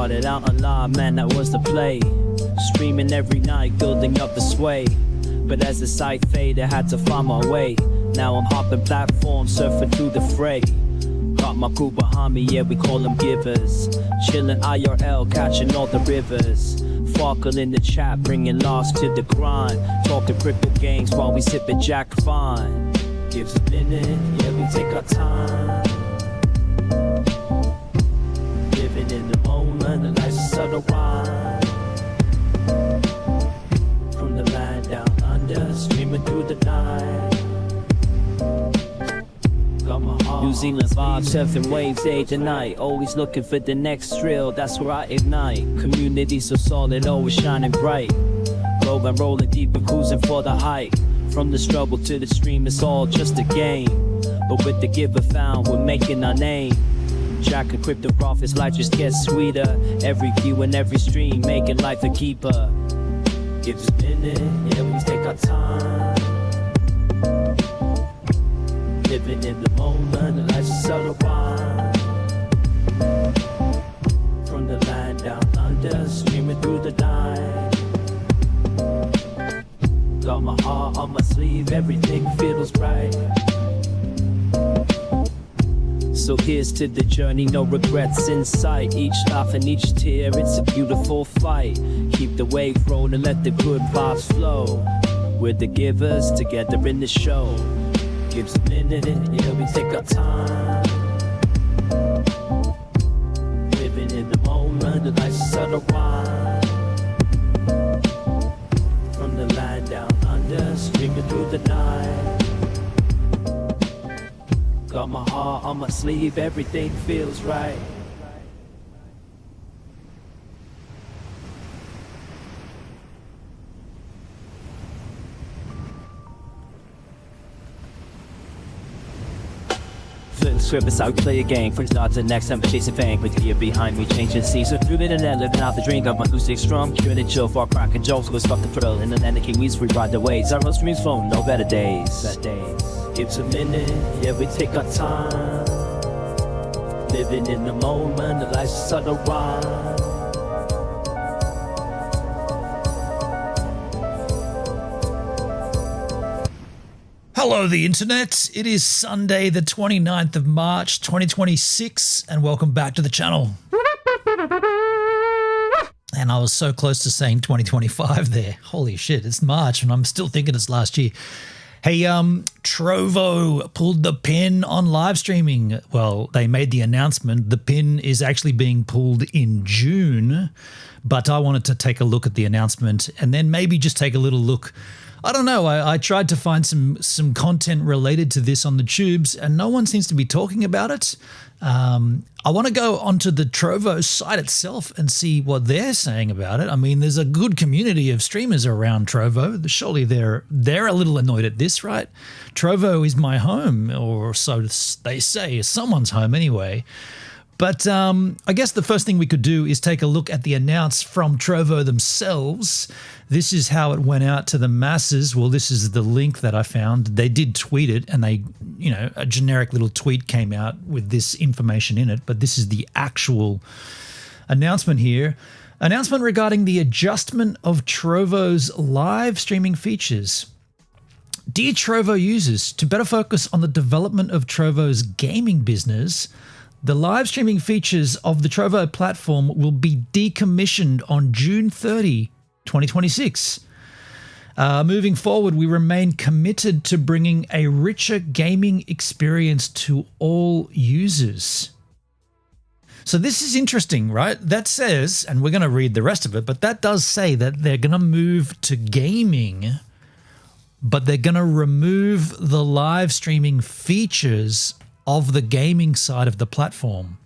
Started out on live, man, that was the play. Streaming every night, building up the sway. But as the site faded, I had to find my way. Now I'm hopping platforms, surfing through the fray. Got my crew behind me, yeah, we call them givers. Chillin' IRL, catching all the rivers. Farkle in the chat, bringing lost to the grind. Talking crypto games while we sippin' Jack Fine. Gives a minute, yeah, we take our time. Living in the moment, the life's a subtle rhyme. From the land down under, streaming through the night. New Zealand vibes, surfing waves day to night. Always looking for the next thrill, that's where I ignite. Community so solid, always shining bright. Rolling deep and cruising for the height. From the struggle to the stream, it's all just a game. But with the giver found, we're making our name. Jack and crypto profits, life just gets sweeter. Every view and every stream, making life a keeper. Give us a minute, yeah, we take our time. Living in the moment, the life's a subtle rhyme. From the land down under, streaming through the night. Got my heart on my sleeve, everything feels right. So here's to the journey, no regrets in sight. Each laugh and each tear, it's a beautiful fight. Keep the wave rolling, let the good vibes flow. We're the givers, together in the show. Gives a minute, yeah, we take our time. Living in the moment, the life's a subtle rhyme. From the land down under, streaming through the night. Got my heart on my sleeve, everything feels right. Script is how we play a game. From start to next, I'm chasing fame. With the year behind me, changing scenes. So through the internet, living out the dream. Got my acoustic strum, curing and chill for cracking jokes. Go stop the thrill. In the land of Kiwis, we ride the waves. Our host streams phone, no better days. Gives a minute, yeah, we take our time. Living in the moment, the life's a subtle rhyme. Hello, the internet. It is Sunday, the 29th of March, 2026, and welcome back to the channel. And I was so close to saying 2025 there. Holy shit, it's March, and I'm still thinking it's last year. Hey, Trovo pulled the pin on live streaming. Well, they made the announcement. The pin is actually being pulled in June, but I wanted to take a look at the announcement and then maybe just take a little look. I don't know. I tried to find some content related to this on the tubes, and no one seems to be talking about it. I want to go onto the Trovo site itself and see what they're saying about it. I mean, there's a good community of streamers around Trovo. Surely they're a little annoyed at this, right? Trovo is my home, or so they say. Someone's home anyway. But I guess the first thing we could do is take a look at the announce from Trovo themselves. This is how it went out to the masses. Well, this is the link that I found. They did tweet it, and they, you know, a generic little tweet came out with this information in it. But this is the actual announcement here. Announcement regarding the adjustment of Trovo's live streaming features. Dear Trovo users, to better focus on the development of Trovo's gaming business, the live streaming features of the Trovo platform will be decommissioned on June 30, 2026. Moving forward, we remain committed to bringing a richer gaming experience to all users. So this is interesting, right? That says, and we're going to read the rest of it, but that does say that they're going to move to gaming, but they're going to remove the live streaming features of the gaming side of the platform.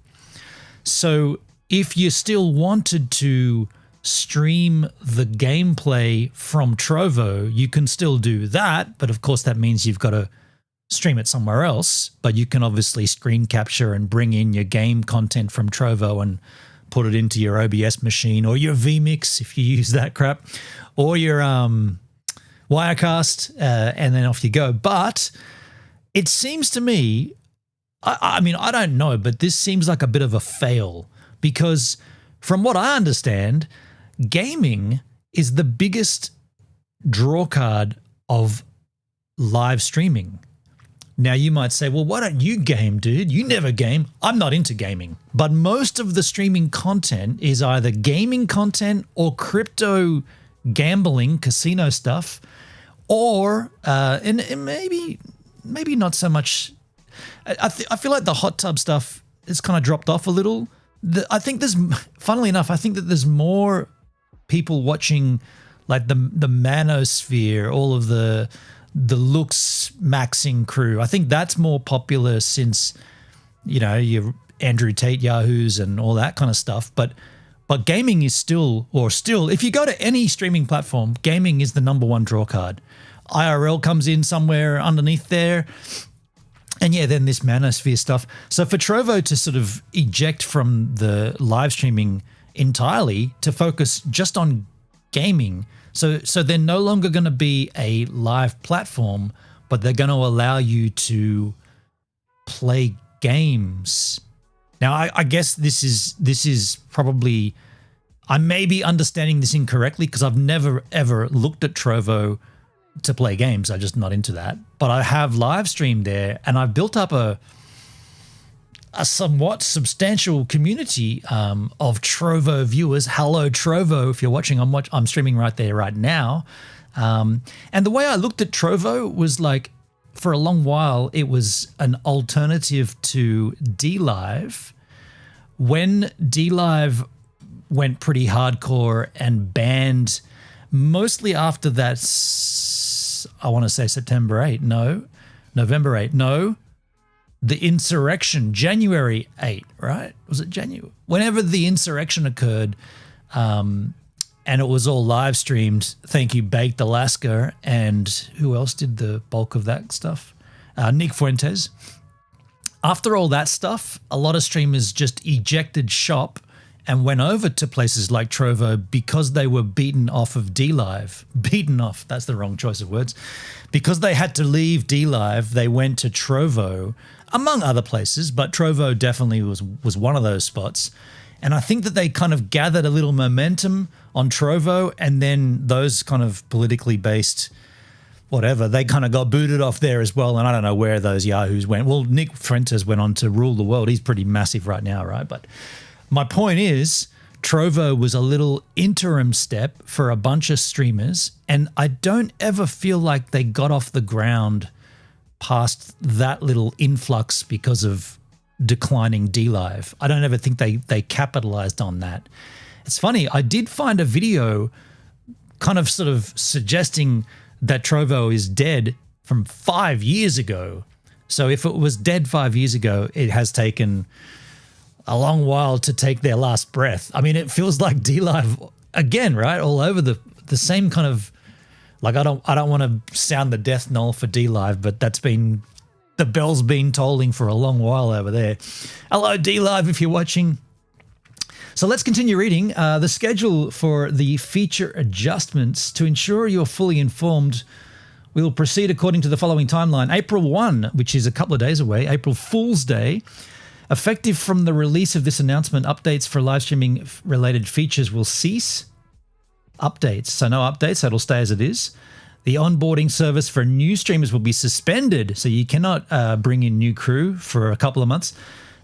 So if you still wanted to stream the gameplay from Trovo, you can still do that, but of course that means you've got to stream it somewhere else. But you can obviously screen capture and bring in your game content from Trovo and put it into your OBS machine or your vMix if you use that crap, or your Wirecast, and then off you go. But it seems to me, I mean, I don't know, but this seems like a bit of a fail, because from what I understand, gaming is the biggest draw card of live streaming. Now you might say, well, why don't you game, dude? You never game. I'm not into gaming. But most of the streaming content is either gaming content or crypto gambling, casino stuff, or and maybe not so much. I feel like the hot tub stuff has kind of dropped off a little. I think funnily enough, I think that there's more people watching like the manosphere, all of the looks maxing crew. I think that's more popular since, your Andrew Tate Yahoos and all that kind of stuff. But gaming is still, if you go to any streaming platform, gaming is the number one draw card. IRL comes in somewhere underneath there. And yeah, then this manosphere stuff. So for Trovo to sort of eject from the live streaming entirely to focus just on gaming, so they're no longer going to be a live platform, but they're going to allow you to play games. Now, I guess this is probably, I may be understanding this incorrectly because I've never ever looked at Trovo to play games. I'm just not into that. But I have live streamed there, and I've built up a somewhat substantial community of Trovo viewers. Hello, Trovo. If you're watching, I'm streaming right there right now. And the way I looked at Trovo was like, for a long while, it was an alternative to DLive. When DLive went pretty hardcore and banned, mostly after that, I want to say November 8, the insurrection, January 8, right? Was it January? Whenever the insurrection occurred, and it was all live streamed. Thank you, Baked Alaska, and who else did the bulk of that stuff? Nick Fuentes. After all that stuff, a lot of streamers just ejected shop and went over to places like Trovo because they were beaten off of DLive. Beaten off, that's the wrong choice of words. Because they had to leave DLive, they went to Trovo, among other places, but Trovo definitely was one of those spots. And I think that they kind of gathered a little momentum on Trovo, and then those kind of politically based whatever, they kind of got booted off there as well. And I don't know where those yahoos went. Well, Nick Fuentes went on to rule the world. He's pretty massive right now, right? But my point is, Trovo was a little interim step for a bunch of streamers, and I don't ever feel like they got off the ground past that little influx because of declining DLive. I don't ever think they capitalized on that. It's funny, I did find a video kind of sort of suggesting that Trovo is dead from 5 years ago. So if it was dead 5 years ago, it has taken a long while to take their last breath. I mean, it feels like DLive again, right? All over the same kind of, like, I don't want to sound the death knell for DLive, but the bell's been tolling for a long while over there. Hello, DLive, if you're watching. So let's continue reading. The schedule for the feature adjustments. To ensure you're fully informed, we will proceed according to the following timeline. April 1, which is a couple of days away, April Fool's Day. Effective from the release of this announcement, updates for live streaming related features will cease. Updates. So no updates. That'll stay as it is. The onboarding service for new streamers will be suspended, so you cannot bring in new crew for a couple of months.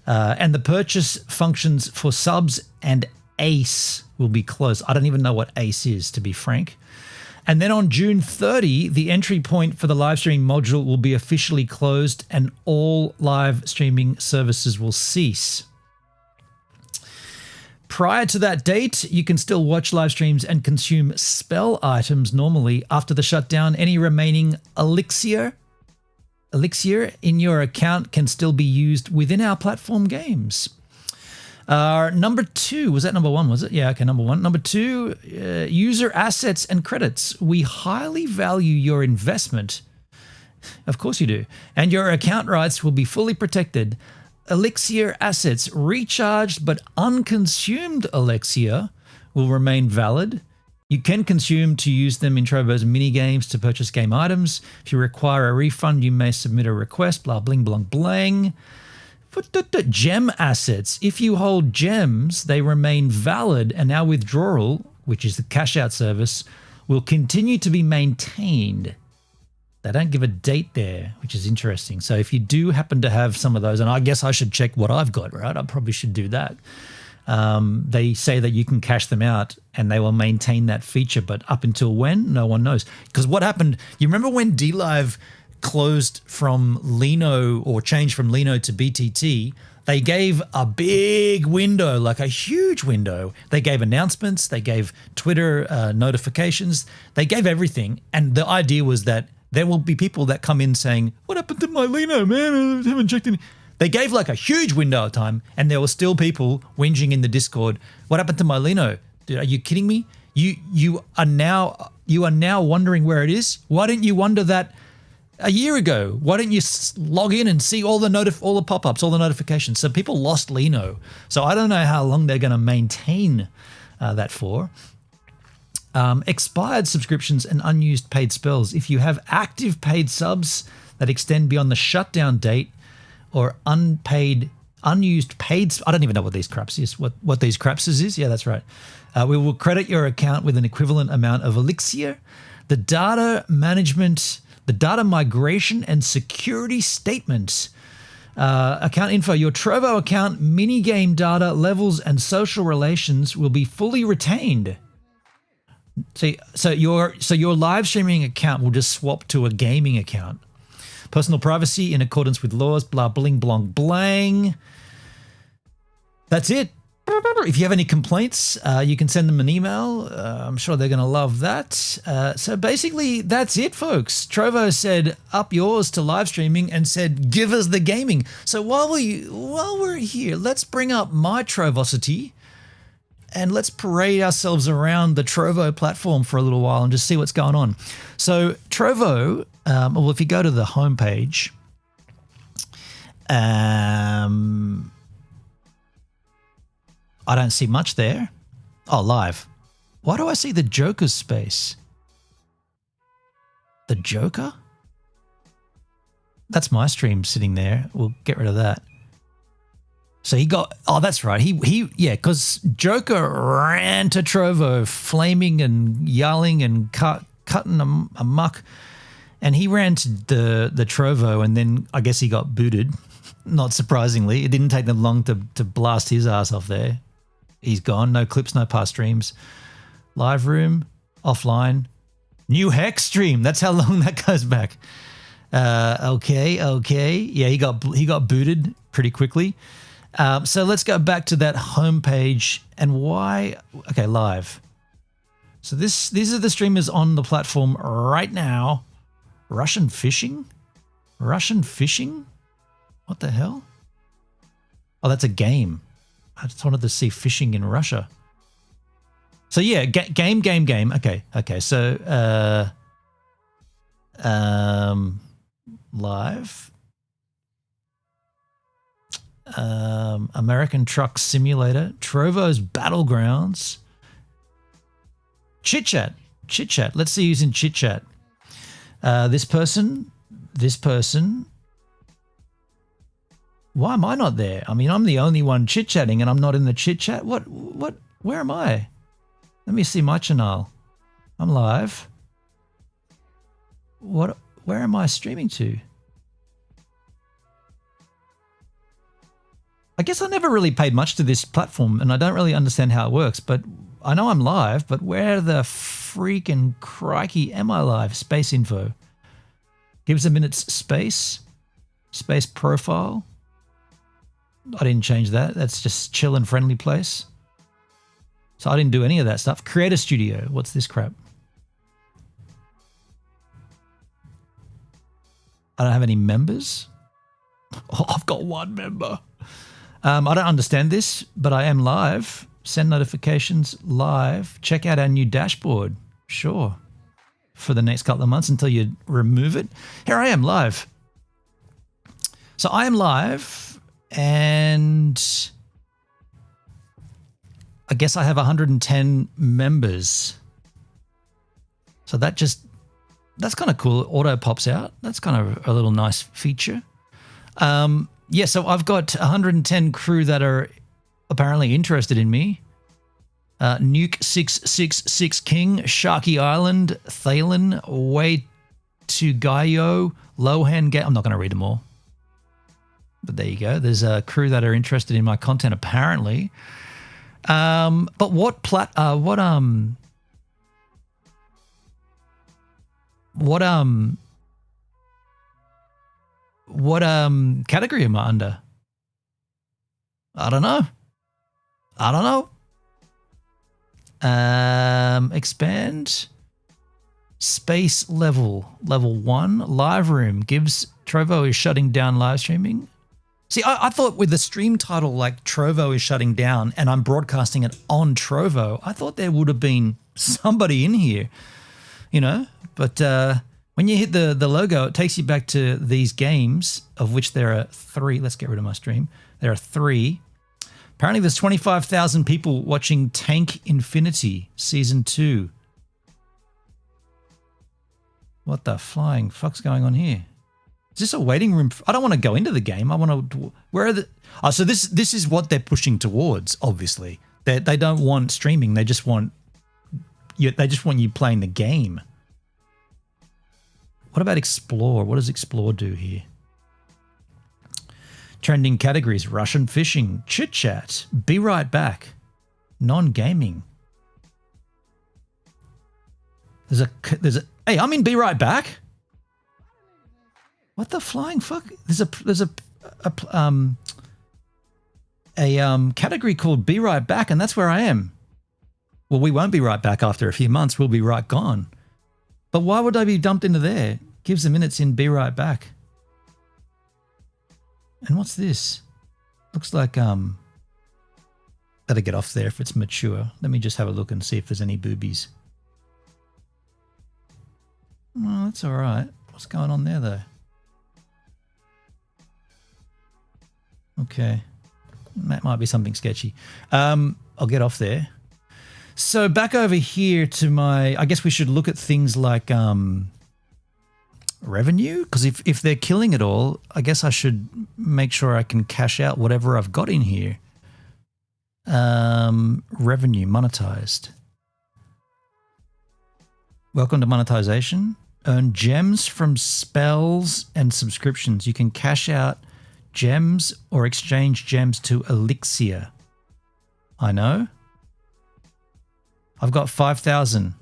And the purchase functions for subs and Ace will be closed. I don't even know what Ace is, to be frank. And then on June 30, the entry point for the live streaming module will be officially closed and all live streaming services will cease. Prior to that date, you can still watch live streams and consume spell items normally. After the shutdown, any remaining elixir in your account can still be used within our platform games. Number 2, was that number 1, was it? Yeah, okay, number 1. Number 2, user assets and credits. We highly value your investment. Of course you do. And your account rights will be fully protected. Elixir assets, recharged but unconsumed elixir, will remain valid. You can consume to use them in Trovo's mini games to purchase game items. If you require a refund, you may submit a request, blah, bling, blang, blang. Gem assets. If you hold gems, they remain valid, and our withdrawal, which is the cash out service, will continue to be maintained. They don't give a date there, which is interesting. So if you do happen to have some of those, and I guess I should check what I've got, right? I probably should do that. They say that you can cash them out and they will maintain that feature, but up until when, no one knows. Because what happened, you remember when DLive closed from Lino or changed from Lino to BTT, they gave a big window, like a huge window. They gave announcements, they gave Twitter notifications, they gave everything. And the idea was that there will be people that come in saying, what happened to my Lino, man? I haven't checked any. They gave like a huge window of time, and there were still people whinging in the Discord. What happened to my Lino? Dude, are you kidding me? You are now wondering where it is. Why didn't you wonder that a year ago? Why didn't you log in and see all the pop-ups, all the notifications? So people lost Lino. So I don't know how long they're going to maintain that for. Expired subscriptions and unused paid spells. If you have active paid subs that extend beyond the shutdown date or unused paid, I don't even know what these craps is. What these craps is? Yeah, that's right. We will credit your account with an equivalent amount of elixir. The data management, the data migration and security statements. Account info, your Trovo account, minigame data, levels, and social relations will be fully retained. So your live streaming account will just swap to a gaming account. Personal privacy in accordance with laws, blah, bling, blong, blang. That's it. If you have any complaints, you can send them an email. I'm sure they're going to love that. So basically, that's it, folks. Trovo said, up yours to live streaming and said, give us the gaming. So while we're here, let's bring up my Trovosity and let's parade ourselves around the Trovo platform for a little while and just see what's going on. So Trovo, well, if you go to the homepage, I don't see much there. Oh, live. Why do I see the Joker's space? The Joker? That's my stream sitting there. We'll get rid of that. So he got, oh, that's right. Yeah, because Joker ran to Trovo, flaming and yelling and cutting a muck. And he ran to the Trovo, and then I guess he got booted. Not surprisingly. It didn't take them long to blast his ass off there. He's gone. No clips, no past streams. Live room, offline. New Hex stream. That's how long that goes back. Okay. Yeah, he got booted pretty quickly. So let's go back to that homepage and why. Okay, live. So these are the streamers on the platform right now. Russian fishing? Russian fishing? What the hell? Oh, that's a game. I just wanted to see fishing in Russia. So yeah, game. Okay. So live. American Truck Simulator, Trovo's Battlegrounds, Chit Chat. Let's see who's in Chit Chat. This person. Why am I not there? I mean, I'm the only one chit-chatting and I'm not in the chit-chat. What, where am I? Let me see my channel. I'm live. Where am I streaming to? I guess I never really paid much to this platform and I don't really understand how it works, but I know I'm live, but where the freaking crikey am I live? Space info. Give us a minute's space profile. I didn't change that. That's just chill and friendly place. So I didn't do any of that stuff. Creator Studio. What's this crap? I don't have any members. Oh, I've got one member. I don't understand this, but I am live. Send notifications live. Check out our new dashboard. Sure. For the next couple of months until you remove it. Here I am live. So I am live. And I guess I have 110 members. So that's kind of cool. Auto pops out. That's kind of a little nice feature. Yeah, so I've got 110 crew that are apparently interested in me. Nuke 666 King, Sharky Island, Thalen, Way to Gaio, Lohan Game. I'm not going to read them all. But there you go. There's a crew that are interested in my content apparently. But what category am I under? I don't know. Expand. Space level 1. Live room gives Trovo is shutting down live streaming. See, I thought with the stream title like Trovo is shutting down and I'm broadcasting it on Trovo, I thought there would have been somebody in here, you know? But when you hit the logo, it takes you back to these games, of which there are 3. Let's get rid of my stream. There are 3. Apparently there's 25,000 people watching Tank Infinity Season 2. What the flying fuck's going on here? Is this a waiting room? I don't want to go into the game. I want to. Where are the? Oh, so this is what they're pushing towards. Obviously, they don't want streaming. They just want you. They just want you playing the game. What about Explore? What does Explore do here? Trending categories: Russian fishing, chit chat, be right back, non-gaming. There's a. Hey, I'm in Be Right Back. What the flying fuck? There's a category called Be Right Back, and that's where I am. Well, we won't be right back after a few months. We'll be right gone. But why would I be dumped into there? Gives the minutes in Be Right Back. And what's this? Looks like better get off there if it's mature. Let me just have a look and see if there's any boobies. Oh, that's all right. What's going on there though? Okay, that might be something sketchy. I'll get off there. So back over here to my, I guess we should look at things like revenue, because if they're killing it all, I guess I should make sure I can cash out whatever I've got in here. Revenue monetized. Welcome to monetization. Earn gems from spells and subscriptions. You can cash out gems or exchange gems to elixir. I know. I've got 5,000.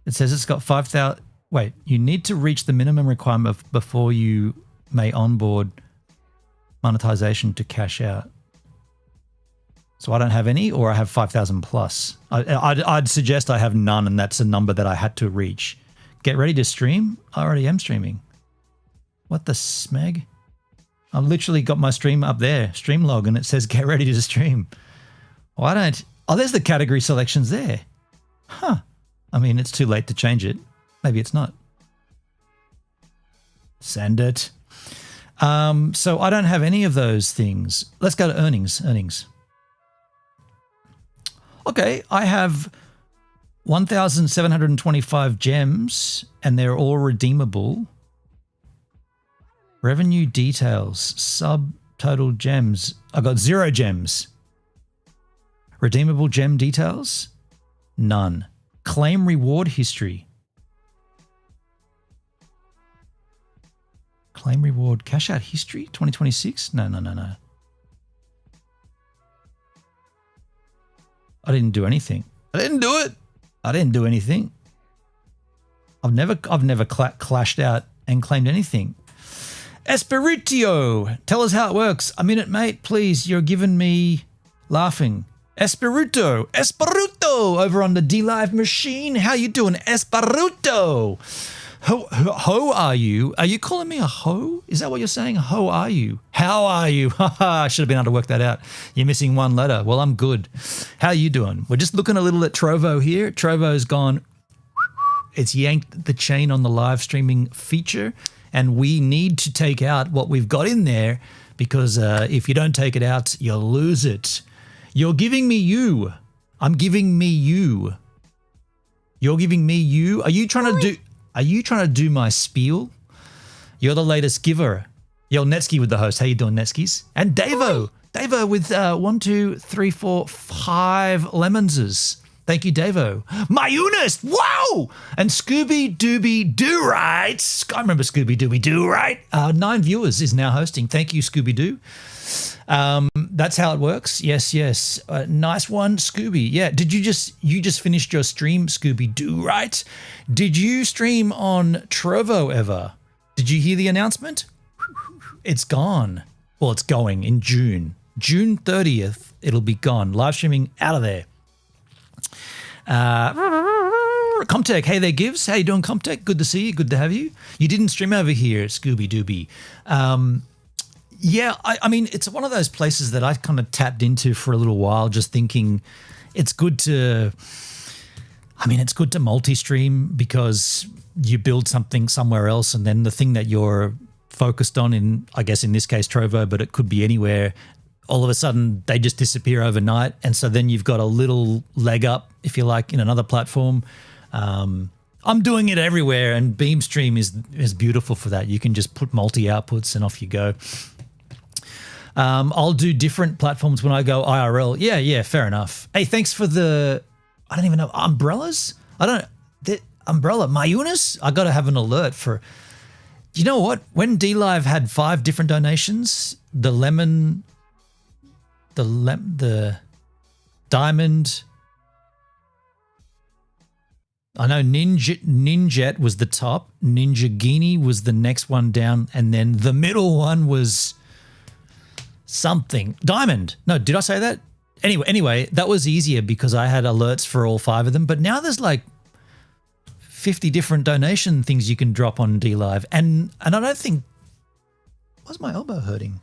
It says it's got 5,000. Wait, you need to reach the minimum requirement before you may onboard monetization to cash out. So I don't have any, or I have 5,000 plus. I'd suggest I have none, and that's a number that I had to reach. Get ready to stream? I already am streaming. What the smeg? I've literally got my stream up there, stream log, and it says get ready to stream. Why don't... Oh, there's the category selections there. Huh. I mean, it's too late to change it. Maybe it's not. Send it. So I don't have any of those things. Let's go to earnings. Earnings. Okay, I have 1,725 gems, and they're all redeemable. Revenue details, subtotal gems. I got 0 gems. Redeemable gem details? None. Claim reward history. Claim reward cash out history 2026? No. I didn't do anything. I didn't do it. I didn't do anything. I've never clashed out and claimed anything. Espirito, tell us how it works. A minute, mate, please. You're giving me laughing. Espirito over on the D-Live machine. How you doing, Espirito? Ho are you? Are you calling me a ho? Is that what you're saying? Ho are you? How are you? I should have been able to work that out. You're missing one letter. Well, I'm good. How are you doing? We're just looking a little at Trovo here. Trovo's gone. It's yanked the chain on the live streaming feature, and we need to take out what we've got in there, because if you don't take it out, you'll lose it. You're giving me you. I'm giving me you. You're giving me you. Are you trying to do my spiel? You're the latest giver. Yo, Netsky with the host. How you doing, Netskys? And Davo. Davo with 1, 2, 3, 4, 5 lemonses. Thank you, Davo. Mayunis, wow! And Scooby Dooby Doo Right. I remember Scooby Dooby Doo Right. 9 viewers is now hosting. Thank you, Scooby Doo. That's how it works. Yes, yes. Nice one, Scooby. Yeah. Did you just finished your stream, Scooby Doo Right? Did you stream on Trovo ever? Did you hear the announcement? It's gone. Well, it's going in June. June 30th, it'll be gone. Live streaming out of there. Comtech, hey there, Gives. How you doing, Comtech? Good to see you. Good to have you. You didn't stream over here, Scooby Dooby. Yeah, I mean, it's one of those places that I kind of tapped into for a little while, just thinking it's good to multi-stream because you build something somewhere else and then the thing that you're focused on in, I guess in this case, Trovo, but it could be anywhere, all of a sudden they just disappear overnight. And so then you've got a little leg up, if you like, in another platform. I'm doing it everywhere, and Beamstream is beautiful for that. You can just put multi-outputs and off you go. I'll do different platforms when I go IRL. Yeah, fair enough. Hey, thanks for the, I don't even know, umbrellas? The umbrella, Mayunis? I got to have an alert for, you know what? When DLive had 5 different donations, the lemon, the diamond, I know Ninjet was the top, Ninja Genie was the next one down, and then the middle one was something. Diamond. No, did I say that? Anyway, that was easier because I had alerts for all 5 of them, but now there's like 50 different donation things you can drop on DLive, and I don't think, why's my elbow hurting?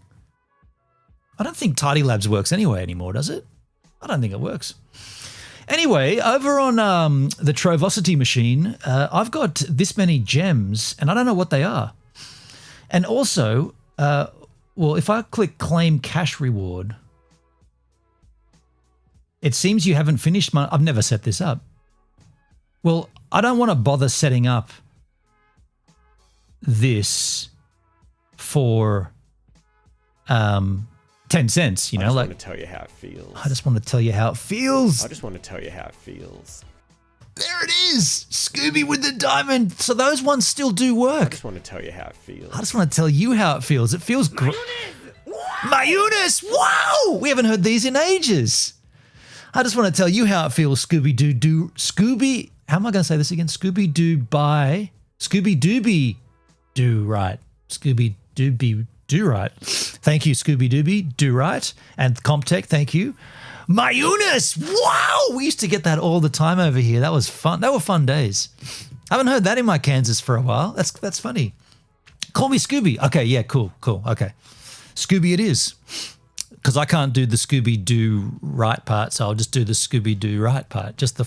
I don't think Tidy Labs works anyway anymore, does it? I don't think it works. Anyway, over on the Trovosity machine, I've got this many gems, and I don't know what they are. And also, well, if I click Claim Cash Reward, it seems you haven't finished my... I've never set this up. Well, I don't want to bother setting up this for 10 cents, you know, like... I just want to tell you how it feels. I just want to tell you how it feels. I just want to tell you how it feels. There it is! Scooby with the diamond. So those ones still do work. I just want to tell you how it feels. I just want to tell you how it feels. It feels great. Mayunis! Wow! We haven't heard these in ages. I just want to tell you how it feels, Scooby-Doo. Scooby... How am I going to say this again? Scooby-Doo by... Scooby-Dooby do right. Scooby-Dooby do right. Thank you, Scooby-Dooby do right. And Comtech, thank you. Mayunis! Wow! We used to get that all the time over here. That was fun. They were fun days. I haven't heard that in my Kansas for a while. That's funny. Call me Scooby. Okay, yeah, cool. Okay. Scooby it is. Because I can't do the Scooby-Doo right part, so I'll just do the Scooby-Doo right part. Just the...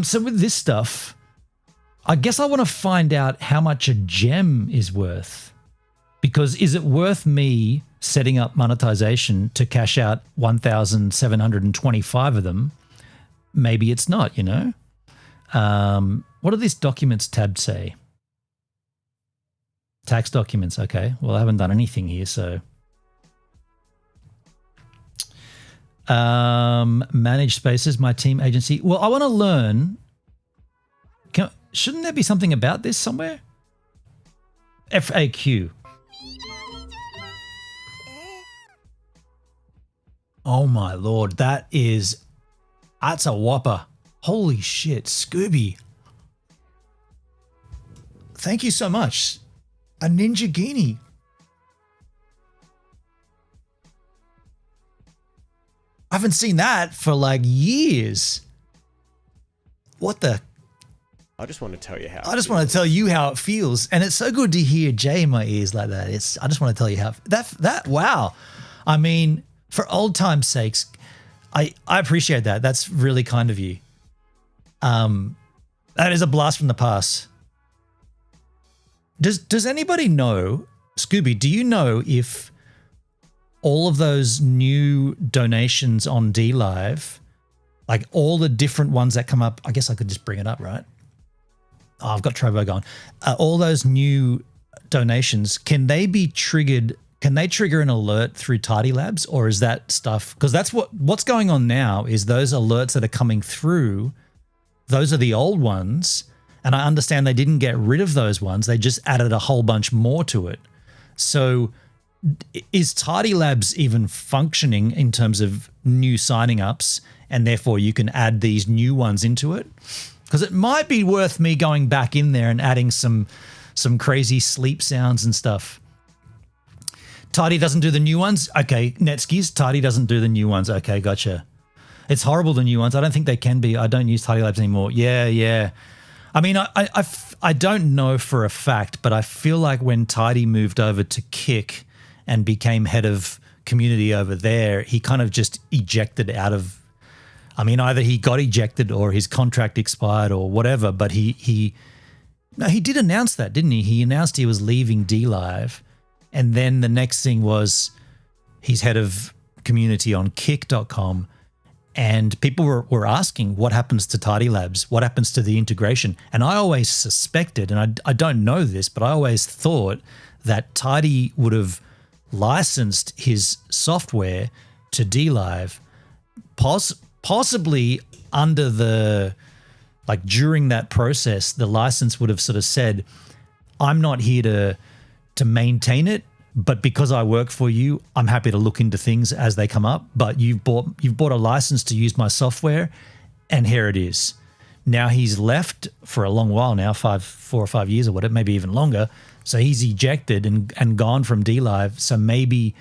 So with this stuff, I guess I want to find out how much a gem is worth. Because is it worth me setting up monetization to cash out 1,725 of them? Maybe it's not, you know? What do these documents tab say? Tax documents, okay. Well, I haven't done anything here, so... manage spaces, my team agency. Well, I want to learn. Shouldn't there be something about this somewhere? FAQ. Oh my Lord, that's a whopper. Holy shit, Scooby. Thank you so much. A Ninja Genie. I haven't seen that for like years. What the? I just want to tell you how. I just want to tell you how it feels, and it's so good to hear Jay in my ears like that. I just want to tell you how that. Wow, I mean, for old time's sakes, I appreciate that. That's really kind of you. That is a blast from the past. Does anybody know, Scooby? Do you know if all of those new donations on DLive, like all the different ones that come up, I guess I could just bring it up, right? Oh, I've got Trovo going. All those new donations, can they be triggered? Can they trigger an alert through Tidy Labs, or is that stuff? Because that's what's going on now is those alerts that are coming through, those are the old ones. And I understand they didn't get rid of those ones. They just added a whole bunch more to it. So is Tidy Labs even functioning in terms of new signing ups, and therefore you can add these new ones into it? Because it might be worth me going back in there and adding some crazy sleep sounds and stuff. Tidy doesn't do the new ones? Okay, Netskis, Tidy doesn't do the new ones. Okay, gotcha. It's horrible, the new ones. I don't think they can be. I don't use Tidy Labs anymore. Yeah. I mean, I don't know for a fact, but I feel like when Tidy moved over to Kick and became head of community over there, he kind of just ejected out of, I mean, either he got ejected or his contract expired or whatever, but he did announce that, didn't he? He announced he was leaving DLive, and then the next thing was he's head of community on kick.com. And people were asking, what happens to Tidy Labs? What happens to the integration? And I always suspected, and I don't know this, but I always thought that Tidy would have licensed his software to DLive, possibly under the, like during that process, the license would have sort of said, I'm not here to maintain it, but because I work for you, I'm happy to look into things as they come up. But you've bought a license to use my software, and here it is. Now he's left for a long while now, 4 or 5 years or whatever, maybe even longer. So he's ejected and gone from DLive. So maybe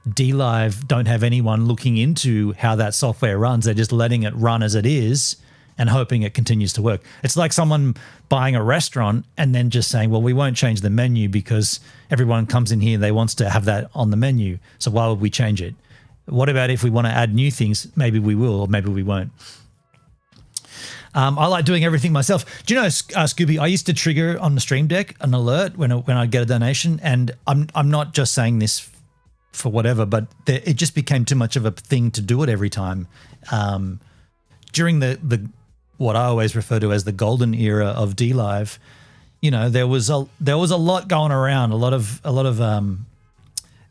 DLive don't have anyone looking into how that software runs. They're just letting it run as it is and hoping it continues to work. It's like someone buying a restaurant and then just saying, well, we won't change the menu because everyone comes in here, they wants to have that on the menu. So why would we change it? What about if we want to add new things? Maybe we will, or maybe we won't. I like doing everything myself. Do you know, Scooby, I used to trigger on the Stream Deck an alert when I'd get a donation, and I'm not just saying this for whatever, but it just became too much of a thing to do it every time. During the what I always refer to as the golden era of DLive, you know, there was a lot going around, a lot of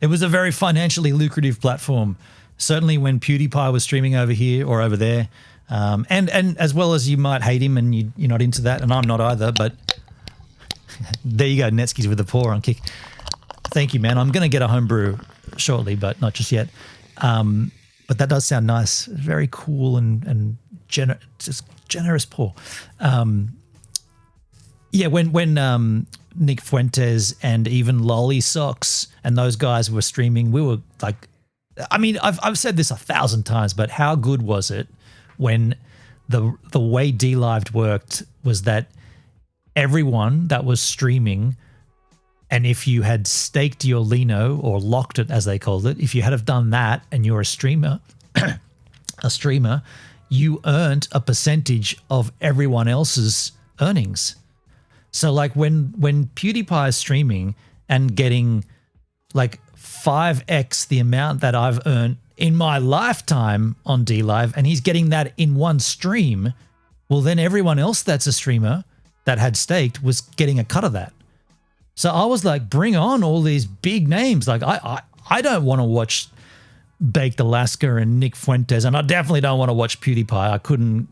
it was a very financially lucrative platform. Certainly when PewDiePie was streaming over here or over there, and as well as you might hate him and you're not into that, and I'm not either, but there you go, Netskis with the paw on Kick. Thank you, man. I'm going to get a homebrew shortly, but not just yet. But that does sound nice. Very cool and just generous paw. Yeah, when Nick Fuentes and even Lolly Socks and those guys were streaming, we were like, I mean, I've said this 1,000 times, but how good was it when the way DLive worked was that everyone that was streaming, and if you had staked your Lino or locked it as they called it, if you had have done that and you're a streamer, you earned a percentage of everyone else's earnings. So like when PewDiePie is streaming and getting like 5x the amount that I've earned in my lifetime on DLive, and he's getting that in one stream, well then everyone else that's a streamer that had staked was getting a cut of that. So I was like, bring on all these big names. Like I don't want to watch Baked Alaska and Nick Fuentes, and I definitely don't want to watch PewDiePie.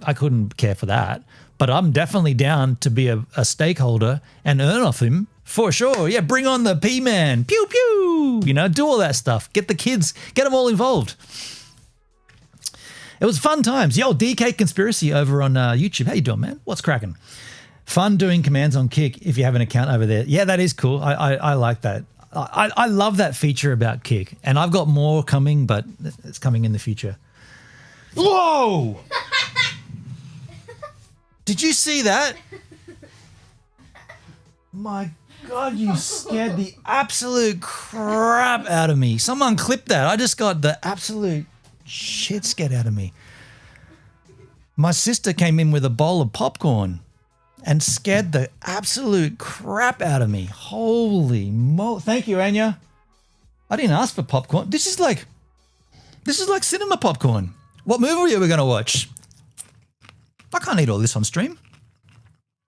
I couldn't care for that. But I'm definitely down to be a stakeholder and earn off him for sure. Yeah, bring on the P-Man. Pew, pew. You know, do all that stuff. Get the kids, get them all involved. It was fun times. Yo, DK Conspiracy over on YouTube. How you doing, man? What's cracking? Fun doing commands on Kick if you have an account over there. Yeah, that is cool. I like that. I love that feature about Kick. And I've got more coming, but it's coming in the future. Whoa! Did you see that? My God, you scared the absolute crap out of me. Someone clip that. I just got the absolute shit scared out of me. My sister came in with a bowl of popcorn and scared the absolute crap out of me. Holy mo! Thank you, Anya. I didn't ask for popcorn. This is like cinema popcorn. What movie are we going to watch? I can't eat all this on stream.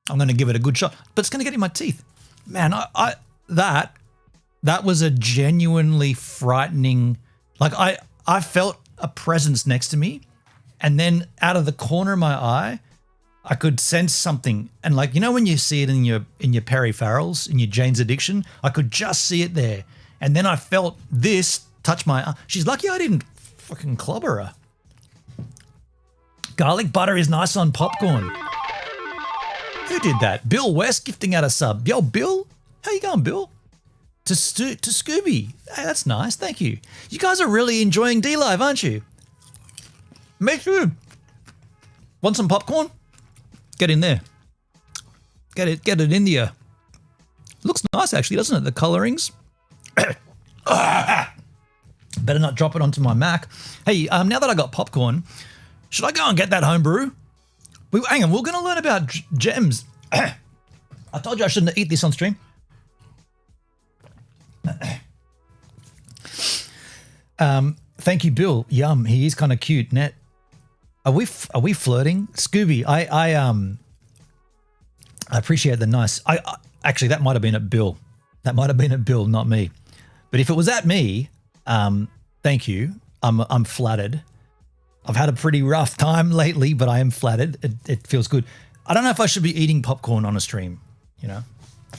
I'm going to give it a good shot, but it's going to get in my teeth. Man, that was a genuinely frightening, like I felt a presence next to me, and then out of the corner of my eye, I could sense something. And like, you know, when you see it in your Perry Farrells, in your Jane's Addiction, I could just see it there. And then I felt this touch my arm. She's lucky I didn't fucking clobber her. Garlic butter is nice on popcorn. Who did that? Bill West gifting out a sub. Yo, Bill, how you going, Bill? To Scooby. Hey, that's nice. Thank you. You guys are really enjoying D-Live, aren't you? Make sure. Want some popcorn? Get in there. Get it in there. Looks nice, actually, doesn't it? The colorings. Better not drop it onto my Mac. Hey, now that I got popcorn, should I go and get that homebrew? Hang on, we're going to learn about gems. I told you I shouldn't eat this on stream. Thank you, Bill. Yum, he is kind of cute. Net, are we flirting, Scooby? I appreciate the nice. Actually, that might have been at Bill. That might have been at Bill, not me. But if it was at me, thank you. I'm flattered. I've had a pretty rough time lately, but I am flattered. It feels good. I don't know if I should be eating popcorn on a stream. You know,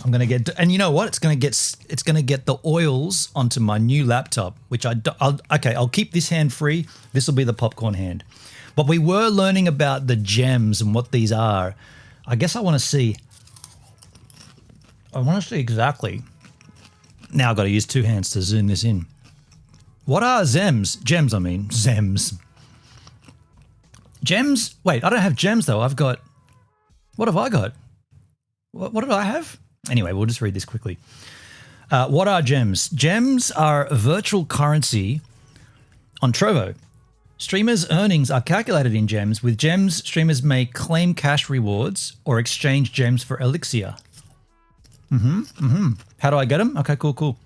I'm gonna get, and you know what? It's gonna get the oils onto my new laptop, which I'll keep this hand free. This will be the popcorn hand. But we were learning about the gems and what these are. I guess I want to see. I want to see exactly. Now I've got to use two hands to zoom this in. What are gems? Gems, I mean. Gems. Gems? Wait, I don't have gems though. I've got, what have I got? What did I have? Anyway, we'll just read this quickly. What are gems? Gems are virtual currency on Trovo. Streamers' earnings are calculated in gems. With gems, streamers may claim cash rewards or exchange gems for elixir. How do I get them? Okay, cool.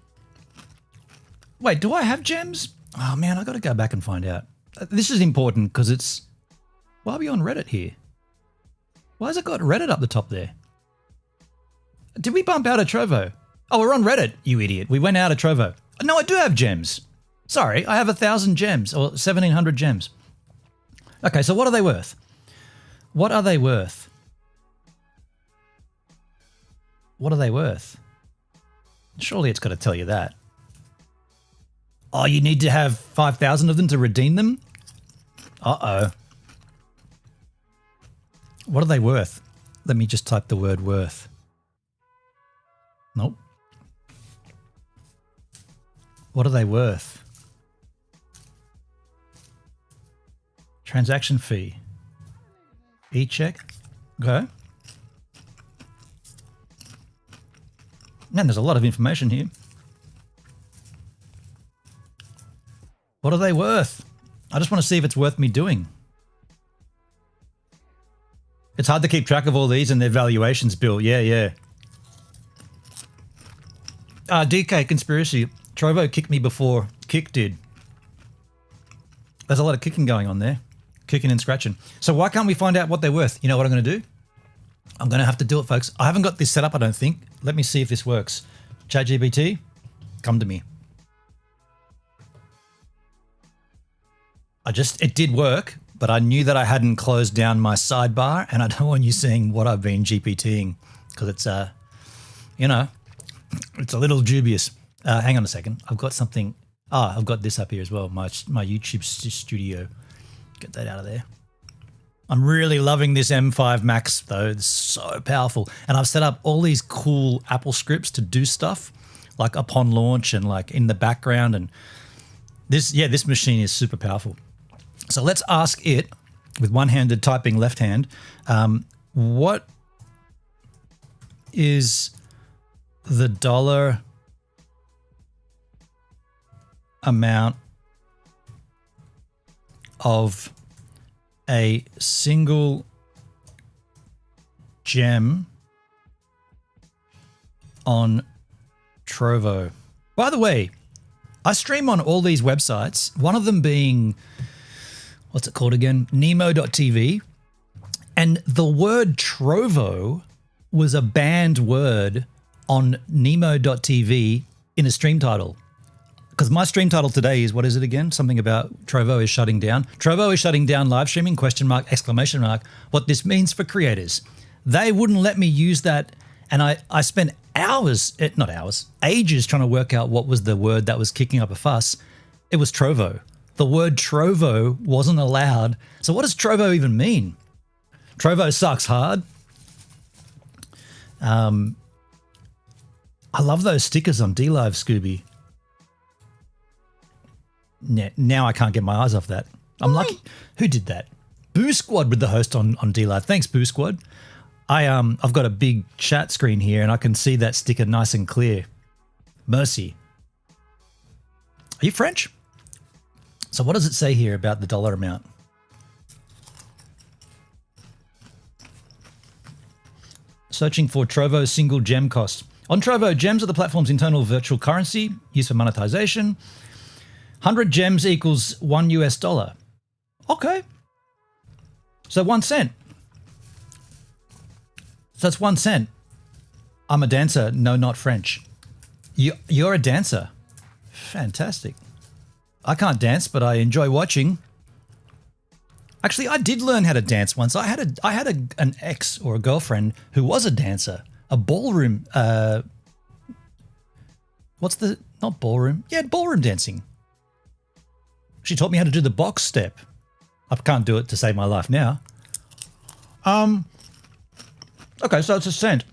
Wait, do I have gems? Oh man, I got to go back and find out. This is important because it's, why are we on Reddit here? Why has it got Reddit up the top there? Did we bump out of Trovo? Oh, we're on Reddit, you idiot. We went out of Trovo. No, I do have gems. Sorry, I have 1,000 gems or 1,700 gems. Okay, so what are they worth? What are they worth? What are they worth? Surely it's got to tell you that. Oh, you need to have 5,000 of them to redeem them? Uh-oh. What are they worth? Let me just type the word worth. Nope. What are they worth? Transaction fee. E-check. Okay. Man, there's a lot of information here. What are they worth? I just want to see if it's worth me doing. It's hard to keep track of all these and their valuations, Bill. Yeah. DK Conspiracy. Trovo kicked me before Kick did. There's a lot of kicking going on there. Kicking and scratching. So why can't we find out what they're worth? You know what I'm going to do? I'm going to have to do it, folks. I haven't got this set up, I don't think. Let me see if this works. ChatGPT, come to me. It did work, but I knew that I hadn't closed down my sidebar, and I don't want you seeing what I've been GPTing because it's, you know, it's a little dubious. Hang on a second. I've got something. I've got this up here as well. My YouTube studio. Get that out of there. I'm really loving this M5 Max though. It's so powerful. And I've set up all these cool Apple scripts to do stuff like upon launch and like in the background. And this machine is super powerful. So let's ask it with one-handed typing left hand. What is the dollar amount of a single gem on Trovo? By the way, I stream on all these websites, one of them being, what's it called again? Nemo.tv. And the word Trovo was a banned word on Nemo.tv in a stream title. Because my stream title today is, what is it again? Something about Trovo is shutting down. Trovo is shutting down live streaming, question mark, exclamation mark, what this means for creators. They wouldn't let me use that. And I spent ages trying to work out what was the word that was kicking up a fuss. It was Trovo. The word Trovo wasn't allowed. So what does Trovo even mean? Trovo sucks hard. I love those stickers on DLive, Scooby. Now I can't get my eyes off that. I'm lucky. Who did that? Boo Squad with the host on DLive. Thanks, Boo Squad. I've got a big chat screen here and I can see that sticker nice and clear. Mercy. Are you French? So what does it say here about the dollar amount? Searching for Trovo single gem cost. On Trovo, gems are the platform's internal virtual currency used for monetization. 100 gems equals $1. Okay. So 1 cent. So that's 1 cent. I'm a dancer. No, not French. You're a dancer. Fantastic. I can't dance, but I enjoy watching. Actually, I did learn how to dance once. I had an ex or a girlfriend who was a dancer, a ballroom. Not ballroom? Yeah, ballroom dancing. She taught me how to do the box step. I can't do it to save my life now. Okay, so it's a cent.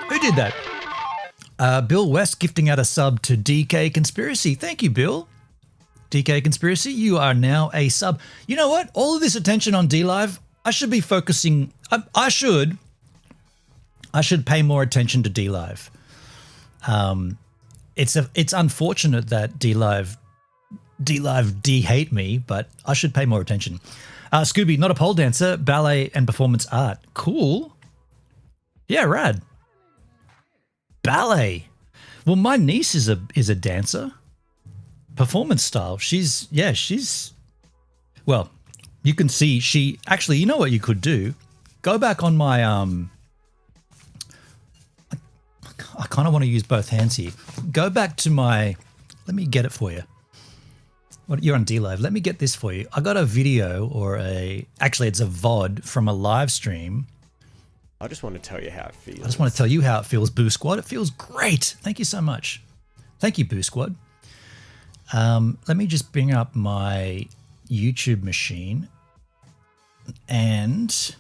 Who did that? Bill West gifting out a sub to DK Conspiracy. Thank you, Bill. DK Conspiracy, you are now a sub. You know what? All of this attention on DLive, I should be focusing. I should pay more attention to DLive. It's unfortunate that DLive de-hate me, but I should pay more attention. Scooby, not a pole dancer, ballet and performance art. Cool. Yeah, rad. Ballet. Well, my niece is a dancer. Performance style. Well, you can see actually, you know what you could do? Go back on my, I kind of want to use both hands here. Go back to my, let me get it for you. You're on DLive. Let me get this for you. I got a video actually it's a VOD from a live stream. I just want to tell you how it feels. I just want to tell you how it feels, Boo Squad. It feels great. Thank you so much. Thank you, Boo Squad. Let me just bring up my YouTube machine. And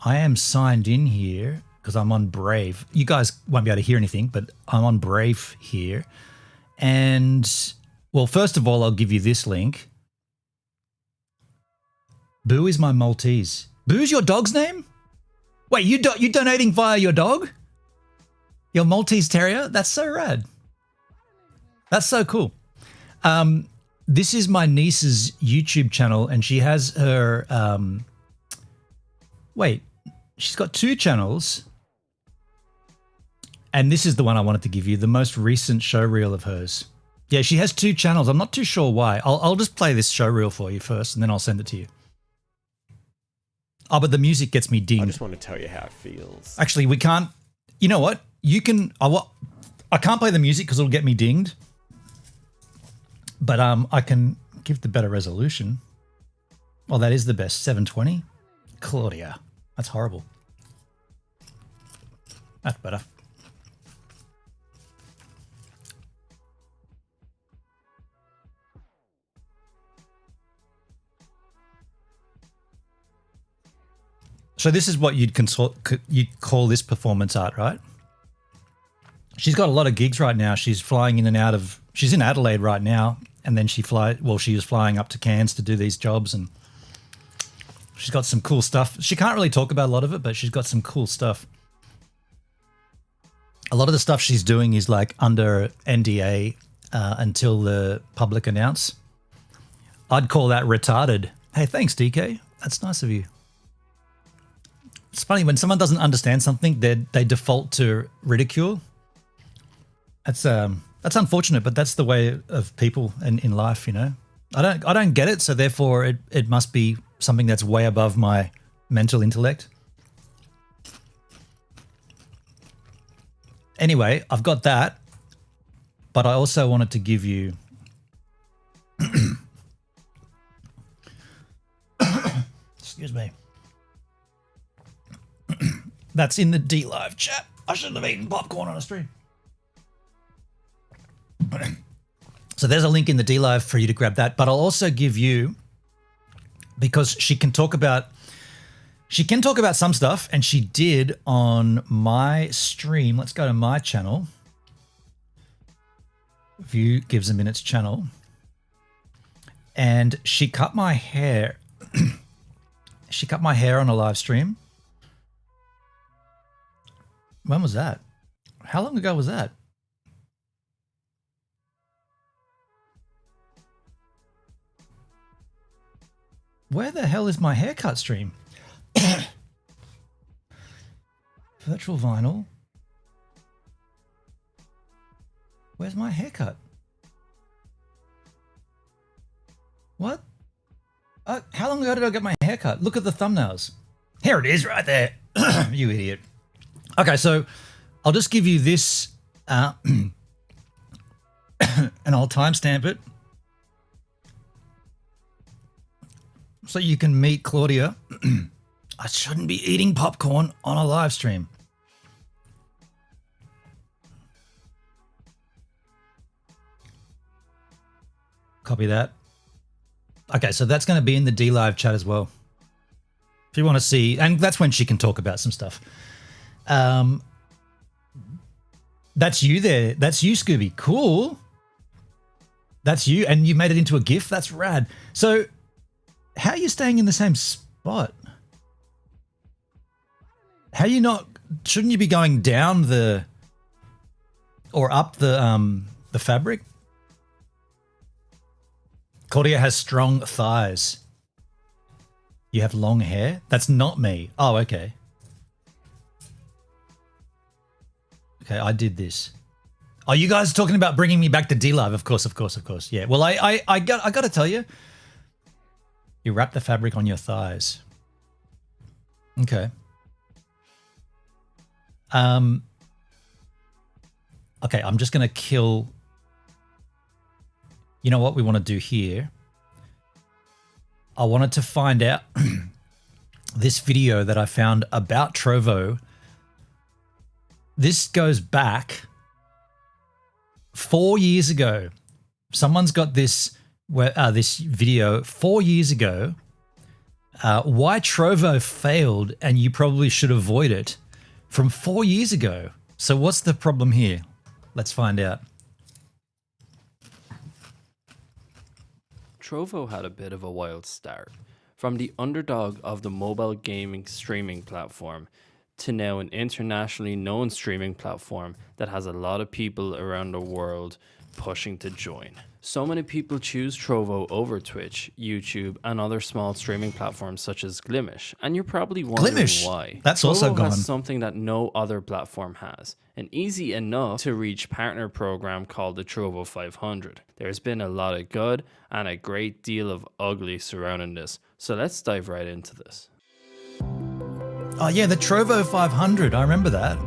I am signed in here because I'm on Brave. You guys won't be able to hear anything, but I'm on Brave here. And, well, first of all, I'll give you this link. Boo is my Maltese. Boo's your dog's name? Wait, you donating via your dog? Your Maltese Terrier? That's so rad. That's so cool. This is my niece's YouTube channel, and she has her, she's got 2 channels. And this is the one I wanted to give you, the most recent showreel of hers. Yeah, she has 2 channels. I'm not too sure why. I'll just play this showreel for you first, and then I'll send it to you. Oh, but the music gets me dinged. I just want to tell you how it feels. Actually, we can't. You know what? You can. I can't play the music because it'll get me dinged. But I can give the better resolution. Well, that is the best. 720. Claudia, that's horrible. That's better. So this is what you'd call this performance art, right? She's got a lot of gigs right now. She's flying in and out of, she's in Adelaide right now. And then she was flying up to Cairns to do these jobs, and she's got some cool stuff. She can't really talk about a lot of it, but she's got some cool stuff. A lot of the stuff she's doing is like under NDA until the public announce. I'd call that retarded. Hey, thanks, DK. That's nice of you. It's funny when someone doesn't understand something, they default to ridicule. That's unfortunate, but that's the way of people in life, you know. I don't get it, so therefore it must be something that's way above my mental intellect. Anyway, I've got that, but I also wanted to give you excuse me. That's in the D Live chat. I shouldn't have eaten popcorn on a stream. So there's a link in the D Live for you to grab that, but I'll also give you, because she can talk about some stuff, and she did on my stream. Let's go to my channel. View Gives a Minute's channel. And she cut my hair. She cut my hair on a live stream. When was that? How long ago was that? Where the hell is my haircut stream? Virtual vinyl. Where's my haircut? What? How long ago did I get my haircut? Look at the thumbnails. Here it is right there. You idiot. Okay, so I'll just give you this and I'll timestamp it so you can meet Claudia. I shouldn't be eating popcorn on a live stream. Copy that. Okay, so that's going to be in the D Live chat as well. If you want to see, and that's when she can talk about some stuff. That's you there. That's you, Scooby. Cool. That's you, and you made it into a GIF. That's rad. So how are you staying in the same spot? How are you not, shouldn't you be going down the, or up the fabric? Claudia has strong thighs. You have long hair? That's not me. Oh, okay. Okay, I did this. Oh, you guys talking about bringing me back to D Live? Of course, of course, of course. Yeah. Well, I got to tell you, you wrap the fabric on your thighs. Okay. Okay, I'm just going to kill. You know what we want to do here? I wanted to find out this video that I found about Trovo. This goes back 4 years ago. Someone's got this this video 4 years ago. Why Trovo failed and you probably should avoid it, from 4 years ago. So what's the problem here? Let's find out. Trovo had a bit of a wild start. From the underdog of the mobile gaming streaming platform to now an internationally known streaming platform that has a lot of people around the world pushing to join. So many people choose Trovo over Twitch, YouTube, and other small streaming platforms such as Glimish, and you're probably wondering why. That's Trovo also gone. has something that no other platform has, an easy enough to reach partner program called the Trovo 500. There's been a lot of good and a great deal of ugly surrounding this, so let's dive right into this. Oh yeah, the Trovo 500, I remember that.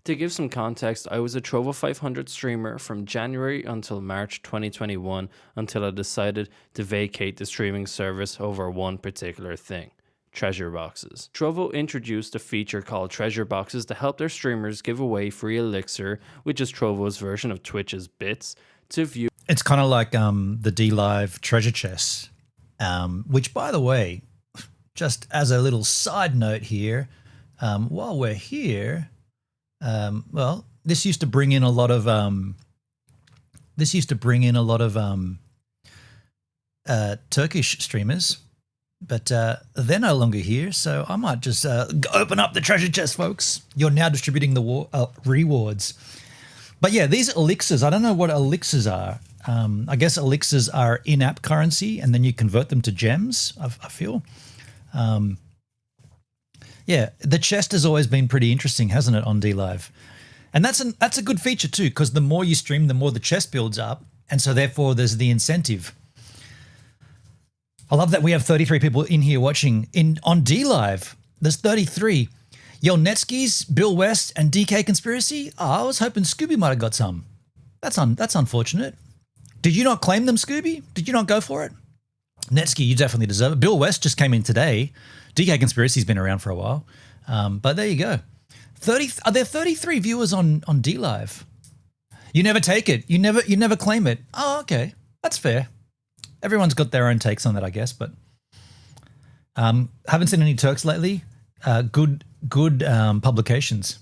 To give some context, I was a Trovo 500 streamer from January until March 2021 until I decided to vacate the streaming service over one particular thing: treasure boxes. Trovo introduced a feature called treasure boxes to help their streamers give away free elixir, which is Trovo's version of Twitch's bits, to view. It's kind of like the D Live treasure chests, which, by the way, just as a little side note here, while we're here, well, this used to bring in a lot of Turkish streamers, but they're no longer here, so I might just open up the treasure chest, folks. You're now distributing the rewards. But yeah, these elixirs, I don't know what elixirs are. I guess elixirs are in-app currency, and then you convert them to gems, I feel. Yeah, the chest has always been pretty interesting, hasn't it, on D Live? And that's a good feature too, because the more you stream, the more the chest builds up, and so therefore there's the incentive. I love that we have 33 people in here watching on D Live. There's 33. Yo, Netskis, Bill West, and DK Conspiracy? Oh, I was hoping Scooby might have got some. That's unfortunate. Did you not claim them, Scooby? Did you not go for it? Netsky, you definitely deserve it. Bill West just came in today. DK Conspiracy's been around for a while. But there you go. Are there 33 viewers on D Live? You never take it. You never claim it. Oh, okay. That's fair. Everyone's got their own takes on that, I guess, but haven't seen any Turks lately. Good publications.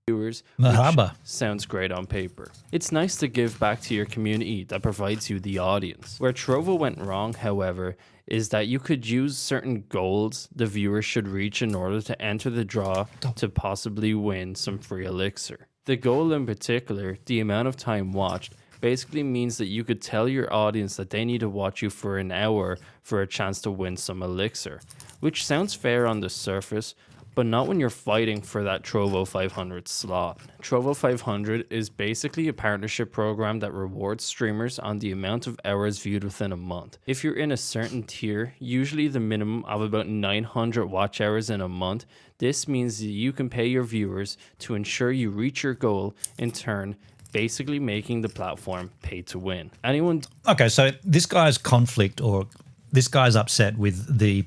Viewers, Mahaba. which sounds great on paper. It's nice to give back to your community that provides you the audience. Where Trovo went wrong, however, is that you could use certain goals the viewers should reach in order to enter the draw to possibly win some free elixir. The goal in particular, the amount of time watched, basically means that you could tell your audience that they need to watch you for an hour for a chance to win some elixir, which sounds fair on the surface, but not when you're fighting for that Trovo 500 slot. Trovo 500 is basically a partnership program that rewards streamers on the amount of hours viewed within a month. If you're in a certain tier, usually the minimum of about 900 watch hours in a month, this means that you can pay your viewers to ensure you reach your goal, in turn basically making the platform pay to win. Okay, so this guy's conflict, or this guy's upset with the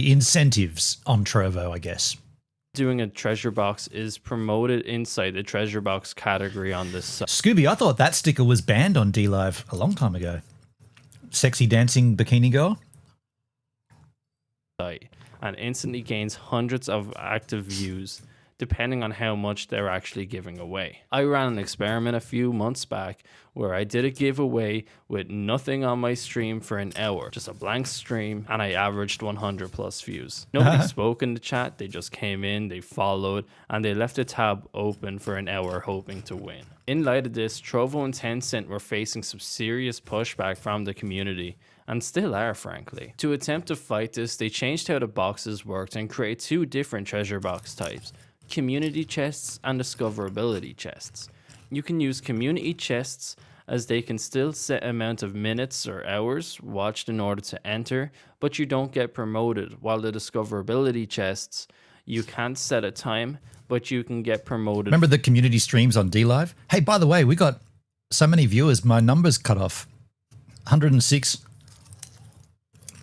incentives on Trovo, I guess. Doing a treasure box is promoted inside the treasure box category on this site. Scooby, I thought that sticker was banned on D Live a long time ago. Sexy dancing bikini girl. And instantly gains hundreds of active views, depending on how much they're actually giving away. I ran an experiment a few months back where I did a giveaway with nothing on my stream for an hour, just a blank stream, and I averaged 100 plus views. Nobody spoke in the chat, they just came in, they followed, and they left a tab open for an hour hoping to win. In light of this, Trovo and Tencent were facing some serious pushback from the community, and still are, frankly. To attempt to fight this, they changed how the boxes worked and created two different treasure box types: community chests and discoverability chests. You can use community chests as they can still set amount of minutes or hours watched in order to enter, but you don't get promoted, while the discoverability chests, you can't set a time, but you can get promoted. Remember the community streams on D Live? Hey, by the way, we got so many viewers, my number's cut off. 106.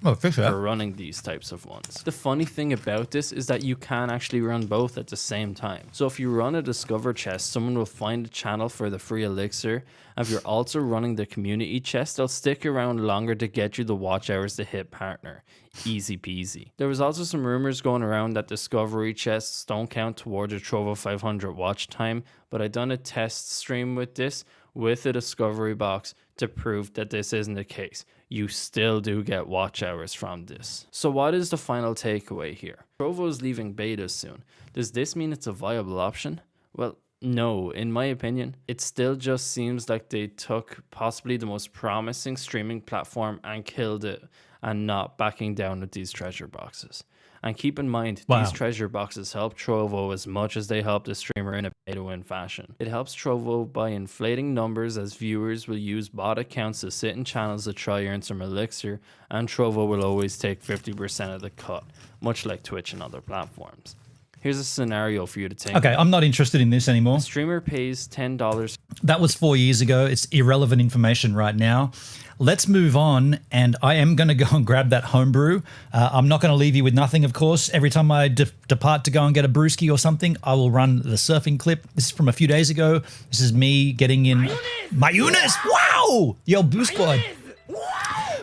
Oh, for running these types of ones. The funny thing about this is that you can actually run both at the same time. So if you run a discover chest, someone will find a channel for the free elixir. If you're also running the community chest, they'll stick around longer to get you the watch hours to hit partner. Easy peasy. There was also some rumors going around that discovery chests don't count towards a Trovo 500 watch time, but I done a test stream with this with a discovery box to prove that this isn't the case. You still do get watch hours from this. So what is the final takeaway here? Trovo is leaving beta soon. Does this mean it's a viable option? Well, no, in my opinion. It still just seems like they took possibly the most promising streaming platform and killed it, and not backing down with these treasure boxes. And keep in mind, these treasure boxes help Trovo as much as they help the streamer in a pay-to-win fashion. It helps Trovo by inflating numbers, as viewers will use bot accounts to sit in channels to try earn some elixir, and Trovo will always take 50% of the cut, much like Twitch and other platforms. Here's a scenario for you to take. Okay, I'm not interested in this anymore. The streamer pays $10. That was 4 years ago. It's irrelevant information right now. Let's move on, and I am going to go and grab that homebrew. I'm not going to leave you with nothing, of course. Every time I depart to go and get a brewski or something, I will run the surfing clip. This is from a few days ago. This is me getting in. Mayunas! Wow! Yo, Boo Squad.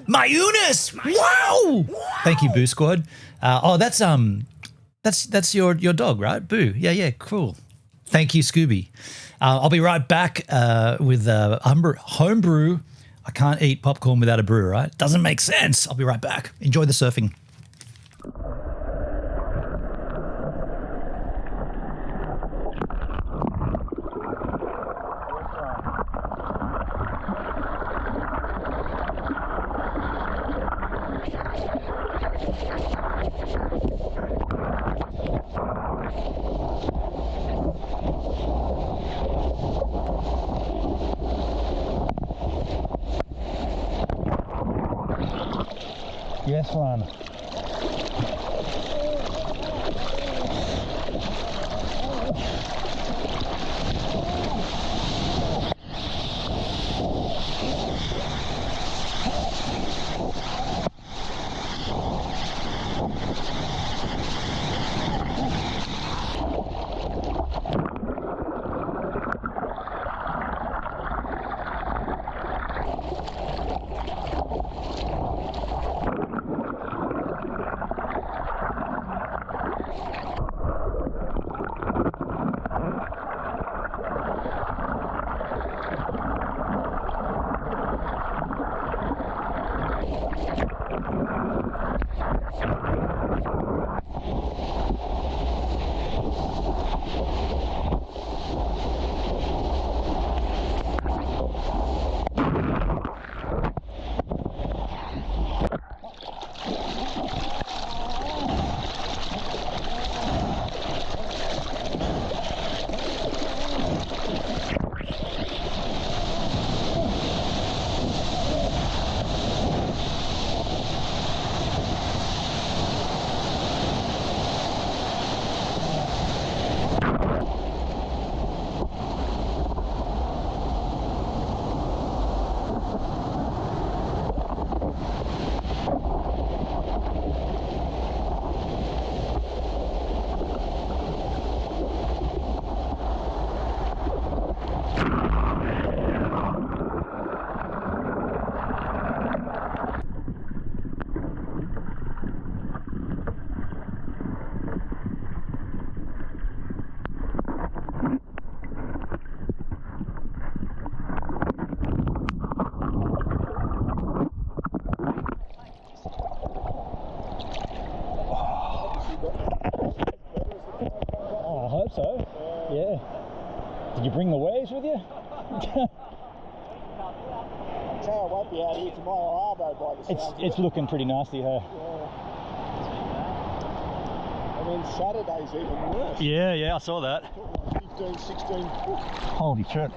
Mayunas! Wow! Thank you, Boo Squad. That's your dog, right? Boo. Yeah, cool. Thank you, Scooby. I'll be right back with homebrew. I can't eat popcorn without a brew, right? Doesn't make sense. I'll be right back. Enjoy the surfing. Yes, Ron. I hope so. Yeah. Did you bring the waves with you? So I won't be out here tomorrow, Arvo, by the sounds of It's it. looking pretty nasty, huh? And then Saturday's even worse. Yeah, I saw that. 15, 16 foot. Holy shit.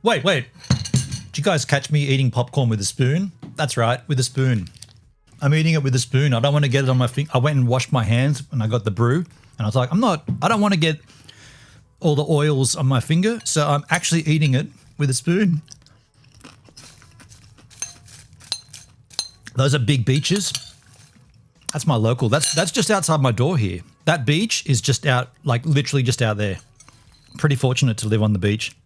Wait. Did you guys catch me eating popcorn with a spoon? That's right, with a spoon. I'm eating it with a spoon. I don't want to get it on my finger. I went and washed my hands and I got the brew. And I was like, I don't want to get all the oils on my finger. So I'm actually eating it with a spoon. Those are big beaches. That's my local. That's just outside my door here. That beach is just out, like literally just out there. Pretty fortunate to live on the beach.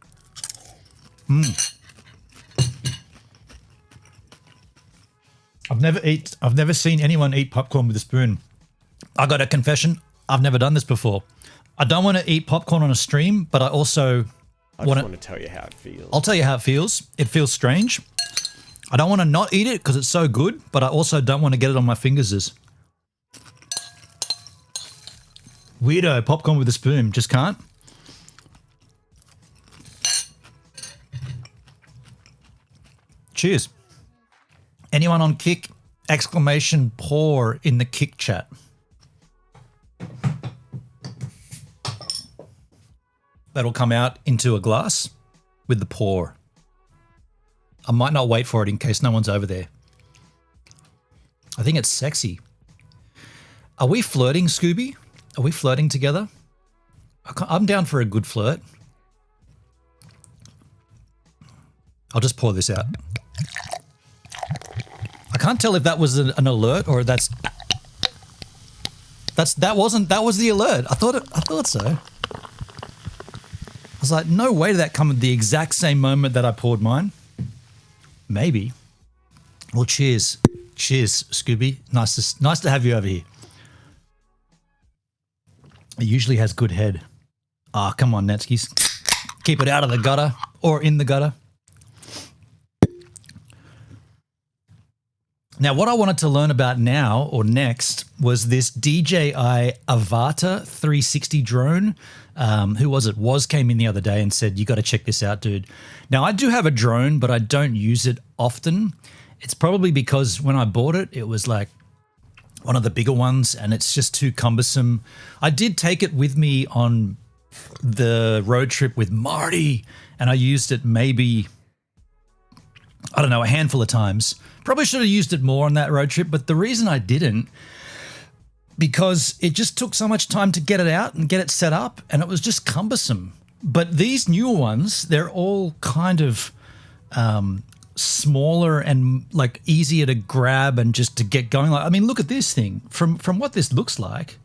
I've never seen anyone eat popcorn with a spoon. I got a confession. I've never done this before. I don't want to eat popcorn on a stream, but I also I just want to tell you how it feels. I'll tell you how it feels. It feels strange. I don't want to not eat it because it's so good, but I also don't want to get it on my fingers. Weirdo, popcorn with a spoon. Just can't. Cheers. Anyone on Kick? Exclamation pour in the Kick chat. That'll come out into a glass with the pour. I might not wait for it in case no one's over there. I think it's sexy. Are we flirting, Scooby? Are we flirting together? I'm down for a good flirt. I'll just pour this out. I can't tell if that was an alert or that was the alert. I thought so. I was like, no way did that come at the exact same moment that I poured mine. Maybe. Well, cheers. Cheers, Scooby. Nice to have you over here. It usually has good head. Ah, come on, Netskis. Keep it out of the gutter or in the gutter. Now, what I wanted to learn about now or next was this DJI Avata 360 drone. Who was it? Woz came in the other day and said, you got to check this out, dude. Now, I do have a drone, but I don't use it often. It's probably because when I bought it, it was like one of the bigger ones and it's just too cumbersome. I did take it with me on the road trip with Marty and I used it maybe, I don't know, a handful of times. Probably should have used it more on that road trip, but the reason I didn't, because it just took so much time to get it out and get it set up, and it was just cumbersome. But these newer ones, they're all kind of smaller and like easier to grab and just to get going. Like, I mean, look at this thing. From what this looks like,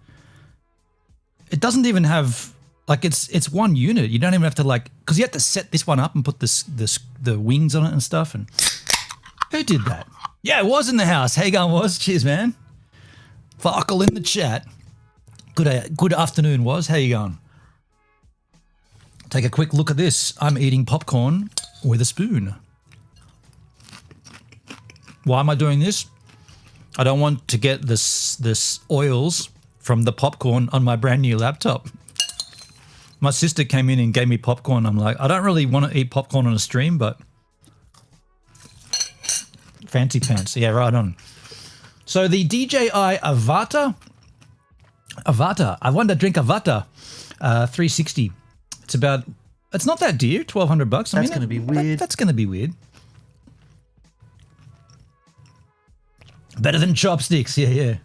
it doesn't even have like it's one unit. You don't even have to like, because you have to set this one up and put the wings on it and stuff. And who did that? Yeah, it was in the house. Hey, going was. Cheers, man. Farkle in the chat. Good afternoon, Woz. How you going? Take a quick look at this. I'm eating popcorn with a spoon. Why am I doing this? I don't want to get this oils from the popcorn on my brand new laptop. My sister came in and gave me popcorn. I'm like, I don't really want to eat popcorn on a stream, but fancy pants. Yeah, right on. So the DJI Avata. I want to drink Avata 360. It's not that dear, $1,200. That's going to be weird. That's going to be weird. Better than chopsticks. Yeah.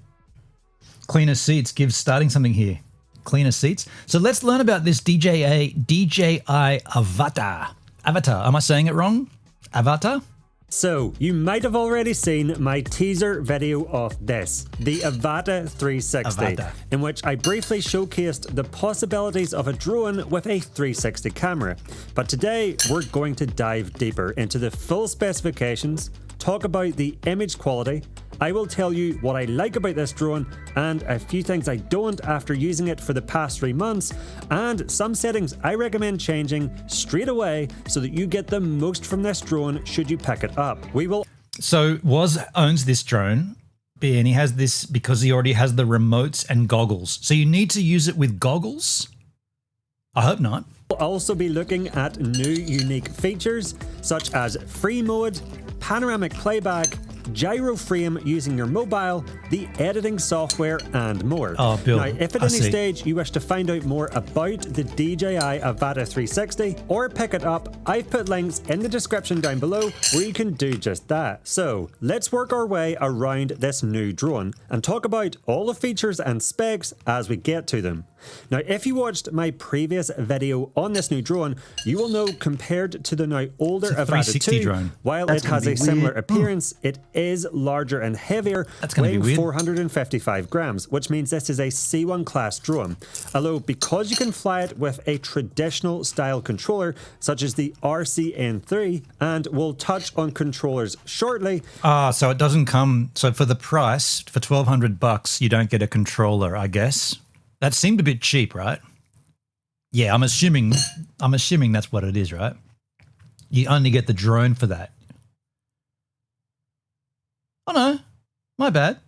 Cleaner seats gives starting something here. Cleaner seats. So let's learn about this DJI Avata. Avatar. Am I saying it wrong? Avatar? So, you might have already seen my teaser video of this, the Avata 360, Avata. in which I briefly showcased the possibilities of a drone with a 360 camera. But today, we're going to dive deeper into the full specifications, talk about the image quality. I will tell you what I like about this drone and a few things I don't after using it for the past 3 months, and some settings I recommend changing straight away so that you get the most from this drone should you pick it up. So Woz owns this drone, and he has this because he already has the remotes and goggles. So you need to use it with goggles? I hope not. We'll also be looking at new unique features such as free mode, panoramic playback, gyro frame using your mobile, the editing software, and more. Oh, Bill, now, if at any stage you wish to find out more about the DJI Avata 360 or pick it up, I've put links in the description down below where you can do just that. So let's work our way around this new drone and talk about all the features and specs as we get to them. Now, if you watched my previous video on this new drone, you will know compared to the now older Avata 2, drone. While it has a similar appearance, it is larger and heavier, weighing 455 grams, which means this is a C1 class drone. Although, because you can fly it with a traditional style controller, such as the RCN3, and we'll touch on controllers shortly. So it doesn't come, so for the price, for $1,200, you don't get a controller, I guess. That seemed a bit cheap, right? Yeah, I'm assuming that's what it is, right? You only get the drone for that. Oh no, my bad.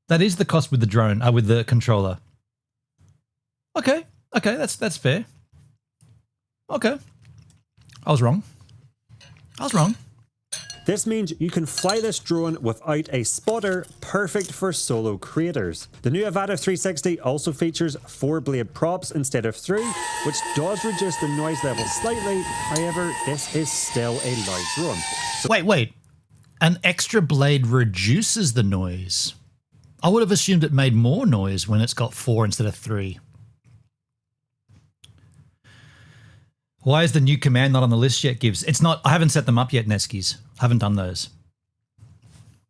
That is the cost with the drone, with the controller. Okay, that's fair. Okay, I was wrong. This means you can fly this drone without a spotter, perfect for solo creators. The new Avata 360 also features 4 blade props instead of 3, which does reduce the noise level slightly. However, this is still a loud drone. So Wait. An extra blade reduces the noise. I would have assumed it made more noise when it's got 4 instead of 3. Why is the new command not on the list yet, Gibbs? It's not. I haven't set them up yet, Neskies. I haven't done those.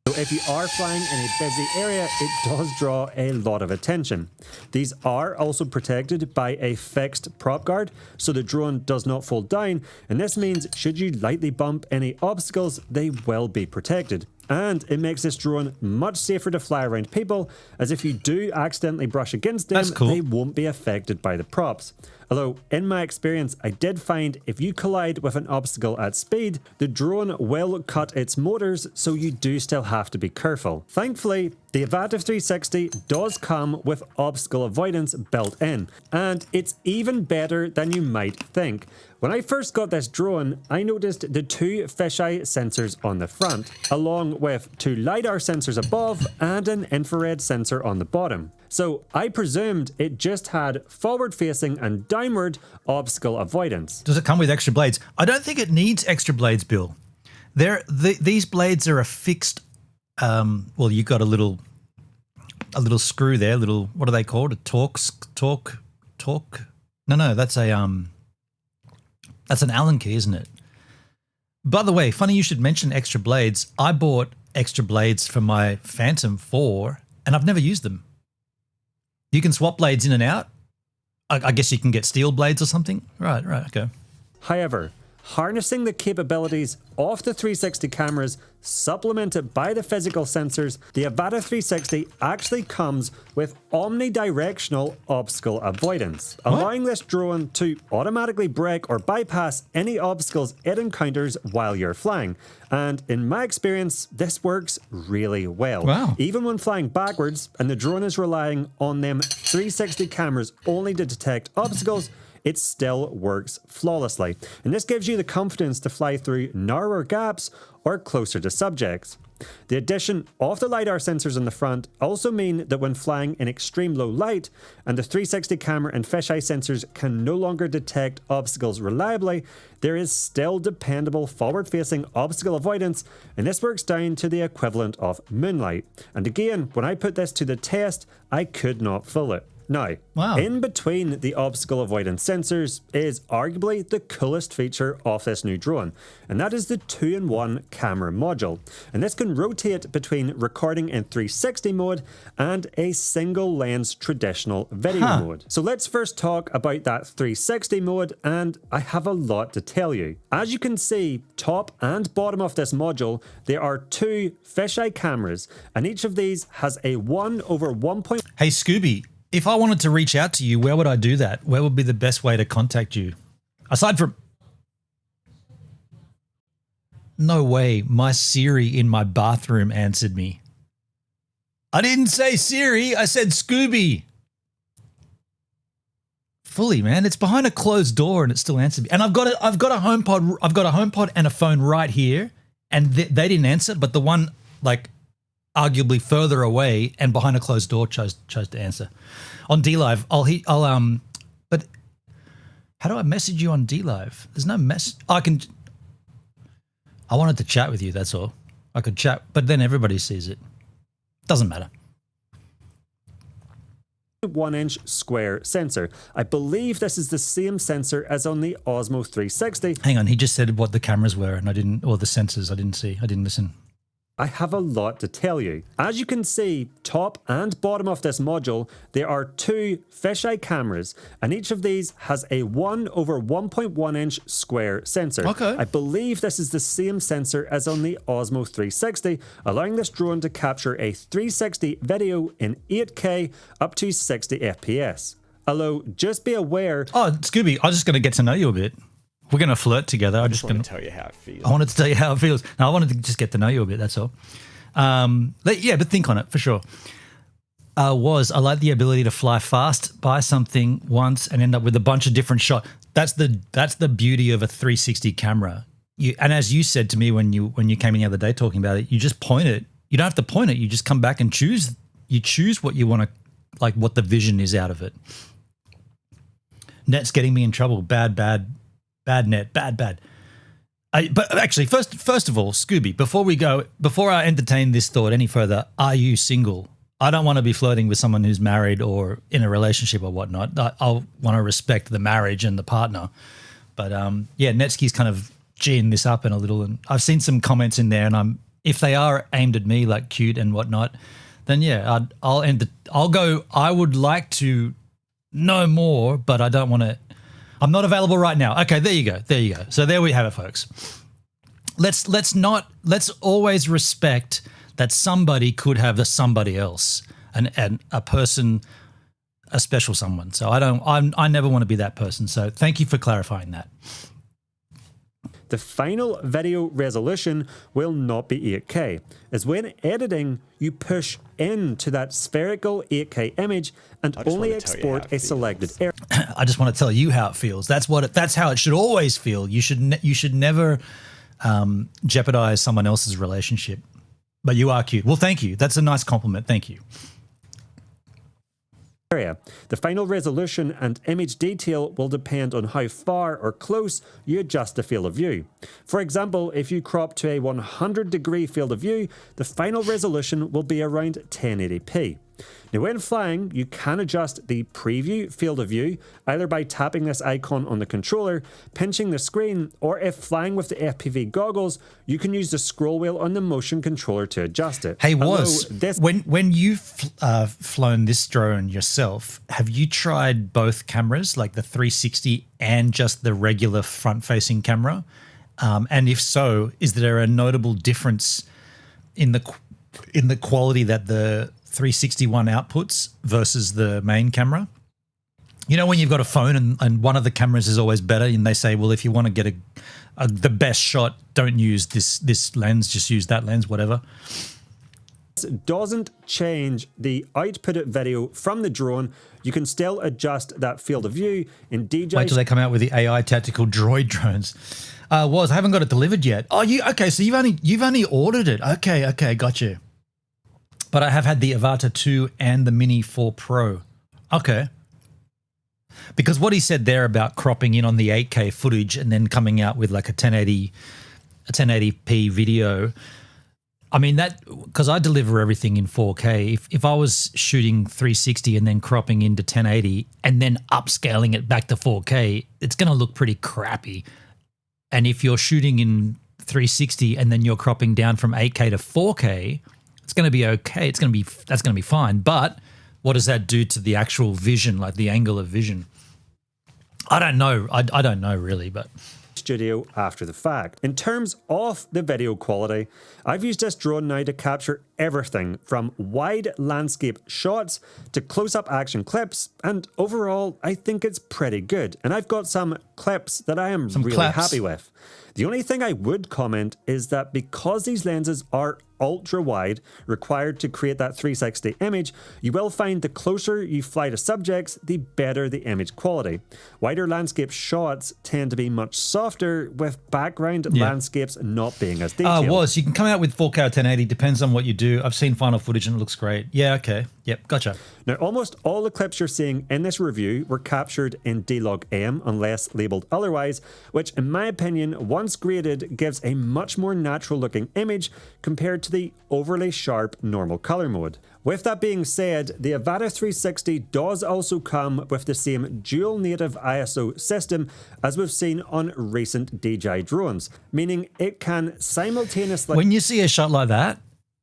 So if you are flying in a busy area, it does draw a lot of attention. These are also protected by a fixed prop guard, so the drone does not fall down, and this means should you lightly bump any obstacles, they will be protected. And it makes this drone much safer to fly around people, as if you do accidentally brush against them, they won't be affected by the props. Although, in my experience, I did find if you collide with an obstacle at speed, the drone will cut its motors, so you do still have to be careful. Thankfully, the Avata 360 does come with obstacle avoidance built in, and it's even better than you might think. When I first got this drone, I noticed the 2 fisheye sensors on the front, along with 2 LiDAR sensors above and an infrared sensor on the bottom. So I presumed it just had forward-facing and downward obstacle avoidance. Does it come with extra blades? I don't think it needs extra blades, Bill. These blades are a fixed. Well, you got a little screw there. What are they called? A torque. No, that's an Allen key, isn't it? By the way, funny you should mention extra blades. I bought extra blades for my Phantom 4, and I've never used them. You can swap blades in and out. I guess you can get steel blades or something. Right, okay. However, harnessing the capabilities of the 360 cameras supplemented by the physical sensors, the Avata 360 actually comes with omnidirectional obstacle avoidance, allowing this drone to automatically brake or bypass any obstacles it encounters while you're flying. And in my experience, this works really well. Wow. Even when flying backwards and the drone is relying on them 360 cameras only to detect obstacles, it still works flawlessly. And this gives you the confidence to fly through narrower gaps or closer to subjects. The addition of the LiDAR sensors on the front also mean that when flying in extreme low light and the 360 camera and fisheye sensors can no longer detect obstacles reliably, there is still dependable forward-facing obstacle avoidance, and this works down to the equivalent of moonlight. And again, when I put this to the test, I could not fool it. Now, Wow. in between the obstacle avoidance sensors is arguably the coolest feature of this new drone, and that is the 2-in-1 camera module. And this can rotate between recording in 360 mode and a single lens traditional video mode. So let's first talk about that 360 mode, and I have a lot to tell you. As you can see, top and bottom of this module, there are two fisheye cameras, and each of these has a 1/1. Hey, Scooby, if I wanted to reach out to you, where would I do that? Where would be the best way to contact you? Aside from... No way, my Siri in my bathroom answered me. I didn't say Siri, I said Scooby. Fully, man. It's behind a closed door and it still answered me. And I've got a HomePod and a phone right here, and they didn't answer, but the one like arguably further away and behind a closed door chose to answer. On DLive, but how do I message you on DLive? There's no mess. I wanted to chat with you, that's all. I could chat, but then everybody sees it. Doesn't matter. 1-inch square sensor. I believe this is the same sensor as on the Osmo 360. Hang on, he just said what the cameras were and I didn't, or the sensors, I didn't listen. I have a lot to tell you. As you can see, top and bottom of this module, there are two fisheye cameras, and each of these has a 1/1.1-inch square sensor. Okay. I believe this is the same sensor as on the Osmo 360, allowing this drone to capture a 360 video in 8K up to 60 FPS. Although, just be aware... Oh, Scooby, I'm just going to get to know you a bit. We're going to flirt together. I just want to tell you how it feels. I wanted to tell you how it feels. No, I wanted to just get to know you a bit, that's all. But think on it, for sure. I like the ability to fly fast by something once and end up with a bunch of different shots. That's the beauty of a 360 camera. And as you said to me when you came in the other day talking about it, you just point it. You don't have to point it. You just come back and choose. You choose what you want to, like what the vision is out of it. Net's getting me in trouble. Bad net, bad. But actually, first of all, Scooby, before I entertain this thought any further, are you single? I don't want to be flirting with someone who's married or in a relationship or whatnot. I'll want to respect the marriage and the partner. But Netsky's kind of geeing this up in a little, and I've seen some comments in there, and if they are aimed at me, like cute and whatnot, then yeah, I'll go. I would like to know more, but I don't want to. I'm not available right now. Okay, there you go. So there we have it, folks. Let's always respect that somebody could have a somebody else and a person, a special someone. So I never want to be that person. So thank you for clarifying that. The final video resolution will not be 8K, as when editing, you push into that spherical 8K image and only export a selected area. I just want to tell you how it feels. That's how it should always feel. You should never jeopardize someone else's relationship. But you are cute. Well, thank you. That's a nice compliment. Thank you. The final resolution and image detail will depend on how far or close you adjust the field of view. For example, if you crop to a 100-degree field of view, the final resolution will be around 1080p. Now, when flying, you can adjust the preview field of view either by tapping this icon on the controller, pinching the screen, or if flying with the FPV goggles, you can use the scroll wheel on the motion controller to adjust it. Hey, when you've flown this drone yourself, have you tried both cameras, like the 360 and just the regular front-facing camera? And if so, is there a notable difference in the quality that the 361 outputs versus the main camera. You know when you've got a phone and one of the cameras is always better, and they say, well, if you want to get the best shot, don't use this lens, just use that lens, whatever. Doesn't change the output video from the drone. You can still adjust that field of view in DJI. Wait till they come out with the AI tactical droid drones. I haven't got it delivered yet. Oh, okay? So you've only ordered it. Okay, got you. But I have had the Avata 2 and the Mini 4 Pro. Okay. Because what he said there about cropping in on the 8K footage and then coming out with like a 1080p video. I mean, that, because I deliver everything in 4K. If I was shooting 360 and then cropping into 1080 and then upscaling it back to 4K, it's going to look pretty crappy. And if you're shooting in 360 and then you're cropping down from 8K to 4K, it's going to be okay. That's going to be fine. But what does that do to the actual vision, like the angle of vision? I don't know. I don't know really, but studio after the fact. In terms of the video quality, I've used this drone now to capture everything from wide landscape shots to close-up action clips, and overall I think it's pretty good. And I've got some clips that I am really happy with. The only thing I would comment is that because these lenses are ultra wide, required to create that 360 image, you will find the closer you fly to subjects, the better the image quality. Wider landscape shots tend to be much softer, with background landscapes not being as detailed. You can come out with 4K or 1080, depends on what you do. I've seen final footage and it looks great. Yeah, okay. Yep, gotcha. Now, almost all the clips you're seeing in this review were captured in D-Log-M unless labeled otherwise, which in my opinion, once graded, gives a much more natural looking image compared to the overly sharp normal color mode. With that being said, the Avata 360 does also come with the same dual native ISO system as we've seen on recent DJI drones, meaning it can simultaneously... When you see a shot like that,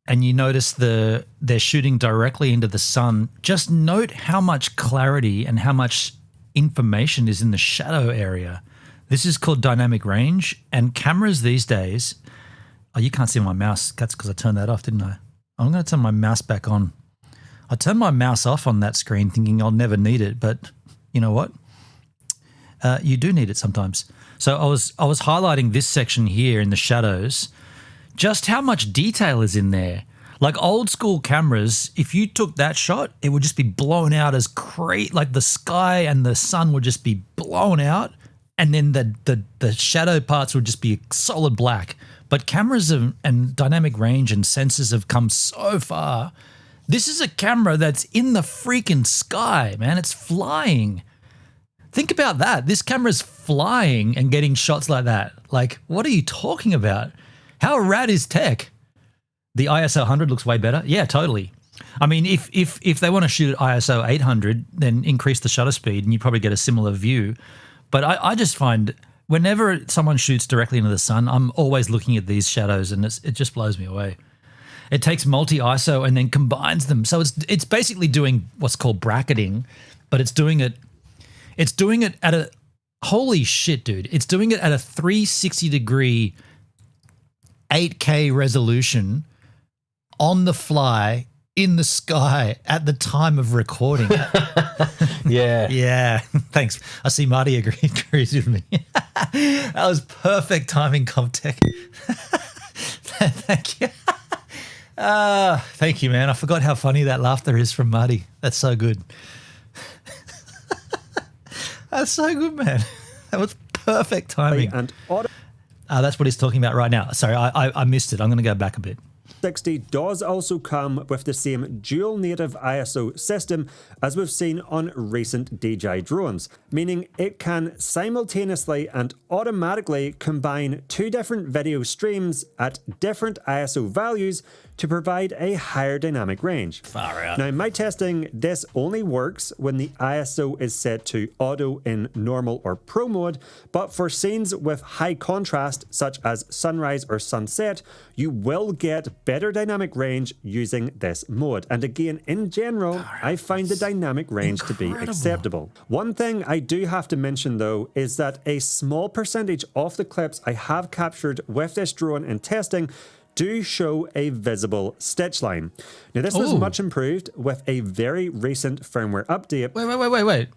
and you notice they're shooting directly into the sun, just note how much clarity and how much information is in the shadow area. This is called dynamic range, and cameras these days... Oh, you can't see my mouse. That's because I turned that off, didn't I? I'm going to turn my mouse back on. I turned my mouse off on that screen thinking I'll never need it, but you know what? You do need it sometimes. So I was highlighting this section here in the shadows, just how much detail is in there. Like old school cameras, if you took that shot, it would just be blown out as great. Like the sky and the sun would just be blown out, and then the shadow parts would just be solid black. But cameras and dynamic range and sensors have come so far. This is a camera that's in the freaking sky, man. It's flying. Think about that. This camera's flying and getting shots like that. Like, what are you talking about? How rad is tech? The ISO 100 looks way better. Yeah, totally. I mean, if they want to shoot at ISO 800, then increase the shutter speed and you probably get a similar view. But I just find... whenever someone shoots directly into the sun, I'm always looking at these shadows, and it just blows me away. It takes multi-ISO and then combines them. So it's basically doing what's called bracketing, but it's doing it at a, holy shit, dude. It's doing it at a 360-degree 8K resolution on the fly in the sky at the time of recording. Yeah. Yeah. Thanks. I see Marty agrees with me. That was perfect timing, Comtech. Thank you. Thank you, man. I forgot how funny that laughter is from Marty. That's so good. That's so good, man. That was perfect timing. And that's what he's talking about right now. Sorry, I missed it. I'm going to go back a bit. 60 does also come with the same dual native ISO system as we've seen on recent DJI drones, meaning it can simultaneously and automatically combine two different video streams at different ISO values to provide a higher dynamic range. Far out. Now, in my testing, this only works when the ISO is set to auto in normal or pro mode, but for scenes with high contrast, such as sunrise or sunset, you will get better dynamic range using this mode. And again, in general, I find the dynamic range to be acceptable. One thing I do have to mention though is that a small percentage of the clips I have captured with this drone in testing do show a visible stitch line. Now, this was Ooh. much improved with a very recent firmware update. Wait.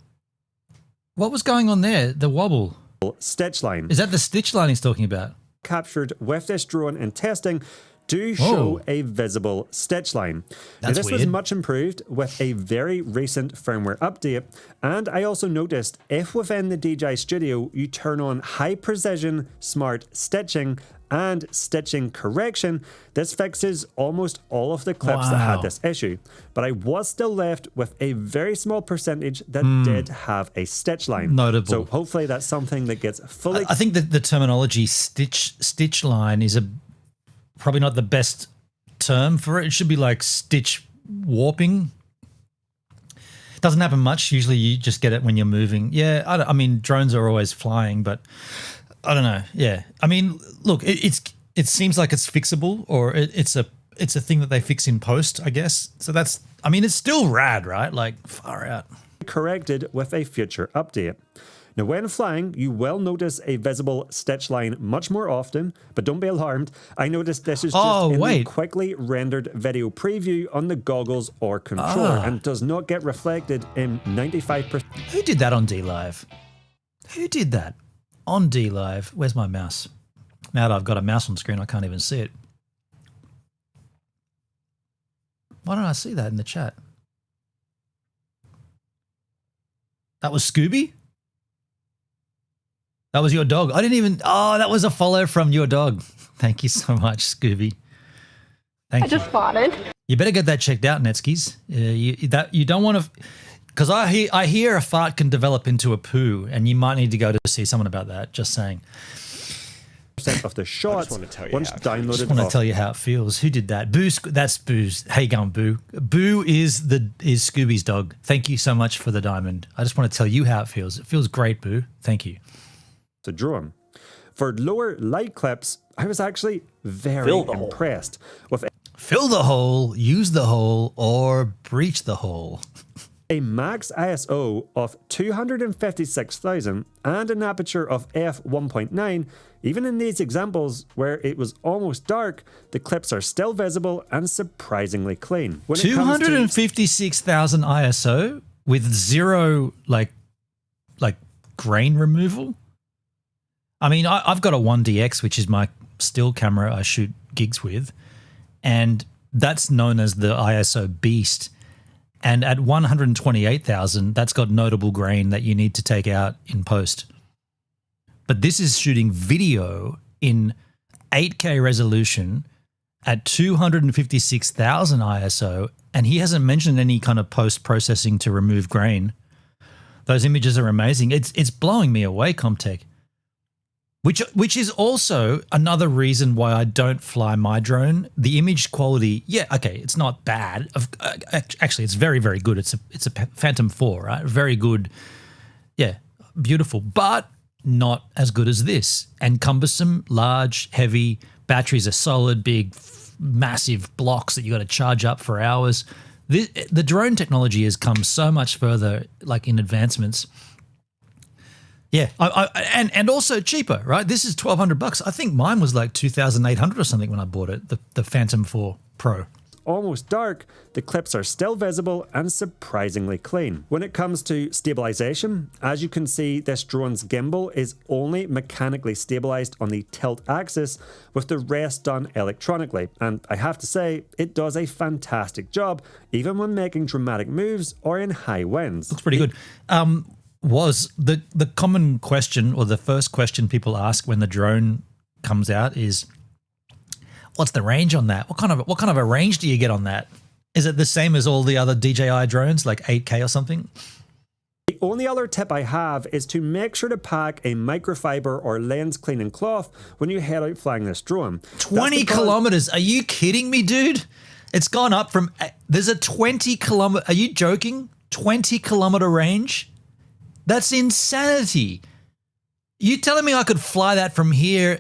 What was going on there? The wobble. Stitch line Is that the stitch line he's talking about? captured with this drone in testing do show a visible stitch line. Now, That's this was weird. much improved with a very recent firmware update. And I also noticed if within the DJI Studio you turn on high precision smart stitching and stitching correction, this fixes almost all of the clips that had this issue. But I was still left with a very small percentage that did have a stitch line. Notable. So hopefully that's something that gets fully... I think that the terminology stitch line is probably not the best term for it. It should be like stitch warping. It doesn't happen much. Usually you just get it when you're moving. Yeah, I mean, drones are always flying, but I don't know. Yeah. I mean, look, it seems like it's fixable, or it's a thing that they fix in post, I guess. So that's, I mean, it's still rad, right? Like, far out. corrected with a future update. Now, when flying, you will notice a visible stitch line much more often, but don't be alarmed. I noticed this is just in the quickly rendered video preview on the goggles or controller and does not get reflected in 95%. Who did that on DLive? Who did that on DLive? Where's my mouse? Now that I've got a mouse on screen, I can't even see it. Why don't I see that in the chat? That was Scooby? That was your dog. I didn't even... Oh, that was a follow from your dog. Thank you so much, Scooby. Thank you. I just farted. You better get that checked out, Netskis. You don't want to... Because I hear a fart can develop into a poo, and you might need to go to see someone about that. Just saying. Of the shots once downloaded. I just want to tell you how it feels. Who did that? Boo. That's Boo's. Hey, going Boo. Boo is Scooby's dog. Thank you so much for the diamond. I just want to tell you how it feels. It feels great, Boo. Thank you. To drone. For lower light clips, I was actually very impressed with fill the hole, use the hole, or breach the hole. A max ISO of 256,000 and an aperture of f1.9. Even in these examples where it was almost dark, the clips are still visible and surprisingly clean. 256,000 ISO with zero like grain removal. I mean, I've got a 1DX, which is my still camera I shoot gigs with, and that's known as the ISO beast. And at 128,000, that's got notable grain that you need to take out in post. But this is shooting video in 8K resolution at 256,000 ISO, and he hasn't mentioned any kind of post-processing to remove grain. Those images are amazing. It's blowing me away, Comtech. Which is also another reason why I don't fly my drone. The image quality, yeah, okay, it's not bad. Actually, it's very, very good. It's a Phantom 4, right? Very good. Yeah, beautiful, but not as good as this. And cumbersome, large, heavy. Batteries are solid, big, massive blocks that you got to charge up for hours. The drone technology has come so much further, like in advancements. Yeah, and also cheaper, right? This is $1,200. I think mine was like 2,800 or something when I bought it, the Phantom 4 Pro. Almost dark, the clips are still visible and surprisingly clean. When it comes to stabilization, as you can see, this drone's gimbal is only mechanically stabilized on the tilt axis, with the rest done electronically. And I have to say, it does a fantastic job, even when making dramatic moves or in high winds. Looks pretty good. Was the common question, or the first question people ask when the drone comes out is, what's the range on that? What kind of a range do you get on that? Is it the same as all the other DJI drones, like 8K or something? The only other tip I have is to make sure to pack a microfiber or lens cleaning cloth when you head out flying this drone. 20 kilometers. Are you kidding me, dude? It's gone up from, there's a 20 kilometer, are you joking? 20 kilometer range? That's insanity. You telling me I could fly that from here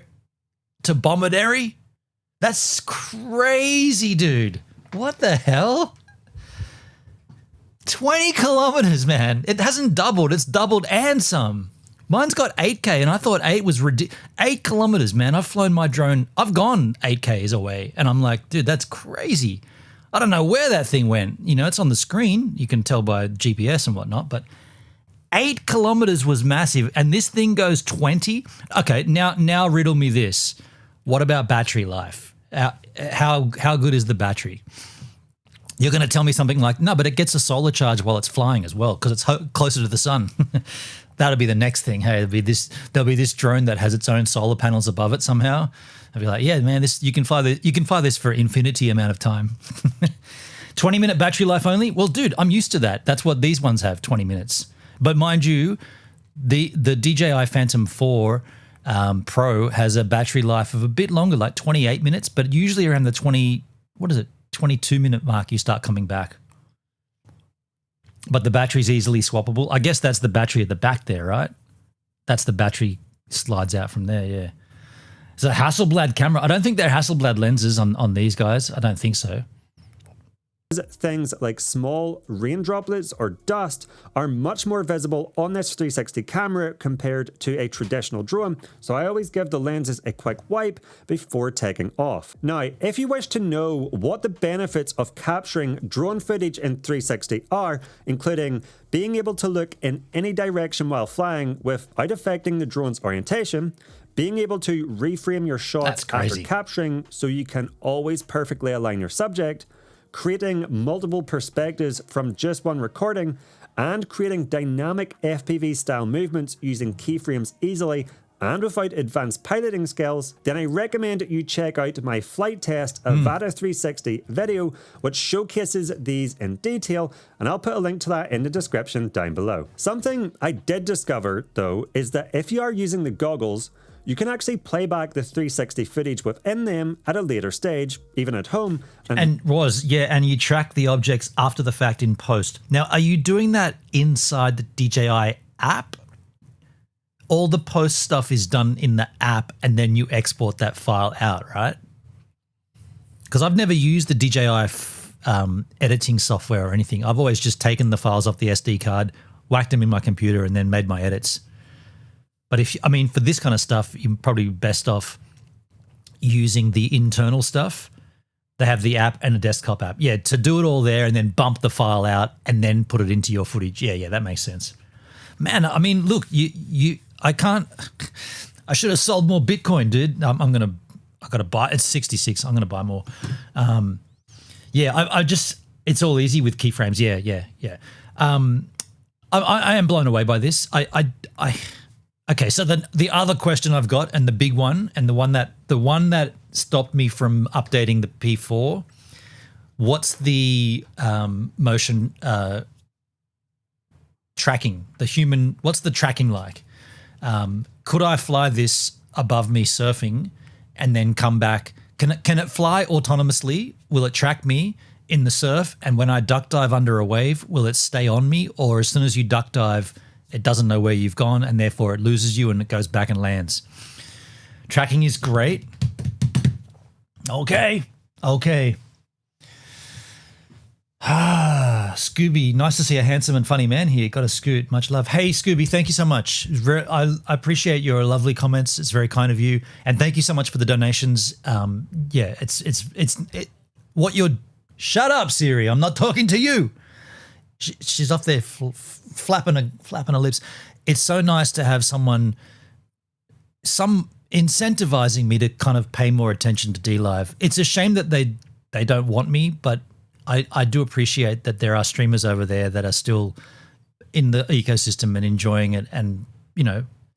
to Bomaderry? That's crazy, dude. What the hell? 20 kilometers, man. It hasn't doubled. It's doubled and some. Mine's got 8K, and I thought 8 was 8 kilometers, man. I've flown my drone. I've gone 8Ks away, and I'm like, dude, that's crazy. I don't know where that thing went. You know, it's on the screen. You can tell by GPS and whatnot, but 8 kilometers was massive, and this thing goes 20. Okay, now riddle me this. What about battery life? How good is the battery? You're going to tell me something like, no, but it gets a solar charge while it's flying as well because it's closer to the sun. That'll be the next thing. Hey, there'll be this drone that has its own solar panels above it somehow. I'll be like, yeah, man, you can fly this for infinity amount of time. 20-minute battery life only? Well, dude, I'm used to that. That's what these ones have, 20 minutes. But mind you, the DJI Phantom 4 Pro has a battery life of a bit longer, like 28 minutes, but usually around the 22-minute mark, you start coming back. But the battery's easily swappable. I guess that's the battery at the back there, right? That's the battery slides out from there, yeah. It's a Hasselblad camera. I don't think they're Hasselblad lenses on these guys. I don't think so. Things like small rain droplets or dust are much more visible on this 360 camera compared to a traditional drone, so I always give the lenses a quick wipe before taking off. Now, if you wish to know what the benefits of capturing drone footage in 360 are, including being able to look in any direction while flying without affecting the drone's orientation, being able to reframe your shots after capturing so you can always perfectly align your subject, creating multiple perspectives from just one recording, and creating dynamic FPV style movements using keyframes easily and without advanced piloting skills, then I recommend you check out my flight test Avata 360 video, which showcases these in detail, and I'll put a link to that in the description down below. Something I did discover though is that if you are using the goggles, you can actually play back the 360 footage within them at a later stage, even at home. And you track the objects after the fact in post. Now, are you doing that inside the DJI app? All the post stuff is done in the app and then you export that file out, right? Because I've never used the DJI editing software or anything. I've always just taken the files off the SD card, whacked them in my computer and then made my edits. But for this kind of stuff, you're probably best off using the internal stuff. They have the app and a desktop app. Yeah, to do it all there and then bump the file out and then put it into your footage. Yeah, that makes sense. Man, I mean, look, I should have sold more Bitcoin, dude. I got to buy, it's 66. I'm going to buy more. It's all easy with keyframes. Yeah. I am blown away by this. Okay, so the other question I've got, and the big one, and the one that stopped me from updating the P4, what's the motion tracking? What's the tracking like? Could I fly this above me surfing and then come back? Can it fly autonomously? Will it track me in the surf? And when I duck dive under a wave, will it stay on me? Or as soon as you duck dive, it doesn't know where you've gone and therefore it loses you and it goes back and lands? Tracking is great. Okay. Scooby, nice to see a handsome and funny man here. Got a scoot. Much love. Hey, Scooby, thank you so much. I appreciate your lovely comments. It's very kind of you. And thank you so much for the donations. Shut up, Siri. I'm not talking to you. She's off there flapping her lips. It's so nice to have some incentivizing me to kind of pay more attention to DLive. It's a shame that they don't want me, but I do appreciate that there are streamers over there that are still in the ecosystem and enjoying it. And,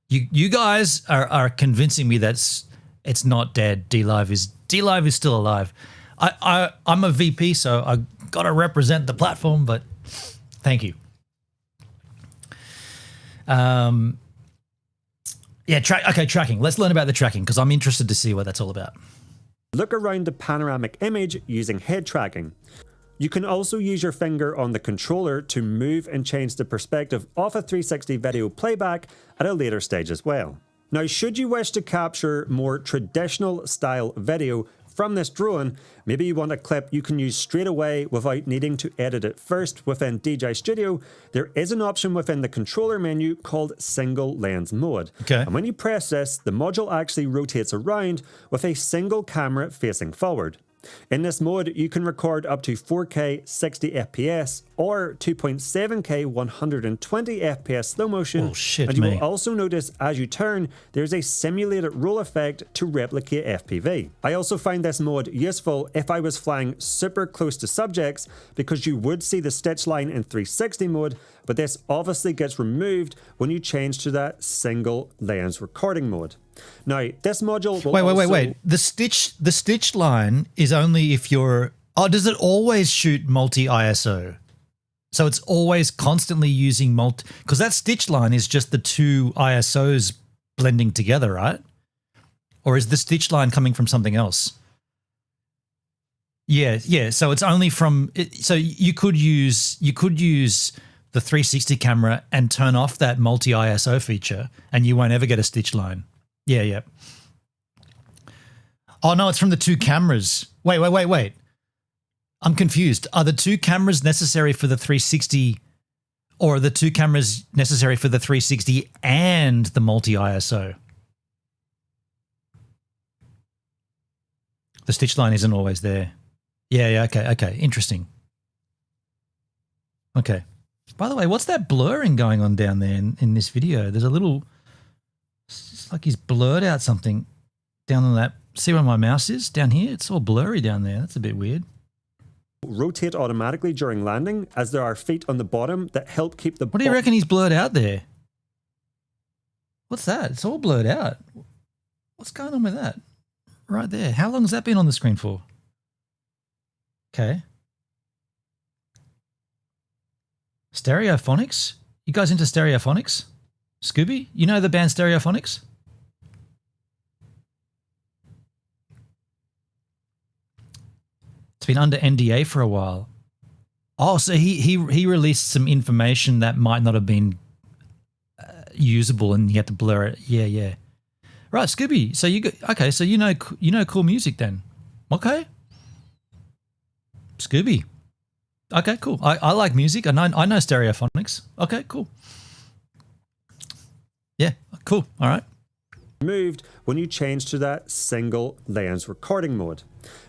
you guys are convincing me that it's not dead. DLive is still alive. I'm a VP, so I got to represent the platform, but thank you. Tracking. Let's learn about the tracking because I'm interested to see what that's all about. Look around the panoramic image using head tracking. You can also use your finger on the controller to move and change the perspective of a 360 video playback at a later stage as well. Now, should you wish to capture more traditional style video from this drone, maybe you want a clip you can use straight away without needing to edit it first within DJI Studio, there is an option within the controller menu called single lens mode. Okay. And when you press this, the module actually rotates around with a single camera facing forward. In this mode, you can record up to 4K 60 FPS or 2.7K 120 FPS slow motion. Oh, shit, and you me. will also notice as you turn, there's a simulated roll effect to replicate FPV. I also find this mode useful if I was flying super close to subjects because you would see the stitch line in 360 mode, but this obviously gets removed when you change to that single lens recording mode. Now, this module will Wait. The stitch line is only if you're... Oh, does it always shoot multi-ISO? So it's always constantly using multi... Because that stitch line is just the two ISOs blending together, right? Or is the stitch line coming from something else? Yeah. So it's only from... So you could use the 360 camera and turn off that multi-ISO feature and you won't ever get a stitch line. Yeah. Oh, no, it's from the two cameras. Wait. I'm confused. Are the two cameras necessary for the 360 or are the two cameras necessary for the 360 and the multi-ISO? The stitch line isn't always there. Yeah, okay. Interesting. Okay. By the way, what's that blurring going on down there in this video? There's a little... It's like he's blurred out something down on that. See where my mouse is? Down here? It's all blurry down there. That's a bit weird. rotate automatically during landing as there are feet on the bottom that help keep the... What do you reckon he's blurred out there? What's that? It's all blurred out. What's going on with that? Right there. How long has that been on the screen for? Okay. Stereophonics? You guys into Stereophonics? Scooby? You know the band Stereophonics? It's been under NDA for a while. Oh, so he released some information that might not have been usable, and you had to blur it. Yeah. Right, Scooby. So so you know cool music then. Okay. Scooby. Okay, cool. I like music. I know Stereophonics. Okay, cool. Yeah, cool. All right. Moved when you change to that single lens recording mode.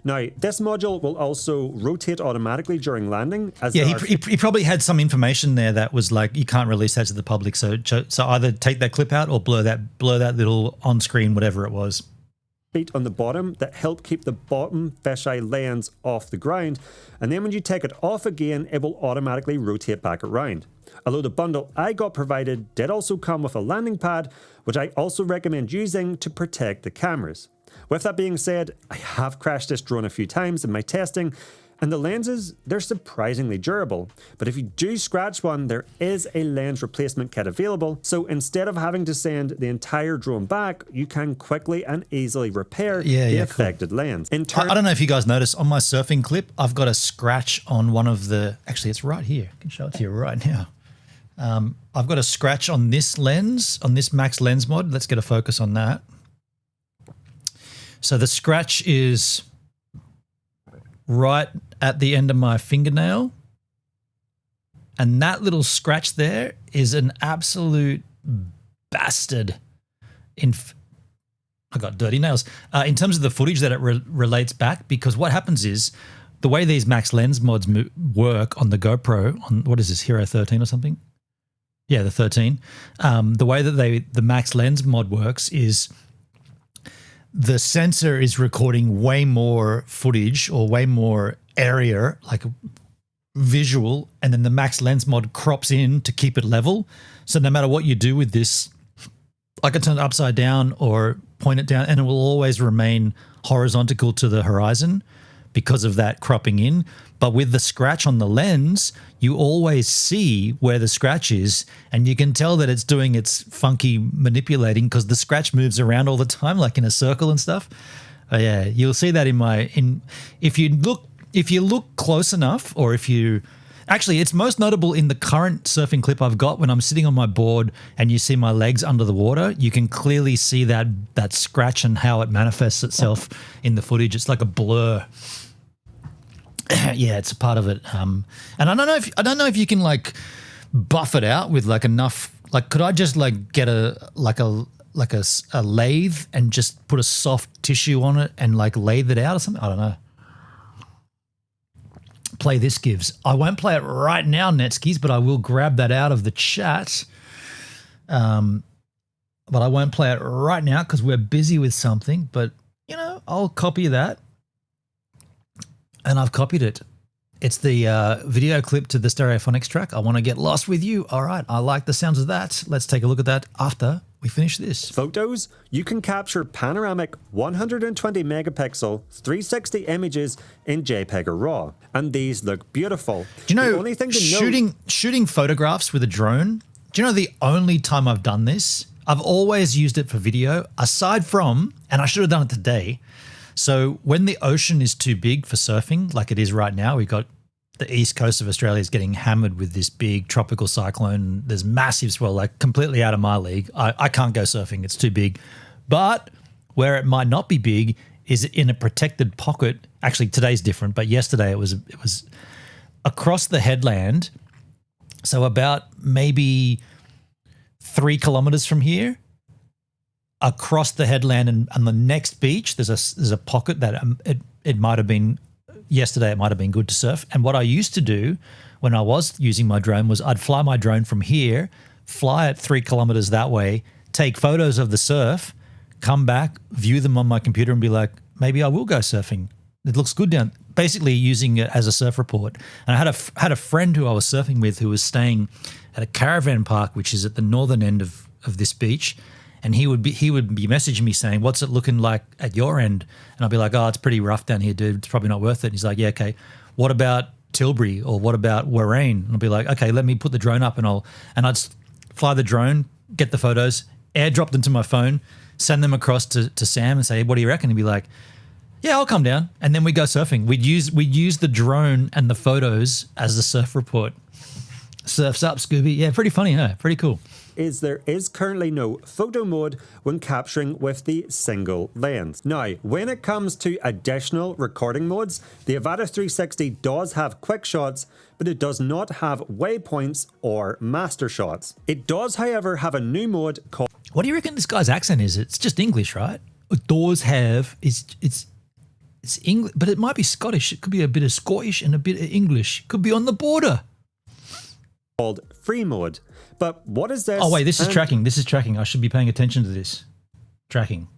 Now, this module will also rotate automatically during landing. As yeah, he probably had some information there that was like, you can't release that to the public. So either take that clip out or blur that little on-screen whatever it was. Feet on the bottom that help keep the bottom fisheye lens off the ground, and then when you take it off again, it will automatically rotate back around. Although the bundle I got provided did also come with a landing pad, which I also recommend using to protect the cameras. With that being said, I have crashed this drone a few times in my testing, and the lenses, they're surprisingly durable. But if you do scratch one, there is a lens replacement kit available, so instead of having to send the entire drone back, you can quickly and easily repair the affected lens. I don't know if you guys noticed, on my surfing clip, I've got a scratch on one of the... Actually, it's right here. I can show it to you right now. I've got a scratch on this lens, on this max lens mod. Let's get a focus on that. So the scratch is right at the end of my fingernail. And that little scratch there is an absolute bastard. I got dirty nails. In terms of the footage that it relates back, because what happens is the way these max lens mods work on the GoPro, on what is this, Hero 13 or something? Yeah, the 13. The way that the max lens mod works is the sensor is recording way more footage or way more area, like visual, and then the max lens mod crops in to keep it level. So no matter what you do with this, I can turn it upside down or point it down and it will always remain horizontal to the horizon because of that cropping in. But with the scratch on the lens, you always see where the scratch is, and you can tell that it's doing its funky manipulating because the scratch moves around all the time, like in a circle and stuff. Yeah, you'll see that if you look close enough, or if you, Actually, it's most notable in the current surfing clip I've got when I'm sitting on my board and you see my legs under the water. You can clearly see that scratch and how it manifests itself in the footage. It's like a blur. Yeah, it's a part of it. And I don't know if you can like buff it out with like enough. Like, could I just like get a lathe and just put a soft tissue on it and like lathe it out or something? I don't know. Play this gives. I won't play it right now, Netskis, but I will grab that out of the chat. But I won't play it right now because we're busy with something. But, you know, I'll copy that. And I've copied it. It's the video clip to the Stereophonics track. I Want to Get Lost With You. All right, I like the sounds of that. Let's take a look at that after we finish this. Photos, you can capture panoramic 120 megapixel 360 images in JPEG or RAW, and these look beautiful. Do you know, the only thing to shooting photographs with a drone, do you know the only time I've done this? I've always used it for video, aside from, and I should have done it today, so when the ocean is too big for surfing, like it is right now, we got the east coast of Australia is getting hammered with this big tropical cyclone. There's massive swell, like completely out of my league. I can't go surfing. It's too big. But where it might not be big is in a protected pocket. Actually, today's different, but yesterday it was across the headland. So about maybe 3 kilometers from here, across the headland and the next beach, there's a pocket that it might have been. Yesterday, it might have been good to surf. And what I used to do when I was using my drone was I'd fly my drone from here, fly it 3 kilometers that way, take photos of the surf, come back, view them on my computer and be like, maybe I will go surfing. It looks good down. Basically using it as a surf report. And I had a friend who I was surfing with who was staying at a caravan park, which is at the northern end of this beach. And he would be messaging me saying, what's it looking like at your end? And I'd be like, oh, it's pretty rough down here, dude. It's probably not worth it. And he's like, yeah, okay. What about Tilbury or what about Warrane? And I'll be like, okay, let me put the drone up and I'd fly the drone, get the photos, airdrop them to my phone, send them across to Sam and say, what do you reckon? He'd be like, yeah, I'll come down. And then we go surfing. We'd use the drone and the photos as the surf report. Surfs up, Scooby. Yeah, pretty funny, huh? Pretty cool. There is currently no photo mode when capturing with the single lens. Now, when it comes to additional recording modes, the Avata 360 does have quick shots, but it does not have waypoints or master shots. It does, however, have a new mode called... What do you reckon this guy's accent is? It's just English, right? It does have... It's English, but it might be Scottish. It could be a bit of Scottish and a bit of English. Could be on the border. Called free mode. But what is this? Oh, wait, this is tracking. This is tracking. I should be paying attention to this. Tracking.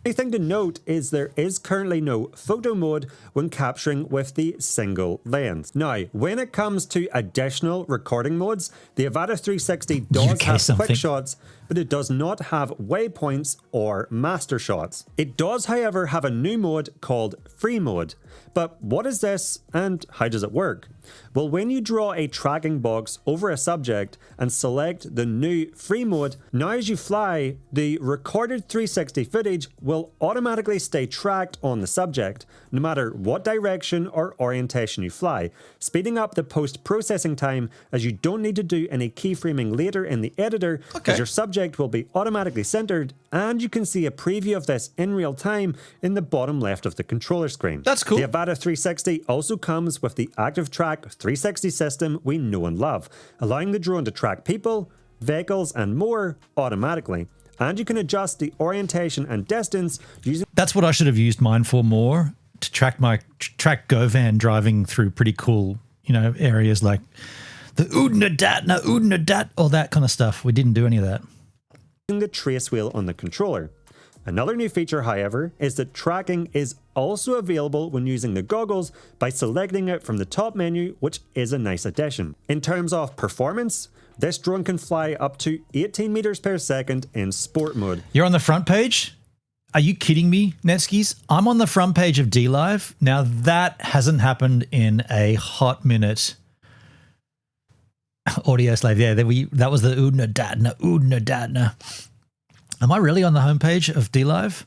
The thing to note is there is currently no photo mode when capturing with the single lens. Now, when it comes to additional recording modes, the Avata 360 does have quick shots, but it does not have waypoints or master shots. It does, however, have a new mode called free mode. But what is this and how does it work? Well, when you draw a tracking box over a subject and select the new free mode, now as you fly, the recorded 360 footage will automatically stay tracked on the subject, no matter what direction or orientation you fly, speeding up the post-processing time as you don't need to do any keyframing later in the editor, as your subject will be automatically centered, and you can see a preview of this in real time in the bottom left of the controller screen. That's cool. The Avata 360 also comes with the Active Track 360 system we know and love, allowing the drone to track people, vehicles, and more automatically. And you can adjust the orientation and distance using... That's what I should have used mine for more, to track GoVan driving through pretty cool, areas like the Oodnadat, all that kind of stuff. We didn't do any of that. The trace wheel on the controller. Another new feature, however, is that tracking is also available when using the goggles by selecting it from the top menu, which is a nice addition. In terms of performance, this drone can fly up to 18 meters per second in sport mode. You're on the front page? Are you kidding me, Netskis? I'm on the front page of DLive. Now that hasn't happened in a hot minute. Audio slave, yeah, that was the Oodnadatna. Am I really on the homepage of DLive?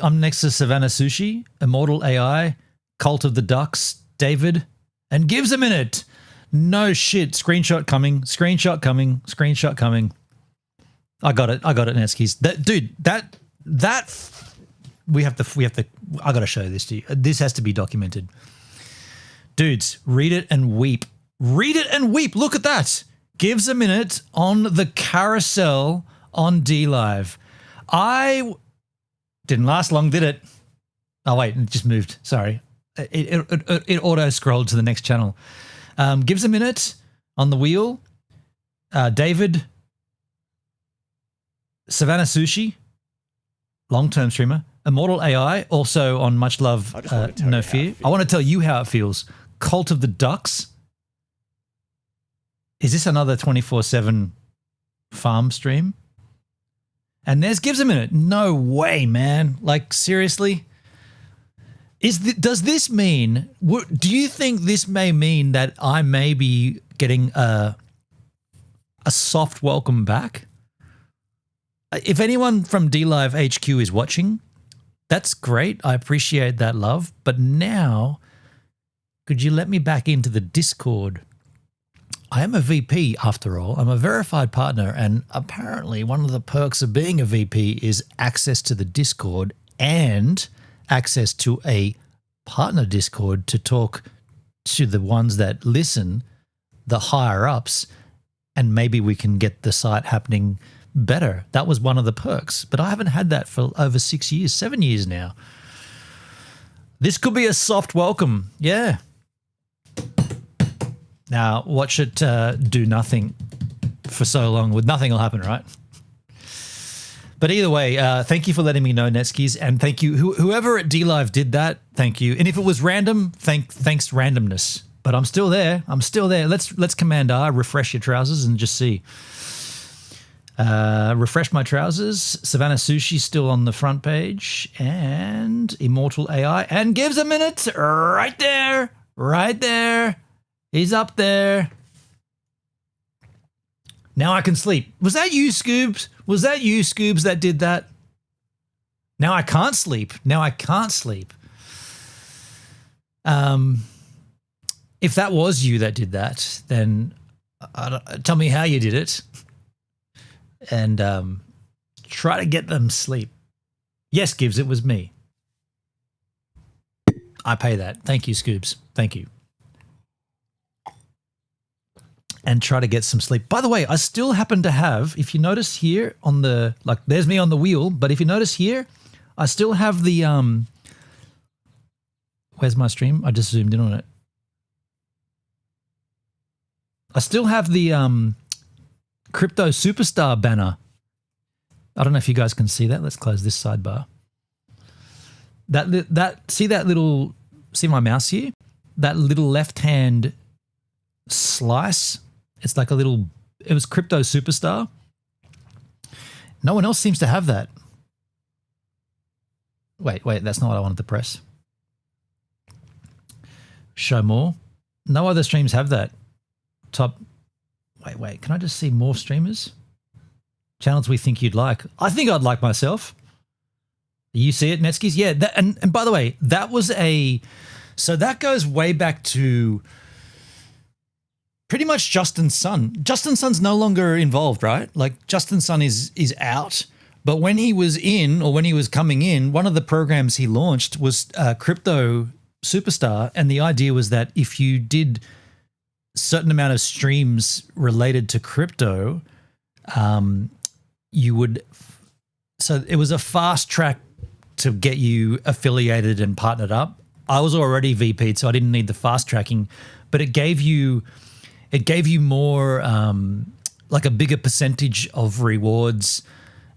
I'm next to Savannah Sushi, Immortal AI, Cult of the Ducks, David, and gives a minute. No shit. Screenshot coming. Screenshot coming. Screenshot coming. I got it, Netskis. That we have to. I got to show this to you. This has to be documented. Dudes, read it and weep. Read it and weep. Look at that. Gives a minute on the carousel on DLive. I didn't last long, did it? Oh wait, it just moved. Sorry, it auto scrolled to the next channel. Gives a minute on the wheel. David, Savannah Sushi, long-term streamer. Immortal AI, also on Much Love, No Fear. I want to tell you how it feels. Cult of the Ducks. Is this another 24/7 farm stream? And there's Gives a Minute. No way, man. Like, seriously? Does this mean, do you think this may mean that I may be getting a soft welcome back? If anyone from DLive HQ is watching, that's great. I appreciate that love. But now, could you let me back into the Discord? I am a VP after all. I'm a verified partner, and apparently one of the perks of being a VP is access to the Discord and access to a partner Discord to talk to the ones that listen, the higher ups, and maybe we can get the site happening better. That was one of the perks, but I haven't had that for over 6 years, 7 years now. This could be a soft welcome. Yeah. Now watch it do nothing for so long. With nothing will happen, right? But either way, thank you for letting me know, Netskis, and thank you whoever at DLive did that. Thank you. And if it was random, thanks randomness. But I'm still there. I'm still there. Let's Command R, refresh your trousers, and just see. Refresh my trousers. Savannah Sushi still on the front page, and Immortal AI, and Gives a Minute right there, right there. He's up there. Now I can sleep. Was that you, Scoobs? Was that you, Scoobs, that did that? Now I can't sleep. Now I can't sleep. If that was you that did that, then tell me how you did it. And try to get them sleep. Yes, Gibbs, it was me. I pay that. Thank you, Scoobs. Thank you. And try to get some sleep. By the way, I still happen to have, if you notice here on the, like, there's me on the wheel, but if you notice here, I still have the, where's my stream? I just zoomed in on it. I still have the Crypto Superstar banner. I don't know if you guys can see that. Let's close this sidebar. See my mouse here? That little left-hand slice. It's like it was Crypto Superstar. No one else seems to have that. Wait, that's not what I wanted to press. Show more. No other streams have that. Top. Wait, can I just see more streamers? Channels we think you'd like. I think I'd like myself. You see it, Netskis? Yeah, and by the way, that was so that goes way back to pretty much Justin Sun. Justin Sun's no longer involved, right? Like Justin Sun is out. But when he was in, or when he was coming in, one of the programs he launched was Crypto Superstar. And the idea was that if you did a certain amount of streams related to crypto, you would, so it was a fast track to get you affiliated and partnered up. I was already VP'd, so I didn't need the fast tracking, but it gave you more, like a bigger percentage of rewards,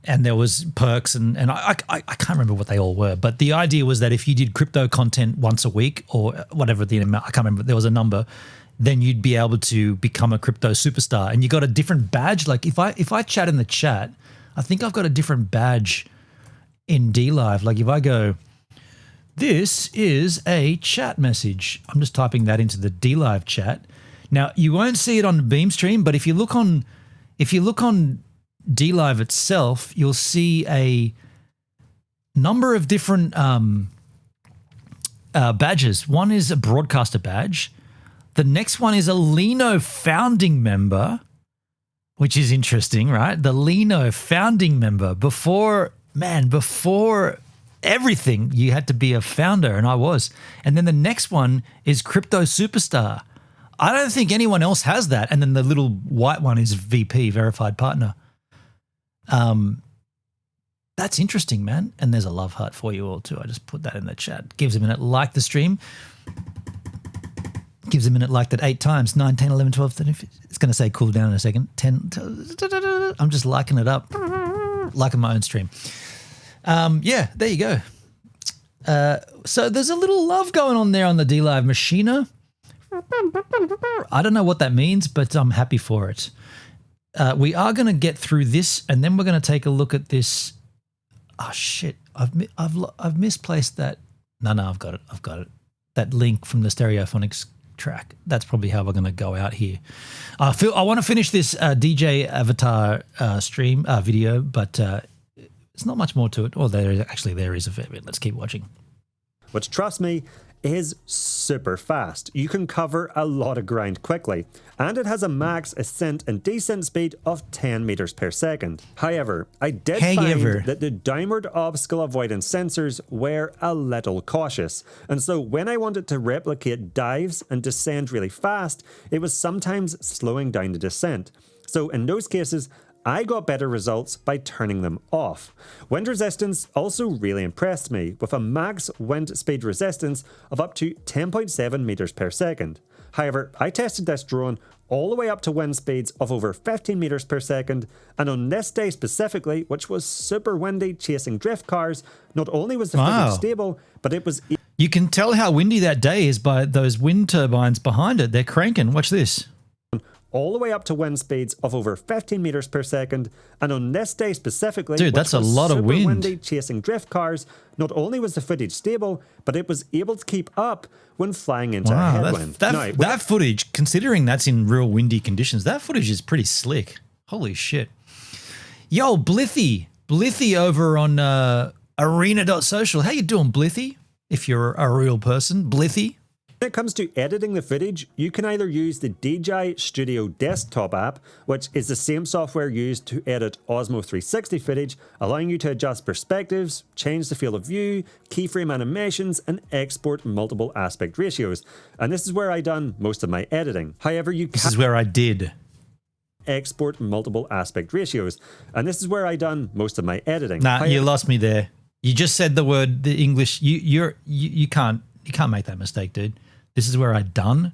and there was perks, and I can't remember what they all were, but the idea was that if you did crypto content once a week or whatever the amount, I can't remember, there was a number, then you'd be able to become a crypto superstar, and you got a different badge. Like if I chat in the chat, I think I've got a different badge in DLive. Like if I go, this is a chat message, I'm just typing that into the DLive chat. Now you won't see it on the Beam stream, but if you look on DLive itself, you'll see a number of different badges. One is a broadcaster badge. The next one is a Lino founding member, which is interesting, right? The Lino founding member. Before everything, you had to be a founder, and I was. And then the next one is Crypto Superstar. I don't think anyone else has that. And then the little white one is VP, Verified Partner. That's interesting, man. And there's a love heart for you all too. I just put that in the chat. Gives a minute, like the stream. Gives a minute, like that 8 times. 9, 10, 11, 12, 13. It's going to say cool down in a second. 10. I'm just liking it up. Liking my own stream. Yeah, there you go. So there's a little love going on there on the D-Live Machina. I don't know what that means, but I'm happy for it. We are going to get through this, and then we're going to take a look at this. Oh shit! I've misplaced that. No, I've got it. That link from the Stereophonics track. That's probably how we're going to go out here. I want to finish this DJ Avatar stream video, but it's not much more to it. Or there is a fair bit. Let's keep watching. Which, trust me, is super fast. You can cover a lot of ground quickly, and it has a max ascent and descent speed of 10 meters per second. However, I did find that the downward obstacle avoidance sensors were a little cautious, and so when I wanted to replicate dives and descend really fast, it was sometimes slowing down the descent. So in those cases, I got better results by turning them off. Wind resistance also really impressed me, with a max wind speed resistance of up to 10.7 meters per second. However, I tested this drone all the way up to wind speeds of over 15 meters per second, and on this day specifically, which was super windy chasing drift cars, not only was the footage stable, but it was... You can tell how windy that day is by those wind turbines behind it. They're cranking. Watch this. All the way up to wind speeds of over 15 meters per second, and on this day specifically, dude, that's a lot of wind. Windy, chasing drift cars, not only was the footage stable, but it was able to keep up when flying into a headwind. That footage, considering that's in real windy conditions, that footage is pretty slick. Holy shit. Yo, Blithy over on arena.social. How you doing, Blithy? If you're a real person, Blithy. When it comes to editing the footage, you can either use the DJI Studio desktop app, which is the same software used to edit Osmo 360 footage, allowing you to adjust perspectives, change the field of view, keyframe animations, and export multiple aspect ratios. And this is where I done most of my editing. However, This is where I did. Export multiple aspect ratios. And this is where I done most of my editing. Nah, you lost me there. You just said the word, the English. You can't make that mistake, dude. This is where I done.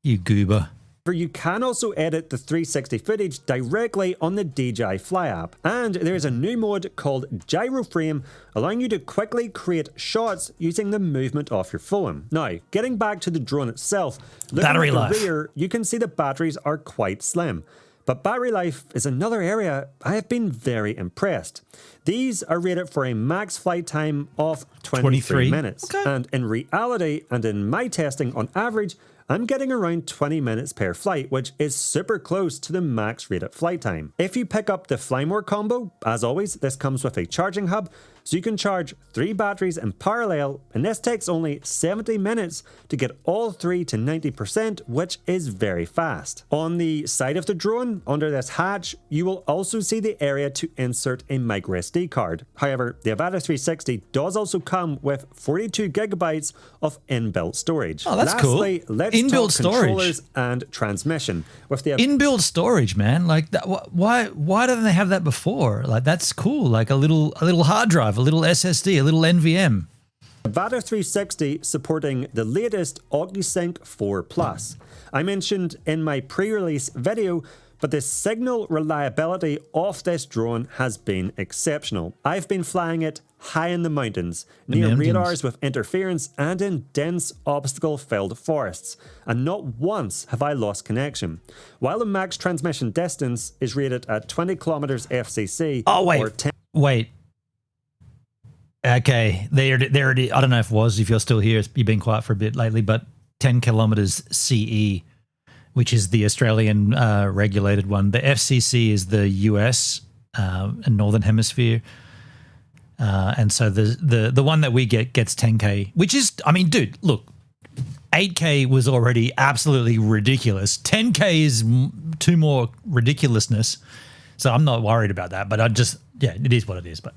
You goober. You can also edit the 360 footage directly on the DJI Fly app. And there's a new mode called Gyro Frame, allowing you to quickly create shots using the movement of your phone. Now, getting back to the drone itself, looking battery at the life. rear, you can see the batteries are quite slim. But battery life is another area I have been very impressed. These are rated for a max flight time of 23 minutes. Okay. And in reality, and in my testing on average, I'm getting around 20 minutes per flight, which is super close to the max rated flight time. If you pick up the Fly More combo, as always, this comes with a charging hub, so you can charge 3 batteries in parallel, and this takes only 70 minutes to get all 3 to 90%, which is very fast. On the side of the drone, under this hatch, you will also see the area to insert a microSD card. However, the Avata 360 does also come with 42 gigabytes of inbuilt storage. Oh, that's Lastly, cool. Let's Inbuilt talk controllers and transmission. With the inbuilt storage, man. Like that, why didn't they have that before? Like that's cool. Like a little hard drive, a little SSD, a little NVMe. Avata 360 supporting the latest OcuSync 4 Plus. I mentioned in my pre-release video, but the signal reliability of this drone has been exceptional. I've been flying it high in the mountains, near radars with interference and in dense obstacle-filled forests, and not once have I lost connection. While the max transmission distance is rated at 20 kilometers FCC. Oh, wait. Okay, there it is. I don't know if it was, if you're still here, you've been quiet for a bit lately, but 10 kilometers CE, which is the Australian regulated one. The FCC is the US and Northern Hemisphere. And so the one that we get gets 10K, which is, I mean, dude, look, 8K was already absolutely ridiculous. 10K is two more ridiculousness. So I'm not worried about that, but it is what it is. But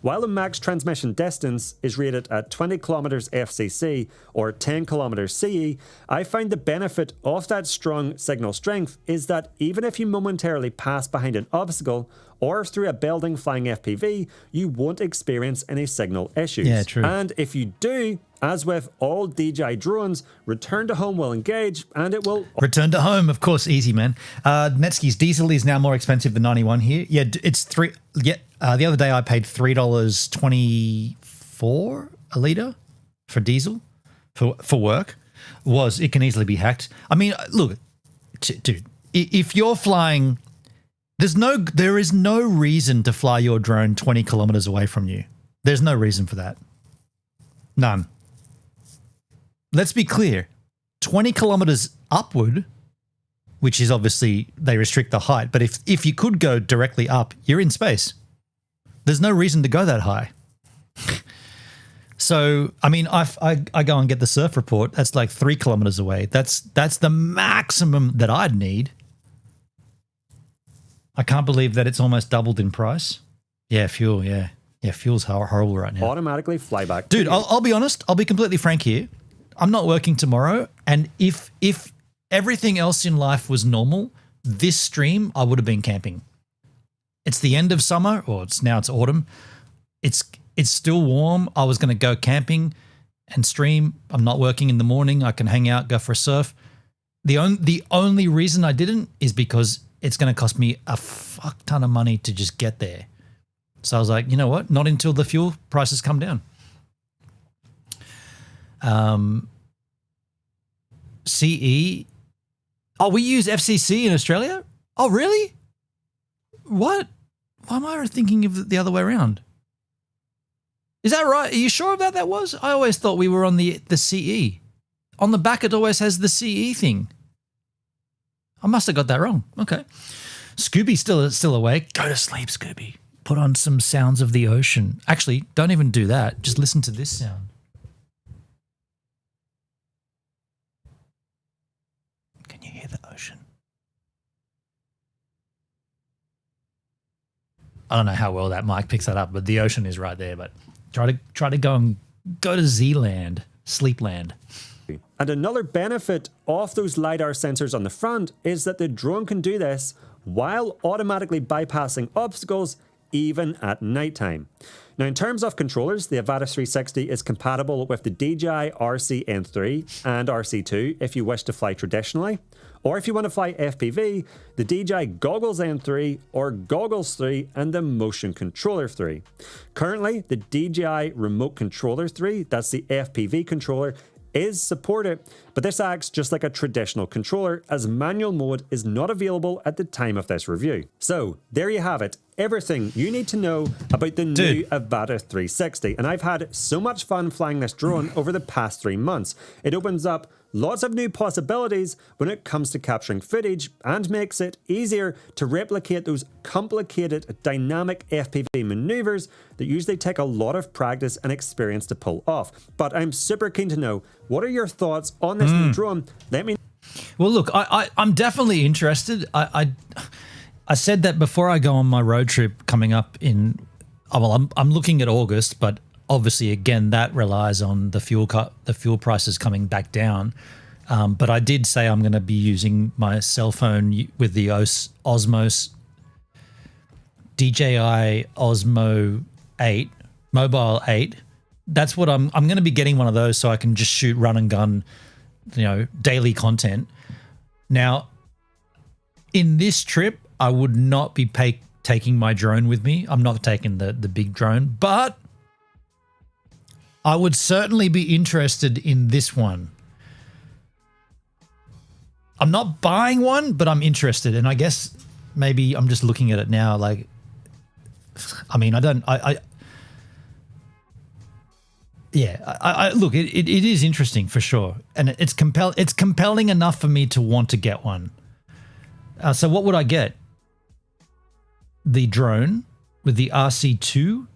while the max transmission distance is rated at 20 kilometers FCC or 10 kilometers CE, I find the benefit of that strong signal strength is that even if you momentarily pass behind an obstacle or through a building flying FPV, you won't experience any signal issues. Yeah, true. And if you do, as with all DJI drones, return to home will engage and it will... Return to home, of course, easy, man. Netsky's diesel is now more expensive than 91 here. Yeah, it's three... Yeah, the other day I paid $3.24 a litre for diesel for work. It can easily be hacked. I mean, look, dude, if you're flying... There is no reason to fly your drone 20 kilometers away from you. There's no reason for that. None. Let's be clear. 20 kilometers upward, which is obviously they restrict the height, but if you could go directly up, you're in space. There's no reason to go that high. So, I mean, I go and get the surf report. That's like 3 kilometers away. That's the maximum that I'd need. I can't believe that it's almost doubled in price. Yeah, fuel, yeah. Yeah, fuel's horrible right now. Automatically fly back. Dude, I'll be honest. I'll be completely frank here. I'm not working tomorrow, and if everything else in life was normal, this stream I would have been camping. It's the end of summer, or it's autumn. It's still warm. I was going to go camping and stream. I'm not working in the morning. I can hang out, go for a surf. The only reason I didn't is because it's going to cost me a fuck ton of money to just get there. So I was like, you know what? Not until the fuel prices come down. CE. Oh, we use FCC in Australia? Oh, really? What? Why am I thinking of the other way around? Is that right? Are you sure about that was? I always thought we were on the CE. On the back, it always has the CE thing. I must have got that wrong. Okay. Scooby's still awake. Go to sleep, Scooby. Put on some sounds of the ocean. Actually, don't even do that. Just listen to this sound. Can you hear the ocean? I don't know how well that mic picks that up, but the ocean is right there. But try to go to Z-land, Sleepland. And another benefit of those LiDAR sensors on the front is that the drone can do this while automatically bypassing obstacles even at nighttime. Now, in terms of controllers, the Avata 360 is compatible with the DJI RC-N3 and RC2 if you wish to fly traditionally. Or if you want to fly FPV, the DJI Goggles N3 or Goggles 3 and the Motion Controller 3. Currently, the DJI Remote Controller 3, that's the FPV controller, is supported, but this acts just like a traditional controller as manual mode is not available at the time of this review. So there you have it, everything you need to know about the new Avata 360, and I've had so much fun flying this drone over the past 3 months. It opens up lots of new possibilities when it comes to capturing footage and makes it easier to replicate those complicated dynamic FPV maneuvers that usually take a lot of practice and experience to pull off. But I'm super keen to know, what are your thoughts on this new drone? Let me. Well, look, I'm definitely interested. I said that before I go on my road trip coming up in, well, I'm looking at August, but obviously, again, that relies on the fuel prices coming back down. But I did say I'm going to be using my cell phone with the Osmos DJI Osmo 8, Mobile 8. That's what I'm going to be getting one of those so I can just shoot run and gun, daily content. Now, in this trip, I would not be taking my drone with me. I'm not taking the big drone, but I would certainly be interested in this one. I'm not buying one, but I'm interested. And I guess maybe I'm just looking at it now. Like, I mean, I look, it is interesting for sure. And it's compelling enough for me to want to get one. So what would I get? The drone with the RC2.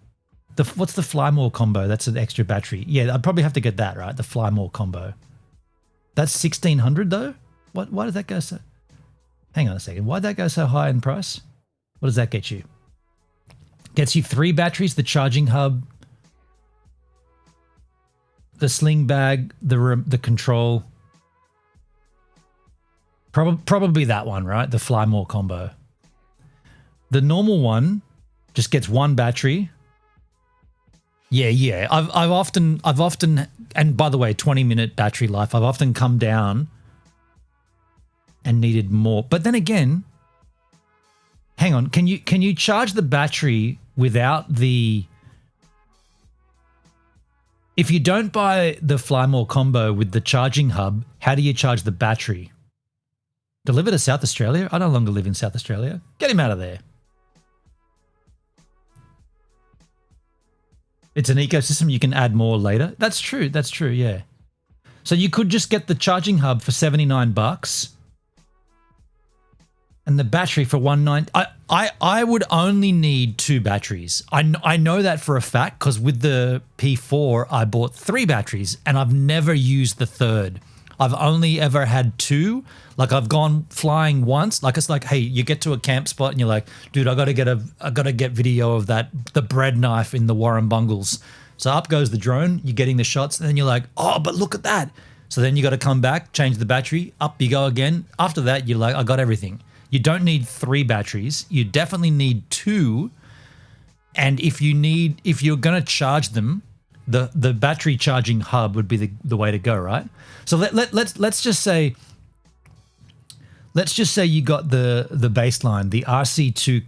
What's the Fly More combo? That's an extra battery. Yeah, I'd probably have to get that, right? The Fly More combo. That's 1,600 though? Why did that go so... Hang on a second. Why'd that go so high in price? What does that get you? Gets you 3 batteries, the charging hub, the sling bag, the control. Probably that one, right? The Fly More combo. The normal one just gets 1 battery. Yeah. I've often, and by the way, 20-minute battery life. I've often come down and needed more. But then again, hang on. Can you charge the battery without the? If you don't buy the Fly More combo with the charging hub, how do you charge the battery? Deliver to South Australia? I no longer live in South Australia. Get him out of there. It's an ecosystem. You can add more later. That's true. Yeah. So you could just get the charging hub for $79 and the battery for $190. I would only need 2 batteries. I know that for a fact because with the P4, I bought 3 batteries and I've never used the third. I've only ever had 2. Like I've gone flying once. Like it's like, hey, you get to a camp spot and you're like, dude, I gotta get video of the bread knife in the Warren Bungles. So up goes the drone, you're getting the shots, and then you're like, oh, but look at that. So then you got to come back, change the battery, up you go again. After that, you're like, I got everything. You don't need 3 batteries. You definitely need 2. And if you're gonna charge them, the battery charging hub would be the way to go, right? So let's just say you got the baseline, the RC2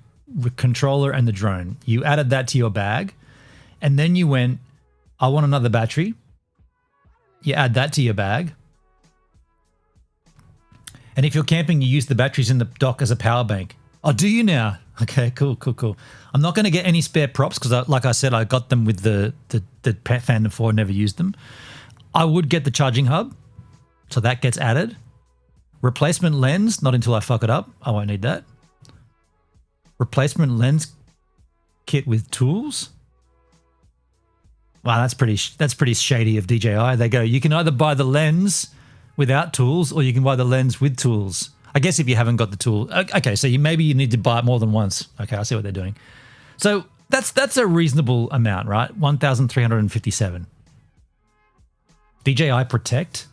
controller and the drone. You added that to your bag, and then you went, I want another battery. You add that to your bag. And if you're camping, you use the batteries in the dock as a power bank. Oh, do you now? Okay, cool. I'm not going to get any spare props because, like I said, I got them with the Phantom 4, never used them. I would get the charging hub, so that gets added. Replacement lens, not until I fuck it up. I won't need that. Replacement lens kit with tools. Wow, that's pretty shady of DJI. They go, you can either buy the lens without tools or you can buy the lens with tools. I guess if you haven't got the tool. Okay, so maybe you need to buy it more than once. Okay, I see what they're doing. So that's a reasonable amount, right? 1,357. DJI Protect.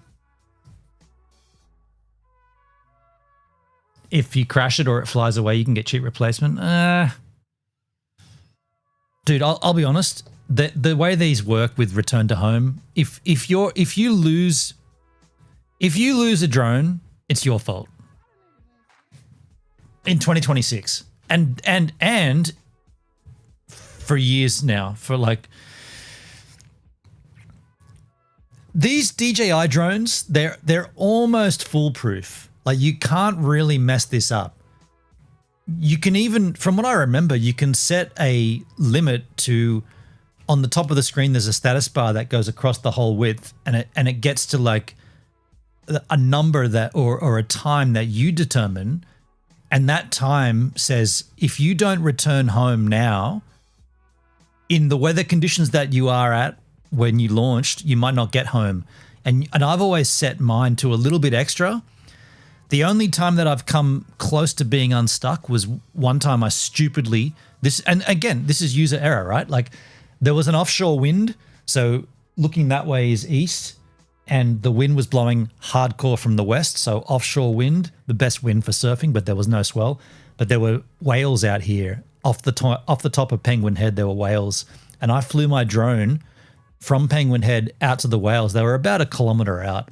If you crash it or it flies away, you can get cheap replacement. Dude, I'll be honest. The way these work with return to home, if you lose a drone, it's your fault. In 2026, and for years now, for like these DJI drones, they're almost foolproof. Like you can't really mess this up. You can even, from what I remember, you can set a limit to, on the top of the screen, there's a status bar that goes across the whole width, and it gets to like a number that or a time that you determine, and that time says if you don't return home now, in the weather conditions that you are at when you launched, you might not get home. And I've always set mine to a little bit extra. The only time that I've come close to being unstuck was one time I stupidly, and again, this is user error, right? Like there was an offshore wind, so looking that way is east, and the wind was blowing hardcore from the west, so offshore wind, the best wind for surfing, but there was no swell. But there were whales out here. Off the top of Penguin Head, there were whales, and I flew my drone from Penguin Head out to the whales. They were about 1 kilometer out,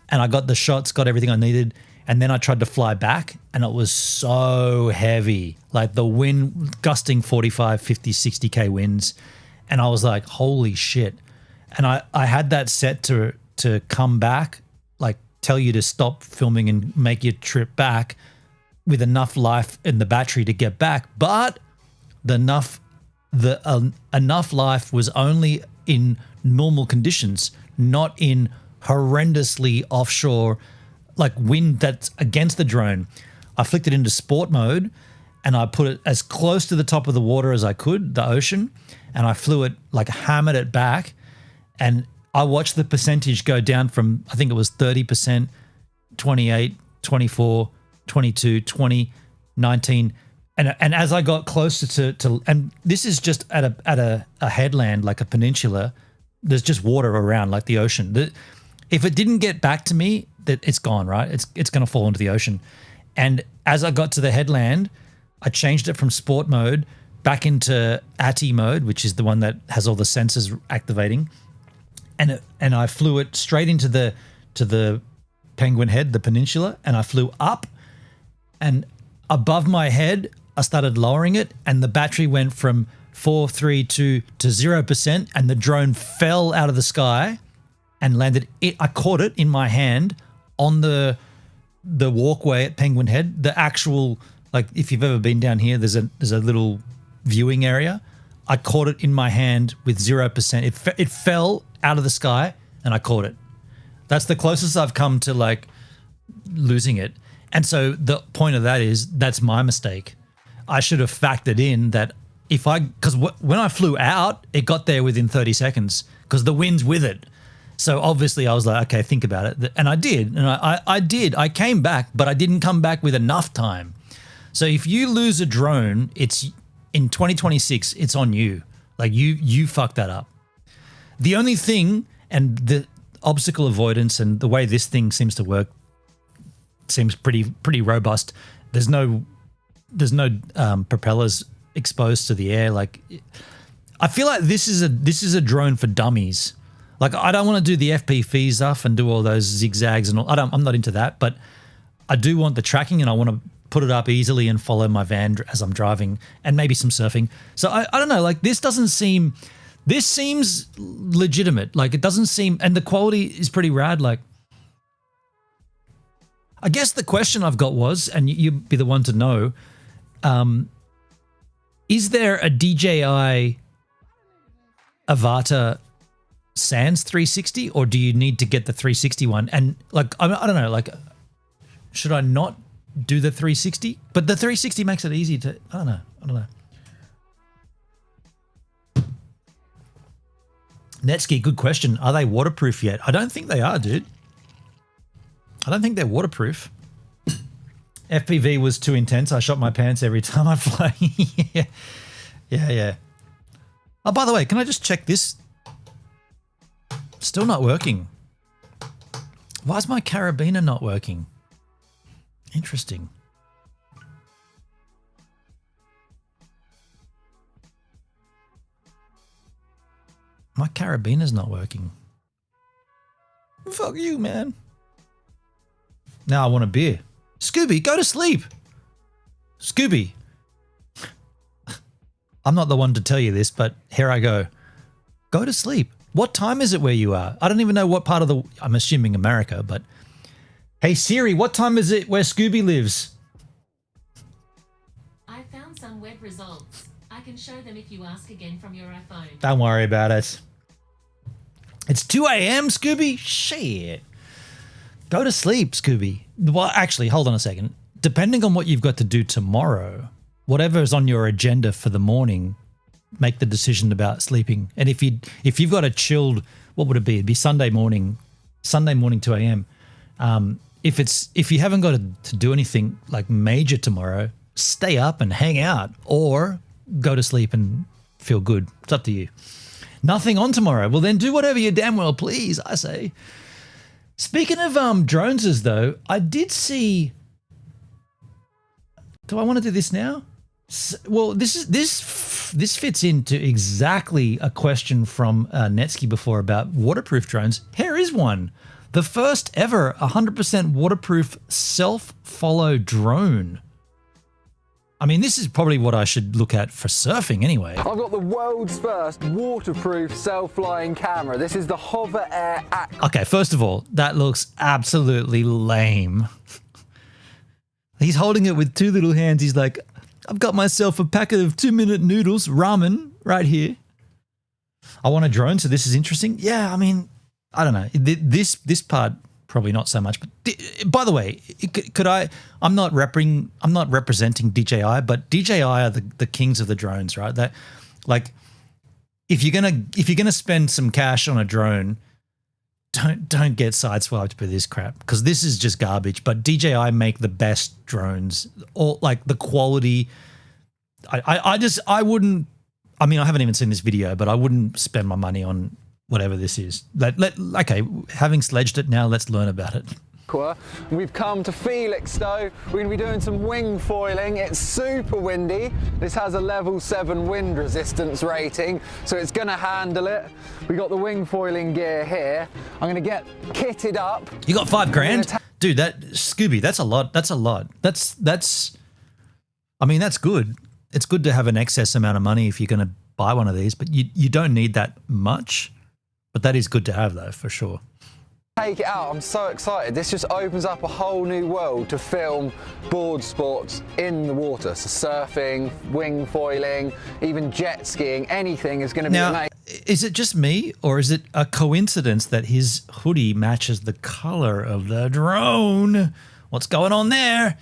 and I got the shots, got everything I needed, and then I tried to fly back, and it was so heavy, like the wind gusting 45, 50, 60K winds, and I was like, holy shit. And I had that set to come back, like tell you to stop filming and make your trip back with enough life in the battery to get back, but enough life was only in normal conditions, not in horrendously offshore, like wind that's against the drone. I flicked it into sport mode and I put it as close to the top of the water as I could, the ocean, and I flew it, like hammered it back, and I watched the percentage go down from, I think it was 30%, 28, 24, 22, 20, 19. And as I got closer to and this is just at a headland, like a peninsula, there's just water around, like the ocean. If it didn't get back to me, that it's gone, right? It's going to fall into the ocean. And as I got to the headland, I changed it from sport mode back into ATI mode, which is the one that has all the sensors activating. And I flew it straight into the Penguin Head, the peninsula, and I flew up, and above my head, I started lowering it, and the battery went from 432 to 0%, and the drone fell out of the sky and landed. I caught it in my hand on the walkway at Penguin Head. The actual, like, if you've ever been down here, there's a little viewing area. I caught it in my hand with 0%. It fell out of the sky, and I caught it. That's the closest I've come to like losing it. And so the point of that is that's my mistake. I should have factored in that because when I flew out, it got there within 30 seconds because the wind's with it. So obviously I was like, okay, think about it. And I did. And I did. I came back, but I didn't come back with enough time. So if you lose a drone, it's in 2026, it's on you. Like you fucked that up. The only thing, and the obstacle avoidance and the way this thing seems to work seems pretty robust. There's no propellers exposed to the air. Like, I feel like this is a drone for dummies. Like, I don't want to do the FPV stuff and do all those zigzags and all. I'm not into that, but I do want the tracking, and I want to put it up easily and follow my van as I'm driving, and maybe some surfing. So I don't know. Like, this seems legitimate. Like, it doesn't seem, and the quality is pretty rad. Like, I guess the question I've got was, and you'd be the one to know, is there a DJI Avata Sans 360, or do you need to get the 360 one? And like, I don't know, like, should I not do the 360? But the 360 makes it easy to, I don't know. Netsky, good question. Are they waterproof yet? I don't think they are, dude. I don't think they're waterproof. FPV was too intense. I shot my pants every time I fly. Yeah. Oh, by the way, can I just check this? Still not working. Why is my carabiner not working? Interesting. My carabiner's not working. Fuck you, man. Now I want a beer. Scooby, go to sleep. Scooby. I'm not the one to tell you this, but here I go. Go to sleep. What time is it where you are? I don't even know what part of I'm assuming America, but hey Siri, what time is it where Scooby lives? I found some web results. I can show them if you ask again from your iPhone. Don't worry about it. It's 2 a.m., Scooby? Shit. Go to sleep, Scooby. Well, actually, hold on a second. Depending on what you've got to do tomorrow, whatever is on your agenda for the morning, make the decision about sleeping. And if you've got a chilled, what would it be? It'd be Sunday morning, 2 a.m. If you haven't got to do anything like major tomorrow, stay up and hang out, or go to sleep and feel good. It's up to you. Nothing on tomorrow. Well, then do whatever you damn well please, I say. Speaking of droneses, though, I did see. Do I want to do this now? Well, this fits into exactly a question from Netsky before about waterproof drones. Here is one. The first ever 100% waterproof self-follow drone. I mean, this is probably what I should look at for surfing anyway. I've got the world's first waterproof self-flying camera. This is the Hover Air Act. Okay, first of all, that looks absolutely lame. He's holding it with two little hands. He's like, I've got myself a packet of 2-minute noodles, ramen, right here. I want a drone, so this is interesting. Yeah, I mean, I don't know. This part probably not so much. But by the way, could I? I'm not representing DJI, but DJI are the kings of the drones, right? That, like, if you're gonna spend some cash on a drone, don't get sideswiped by this crap, because this is just garbage. But DJI make the best drones, or like the quality. I wouldn't. I mean, I haven't even seen this video, but I wouldn't spend my money on whatever this is. Okay, having sledged it now, let's learn about it. We've come to Felixstowe. We're going to be doing some wing foiling. It's super windy. This has a level 7 wind resistance rating, so it's going to handle it. We got the wing foiling gear here. I'm going to get kitted up. You got $5,000, dude. That Scooby, that's a lot. That's a lot. That's. I mean, that's good. It's good to have an excess amount of money if you're going to buy one of these, but you don't need that much. But that is good to have, though, for sure. Take it out. I'm so excited. This just opens up a whole new world to film board sports in the water. So surfing, wing foiling, even jet skiing, anything is going to be amazing. Is it just me, or is it a coincidence that his hoodie matches the color of the drone? What's going on there?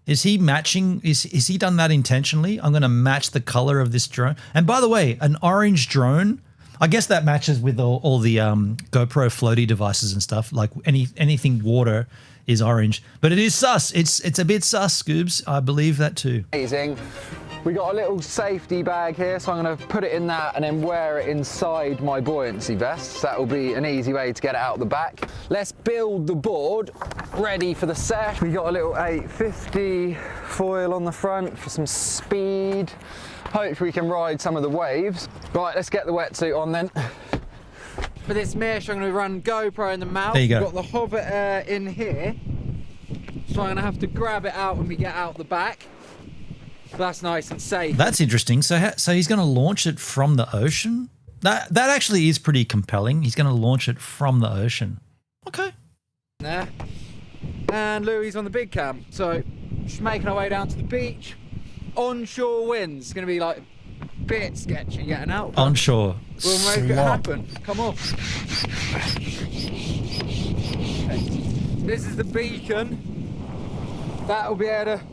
Is he matching? Is he done that intentionally? I'm going to match the color of this drone. And by the way, an orange drone, I guess that matches with all the GoPro floaty devices and stuff. Like anything water is orange, but it is sus. It's a bit sus, Scoobs. I believe that too. Amazing. We got a little safety bag here, so I'm going to put it in that and then wear it inside my buoyancy vest. So that will be an easy way to get it out the back. Let's build the board ready for the sesh. We got a little 850 foil on the front for some speed. Hopefully we can ride some of the waves. Right, let's get the wetsuit on then. For this mesh, I'm going to run GoPro in the mouth. There you go. We've got the hover air in here, so I'm going to have to grab it out when we get out the back. That's nice and safe. That's interesting. So he's going to launch it from the ocean? That actually is pretty compelling. He's going to launch it from the ocean. Okay. There. And Louis on the big cam. So just making our way down to the beach. Onshore winds. It's going to be like a bit sketchy getting out. Onshore. We'll make it happen. Come on. This is the beacon. That'll be able to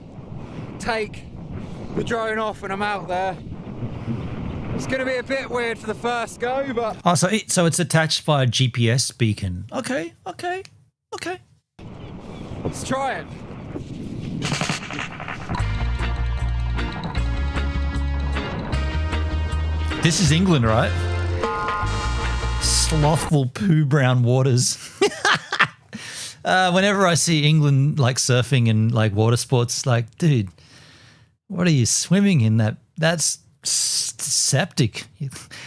take the drone off when I'm out there. It's going to be a bit weird for the first go, but... Oh, so it's attached by a GPS beacon. Okay. Let's try it. This is England, right? Slothful poo brown waters. Whenever I see England like surfing and like water sports, like, dude, what are you swimming in? That's septic.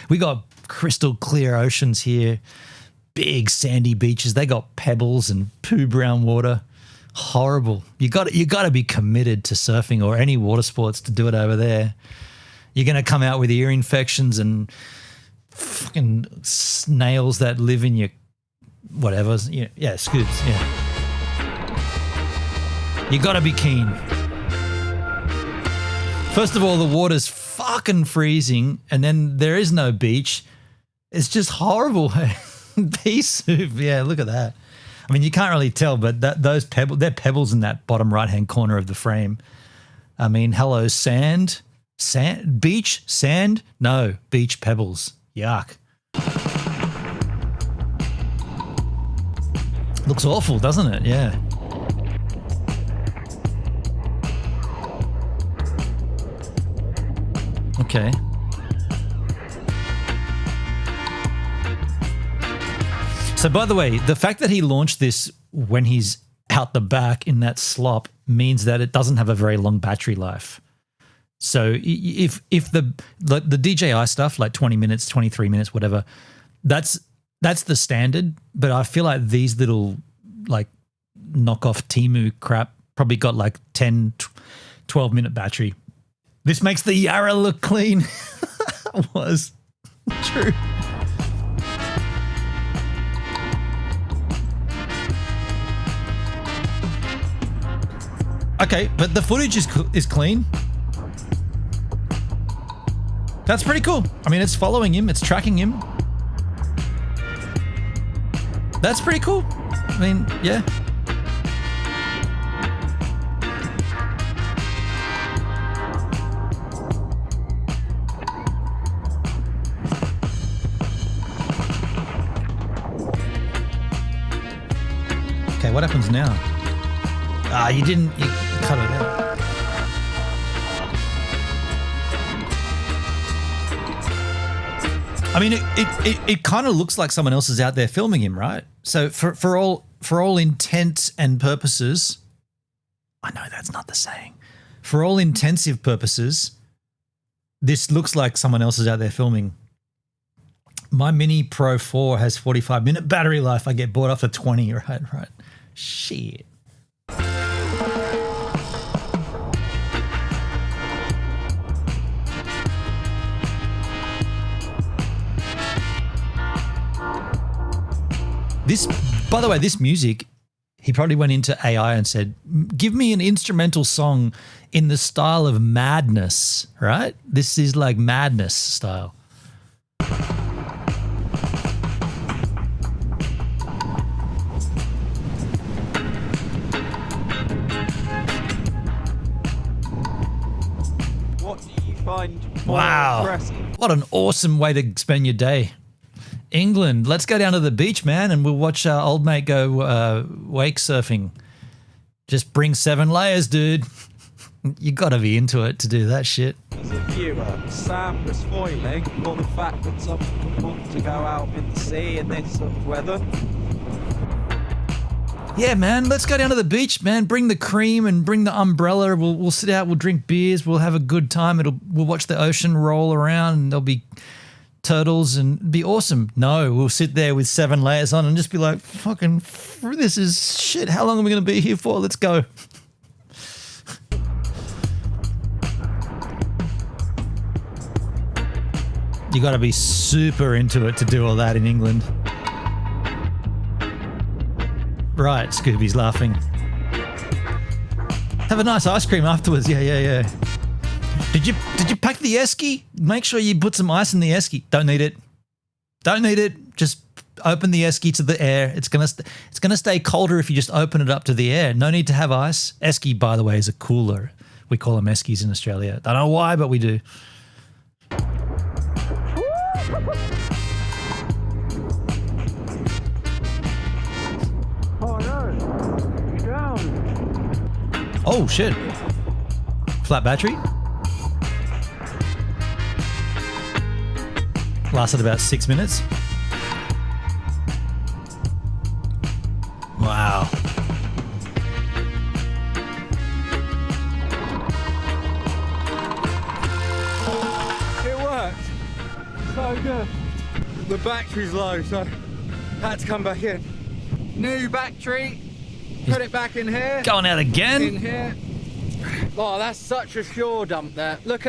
We got crystal clear oceans here, big sandy beaches. They got pebbles and poo brown water. Horrible. You got to be committed to surfing or any water sports to do it over there. You're going to come out with ear infections and fucking snails that live in your whatever. Yeah, scoops. Yeah. You got to be keen. First of all, the water's fucking freezing, and then there is no beach. It's just horrible. Pea soup. Yeah, look at that. I mean, you can't really tell, but those pebbles, they're pebbles in that bottom right-hand corner of the frame. I mean, hello, sand. Sand? Beach? Sand? No, beach pebbles. Yuck. Looks awful, doesn't it? Yeah. Okay. So, by the way, the fact that he launched this when he's out the back in that slop means that it doesn't have a very long battery life. So if the DJI stuff, like 20 minutes, 23 minutes, whatever, that's the standard. But I feel like these little like knockoff Temu crap probably got like 10, 12-minute battery. This makes the Yarra look clean. Was true. Okay, but the footage is clean. That's pretty cool. I mean, it's following him. It's tracking him. That's pretty cool. I mean, yeah. what happens now? Ah, you cut it out. I mean, it kind of looks like someone else is out there filming him, right? So for all intent and purposes, I know that's not the saying. For all intensive purposes, this looks like someone else is out there filming. My Mini Pro 4 has 45-minute battery life. I get bored after 20, right? Shit. This, by the way, this music, he probably went into AI and said, give me an instrumental song in the style of Madness, right? This is like Madness style. What do you find more impressive? What an awesome way to spend your day. England, let's go down to the beach, man, and we'll watch our old mate go wake surfing. Just bring 7 layers, dude. You got to be into it to do that shit. As a viewer, Sam was spoiling for the fact that someone would want to go out in the sea in this sort of weather. Yeah, man, let's go down to the beach, man. Bring the cream and bring the umbrella. We'll sit out, we'll drink beers, we'll have a good time. We'll watch the ocean roll around and there'll be turtles and be awesome. No, we'll sit there with 7 layers on and just be like, fucking, this is shit. How long are we going to be here for? Let's go. You got to be super into it to do all that in England. Right, Scooby's laughing. Have a nice ice cream afterwards. Yeah. Did you pack the esky? Make sure you put some ice in the esky. Don't need it. Just open the esky to the air. It's gonna stay colder if you just open it up to the air. No need to have ice. Esky, by the way, is a cooler. We call them eskies in Australia. Don't know why, but we do. Oh no! You're down. Oh shit! Flat battery. Lasted about 6 minutes. Wow. It worked. So good. The battery's low, so I had to come back in. New battery. Put it back in here. Going out again? In here. Oh, that's such a fuel dump there. Look.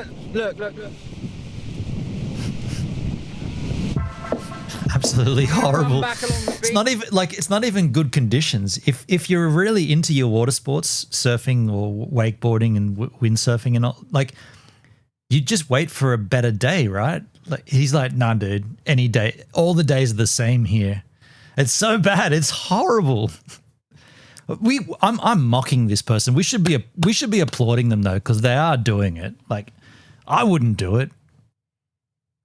Absolutely horrible. It's not even good conditions. If you're really into your water sports, surfing or wakeboarding and windsurfing and all, like, you just wait for a better day, right? Like, he's like, nah, dude, any day, all the days are the same here. It's so bad. It's horrible. I'm mocking this person. We should be applauding them though, because they are doing it. Like, I wouldn't do it.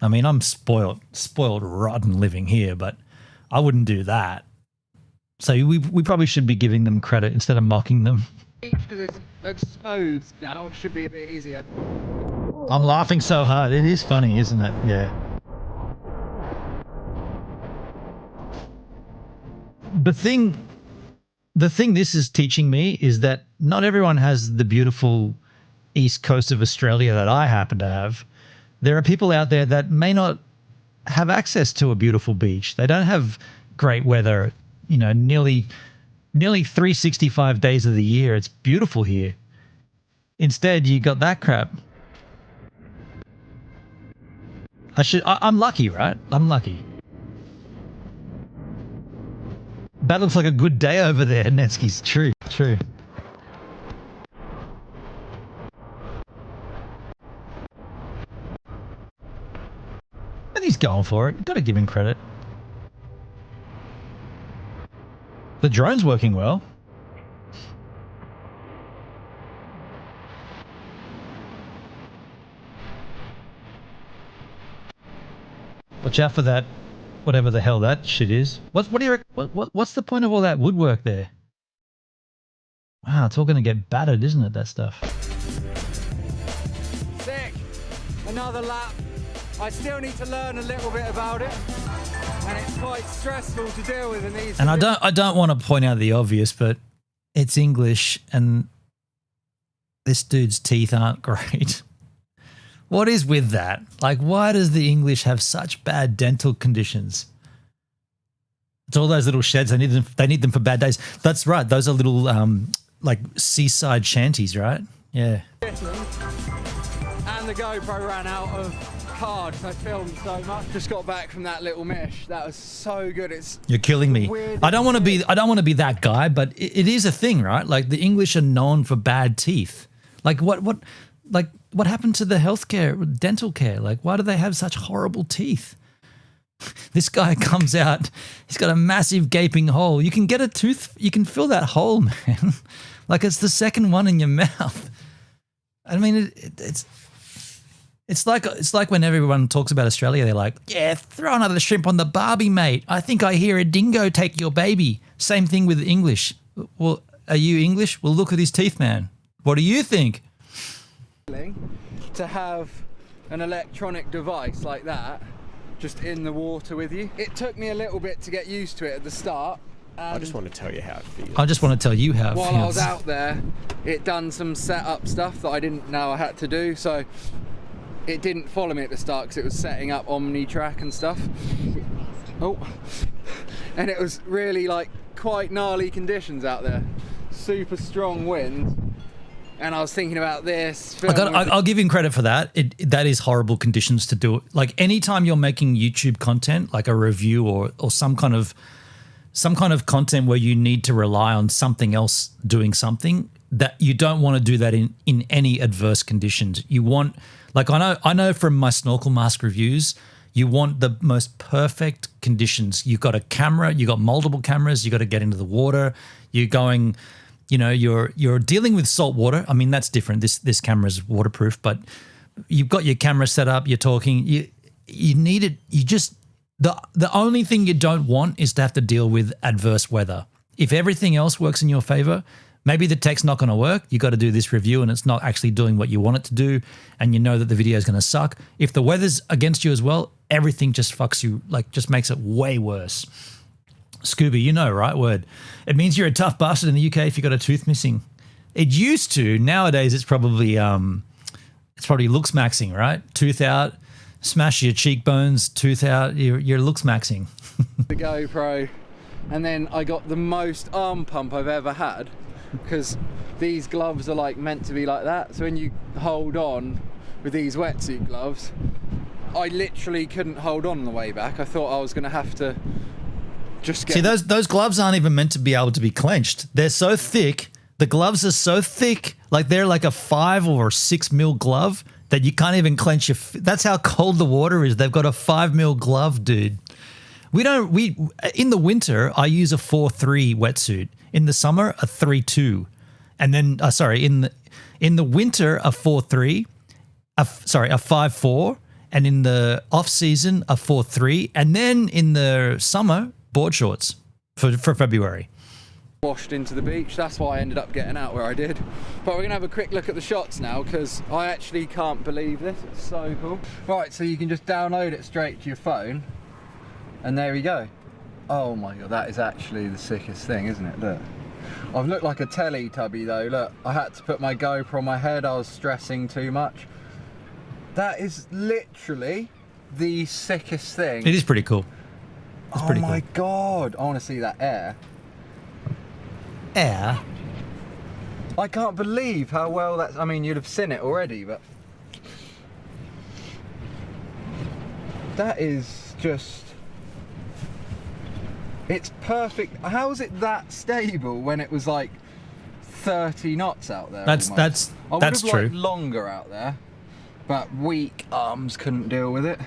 I mean, I'm spoiled rotten living here, but I wouldn't do that. So we probably should be giving them credit instead of mocking them. It's exposed now. It should be a bit easier. I'm laughing so hard. It is funny, isn't it? Yeah. The thing this is teaching me is that not everyone has the beautiful east coast of Australia that I happen to have. There are people out there that may not have access to a beautiful beach. They don't have great weather, nearly 365 days of the year. It's beautiful here. Instead, you got that crap. I'm lucky, right? I'm lucky. That looks like a good day over there, Netsky's. True. And he's going for it. Got to give him credit. The drone's working well. Watch out for that, whatever the hell that shit is. What's the point of all that woodwork there? Wow, it's all going to get battered, isn't it, that stuff? Sick. Another lap. I still need to learn a little bit about it, and it's quite stressful to deal with in these. And I don't want to point out the obvious, but it's English and this dude's teeth aren't great. What is with that? Like, why does the English have such bad dental conditions? It's all those little sheds. They need them for bad days. That's right. Those are little like seaside shanties, right? Yeah. And the GoPro ran out of cards. I filmed so much. Just got back from that little mish. That was so good. You're killing me. I don't want to be that guy, but it is a thing, right? Like the English are known for bad teeth. Like what happened to the healthcare, dental care? Like why do they have such horrible teeth? This guy comes out, he's got a massive gaping hole. You can get a tooth, you can fill that hole, man. Like it's the second one in your mouth. I mean, it's like when everyone talks about Australia, they're like, yeah, throw another shrimp on the barbie, mate. I think I hear a dingo take your baby. Same thing with English. Well, are you English? Well, look at his teeth, man. What do you think? To have an electronic device like that just in the water with you. It took me a little bit to get used to it at the start. I just want to tell you how it feels. I just want to tell you how it feels. While I was out there, it done some setup stuff that I didn't know I had to do, so it didn't follow me at the start because it was setting up Omni-track and stuff. Oh, and it was really like quite gnarly conditions out there. Super strong wind. And I was thinking about this. I'll give him credit for that. That is horrible conditions to do it. Like anytime you're making YouTube content, like a review or some kind of content where you need to rely on something else doing something, that you don't want to do that in any adverse conditions. You want, like I know from my snorkel mask reviews, you want the most perfect conditions. You've got a camera, you've got multiple cameras, you got to get into the water, you're going. You know, you're dealing with salt water. I mean, that's different. This camera's waterproof, but you've got your camera set up. You're talking. You need it. You just the only thing you don't want is to have to deal with adverse weather. If everything else works in your favor, maybe the tech's not going to work. You got to do this review, and it's not actually doing what you want it to do, and you know that the video is going to suck. If the weather's against you as well, everything just fucks you. Like, just makes it way worse. Scooby, you know, right? Word. It means you're a tough bastard in the UK if you got a tooth missing. It used to. Nowadays, it's probably looks maxing, right? Tooth out, smash your cheekbones, tooth out. You're looks maxing. The GoPro, and then I got the most arm pump I've ever had because these gloves are like meant to be like that. So when you hold on with these wetsuit gloves, I literally couldn't hold on the way back. I thought I was going to have to. See, those gloves aren't even meant to be able to be clenched. They're so thick. The gloves are so thick, like they're like a 5 or 6 mil glove that you can't even clench your. That's how cold the water is. They've got a 5 mil glove, dude. In the winter I use a 4.3 wetsuit. In the summer a 3.2, and then in the winter a 4.3, a 5.4, and in the off season a 4.3, and then in the summer. Board shorts for February. Washed into the beach. That's why I ended up getting out where I did. But we're going to have a quick look at the shots now because I actually can't believe this. It's so cool. Right, so you can just download it straight to your phone and there we go. Oh my God, that is actually the sickest thing, isn't it? Look. I've looked like a Teletubby though. Look, I had to put my GoPro on my head. I was stressing too much. That is literally the sickest thing. It is pretty cool. It's pretty my cool. God, I want to see that air. Air? I can't believe how well that's, I mean, you'd have seen it already, but that is just, it's perfect. How is it that stable when it was like 30 knots out there? That's I would have true. liked longer out there, but weak arms couldn't deal with it.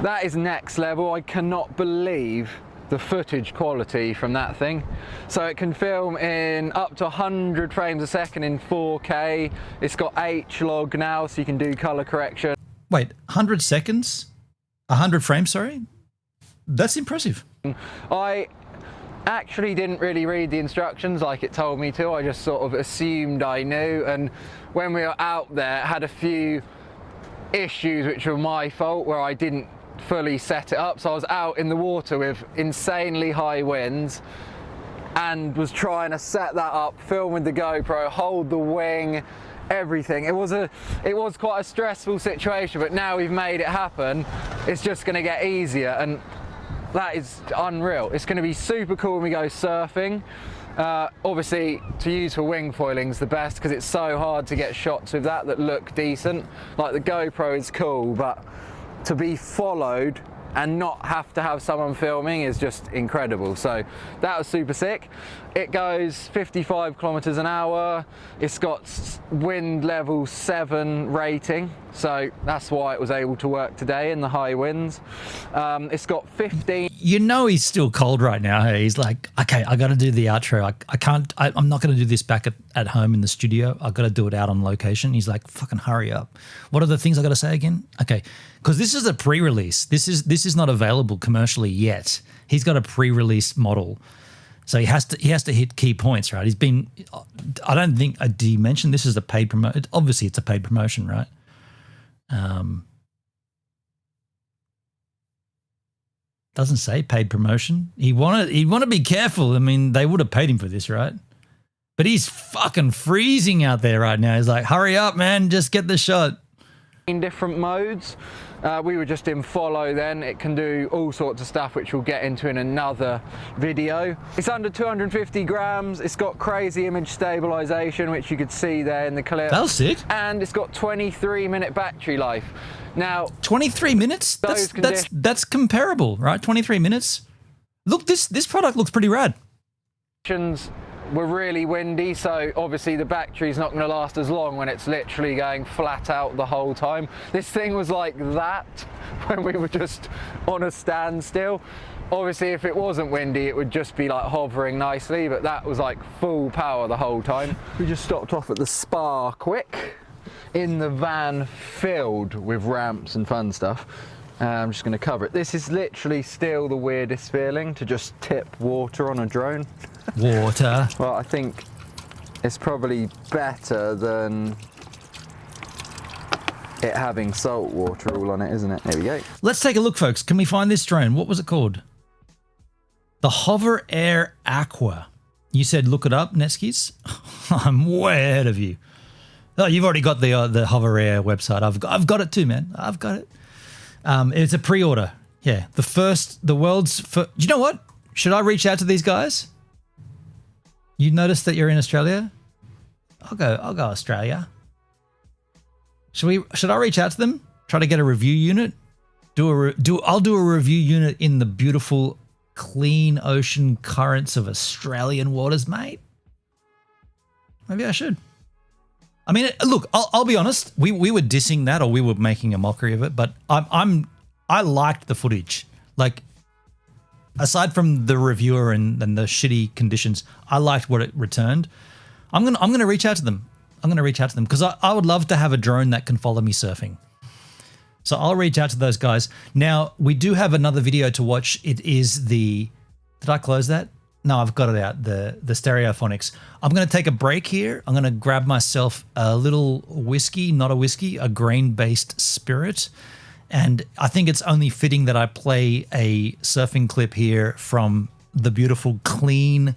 That is next level. I cannot believe the footage quality from that thing. So it can film in up to 100 frames a second in 4K. It's got H-log now, so you can do color correction. Wait, 100 seconds? 100 frames, sorry? That's impressive. Actually didn't really read the instructions like it told me to. I just sort of assumed I knew, and when we were out there, had a few issues which were my fault where I didn't fully set it up. So I was out in the water with insanely high winds and was trying to set that up, film with the GoPro, hold the wing, everything. It was quite a stressful situation, but now we've made it happen. It's just going to get easier, and that is unreal. It's going to be super cool when we go surfing. Obviously, to use for wing foiling is the best because it's so hard to get shots with that look decent. Like the GoPro is cool, but to be followed and not have to have someone filming is just incredible. So that was super sick. It goes 55 kilometers an hour. It's got wind level 7 rating. So that's why it was able to work today in the high winds. It's got 15. You know he's still cold right now. Hey? He's like, okay, I got to do the outro. I'm not going to do this back at home in the studio. I got to do it out on location. He's like, fucking hurry up. What are the things I got to say again? Okay, because this is a pre-release. This is not available commercially yet. He's got a pre-release model. So he has to hit key points, right? He's been, I don't think, did he mention this is a paid promotion? Obviously it's a paid promotion, right? Doesn't say paid promotion. He want to be careful. I mean, they would have paid him for this, right? But he's fucking freezing out there right now. He's like, hurry up, man, just get the shot. In different modes. We were just in follow then. It can do all sorts of stuff which we'll get into in another video. It's under 250 grams. It's got crazy image stabilization, which you could see there in the clip. That was sick. And it's got 23-minute battery life. Now, 23 minutes? That's comparable, right? 23 minutes. Look, this product looks pretty rad. Were really windy, so obviously the battery's not going to last as long when it's literally going flat out the whole time. This thing was like that when we were just on a standstill. Obviously if it wasn't windy it would just be like hovering nicely, but that was like full power the whole time. We just stopped off at the spa quick in the van filled with ramps and fun stuff. I'm just going to cover it. This is literally still the weirdest feeling, to just tip water on a drone. Water. Well, I think it's probably better than it having salt water all on it, isn't it? There we go. Let's take a look, folks. Can we find this drone? What was it called? The Hover Air Aqua. You said look it up, Neskis. I'm way ahead of you. Oh, you've already got the Hover Air website. I've got it too, man. I've got it. It's a pre-order. Yeah, the world's first. You know what? Should I reach out to these guys? You notice that you're in Australia? I'll go Australia. Should I reach out to them? Try to get a review unit? I'll do a review unit in the beautiful, clean ocean currents of Australian waters, mate. Maybe I should. I mean, look, I'll be honest. We were dissing that, or we were making a mockery of it, but I liked the footage. Like, aside from the reviewer and the shitty conditions, I liked what it returned. I'm gonna reach out to them. I'm gonna reach out to them because I would love to have a drone that can follow me surfing. So I'll reach out to those guys. Now we do have another video to watch. It is the. Did I close that? No, I've got it out. The Stereophonics. I'm gonna take a break here. I'm gonna grab myself a little whiskey, not a whiskey, a grain-based spirit. And I think it's only fitting that I play a surfing clip here from the beautiful, clean,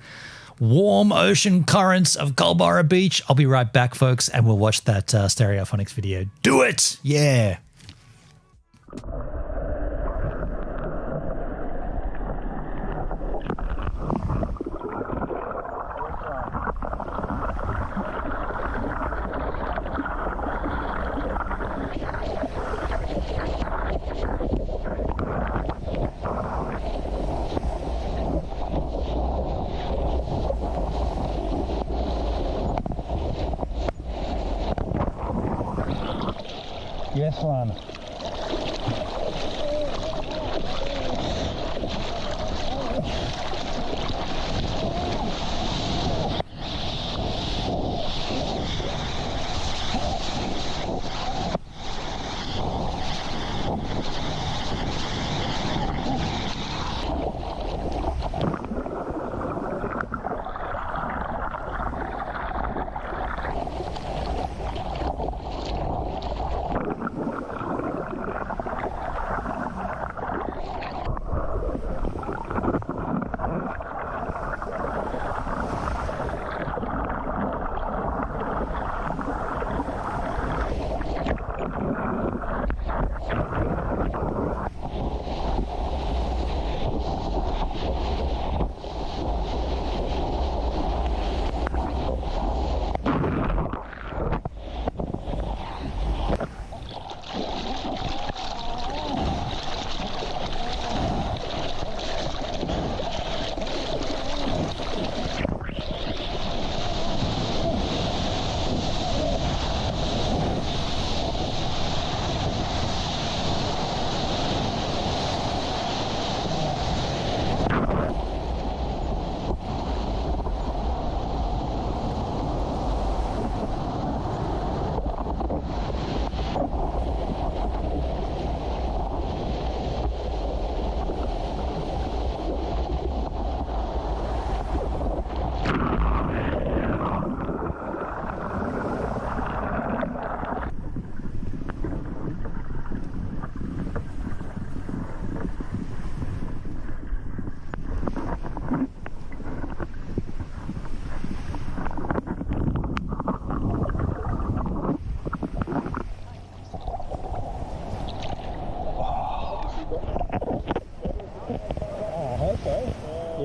warm ocean currents of Culburra Beach. I'll be right back, folks, and we'll watch that Stereophonics video. Do it! Yeah! Yes, one.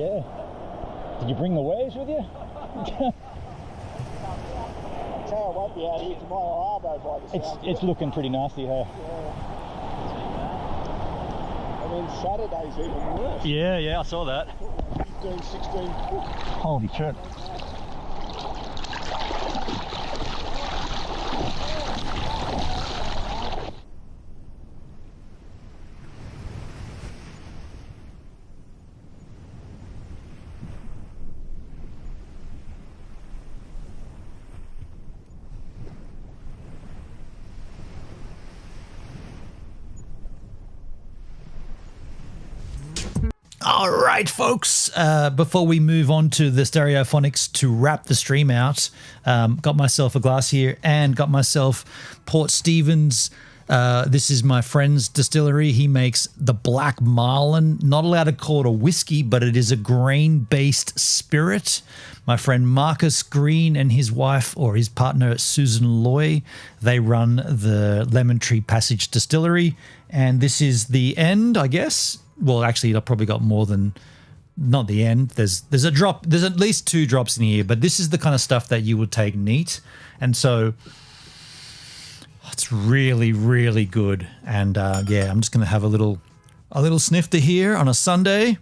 Yeah. Did you bring the waves with you? Tower won't be out here tomorrow, Arvo, by the sound. It's looking pretty nasty, hey? And then Saturday's even worse. Yeah, I saw that. 15, 16. Holy shit. All right, folks. Before we move on to the Stereophonics to wrap the stream out, got myself a glass here and got myself Port Stevens. This is my friend's distillery. He makes the Black Marlin. Not allowed to call it a whiskey, but it is a grain-based spirit. My friend Marcus Green and his wife, or his partner Susan Loy, they run the Lemon Tree Passage Distillery. And this is the end, I guess. Well, actually, I've probably got more than, not the end. There's a drop. There's at least 2 drops in here, but this is the kind of stuff that you would take neat. And so it's really, really good. And yeah, I'm just going to have a little snifter here on a Sunday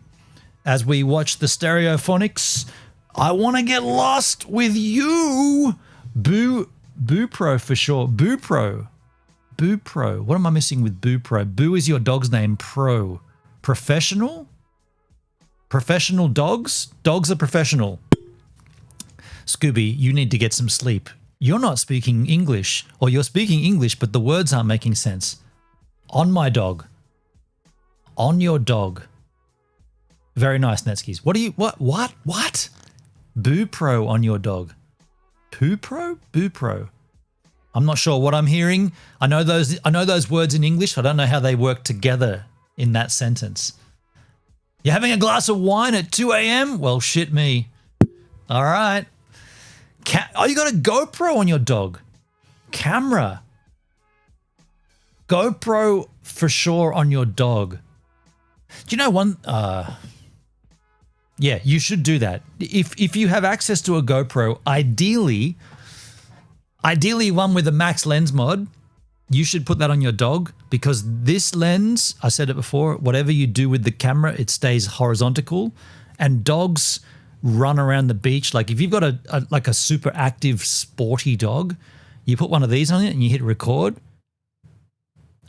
as we watch the Stereophonics. I want to get lost with you. Boo Pro for sure. Boo Pro. What am I missing with Boo Pro? Boo is your dog's name. Pro. Professional? Professional dogs? Dogs are professional. Scooby, you need to get some sleep. You're not speaking English, or you're speaking English, but the words aren't making sense. On my dog. On your dog. Very nice, Netskis. What? Boo Pro on your dog. Poo Pro? Boo Pro. I'm not sure what I'm hearing. I know those words in English. I don't know how they work together in that sentence. You're having a glass of wine at 2 a.m.? Well, shit me. All right. Oh, you got a GoPro on your dog. Camera. GoPro for sure on your dog. Do you know one? Yeah, you should do that. If you have access to a GoPro, ideally one with a max lens mod, you should put that on your dog, because this lens, I said it before, whatever you do with the camera, it stays horizontal, and dogs run around the beach. Like if you've got a super active sporty dog, you put one of these on it and you hit record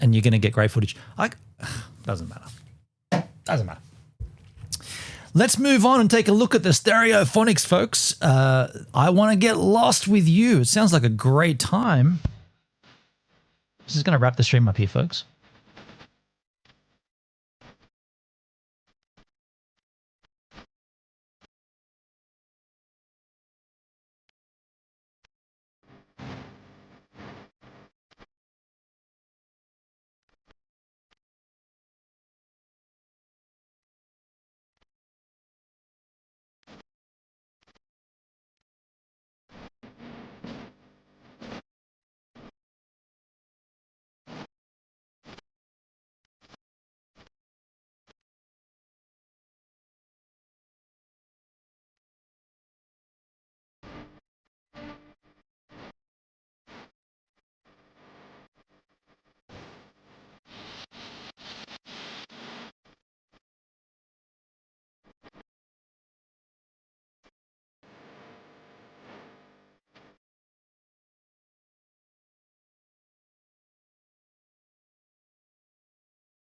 and you're going to get great footage. Doesn't matter. Let's move on and take a look at the Stereophonics, folks. I want to get lost with you. It sounds like a great time. This is going to wrap the stream up here, folks.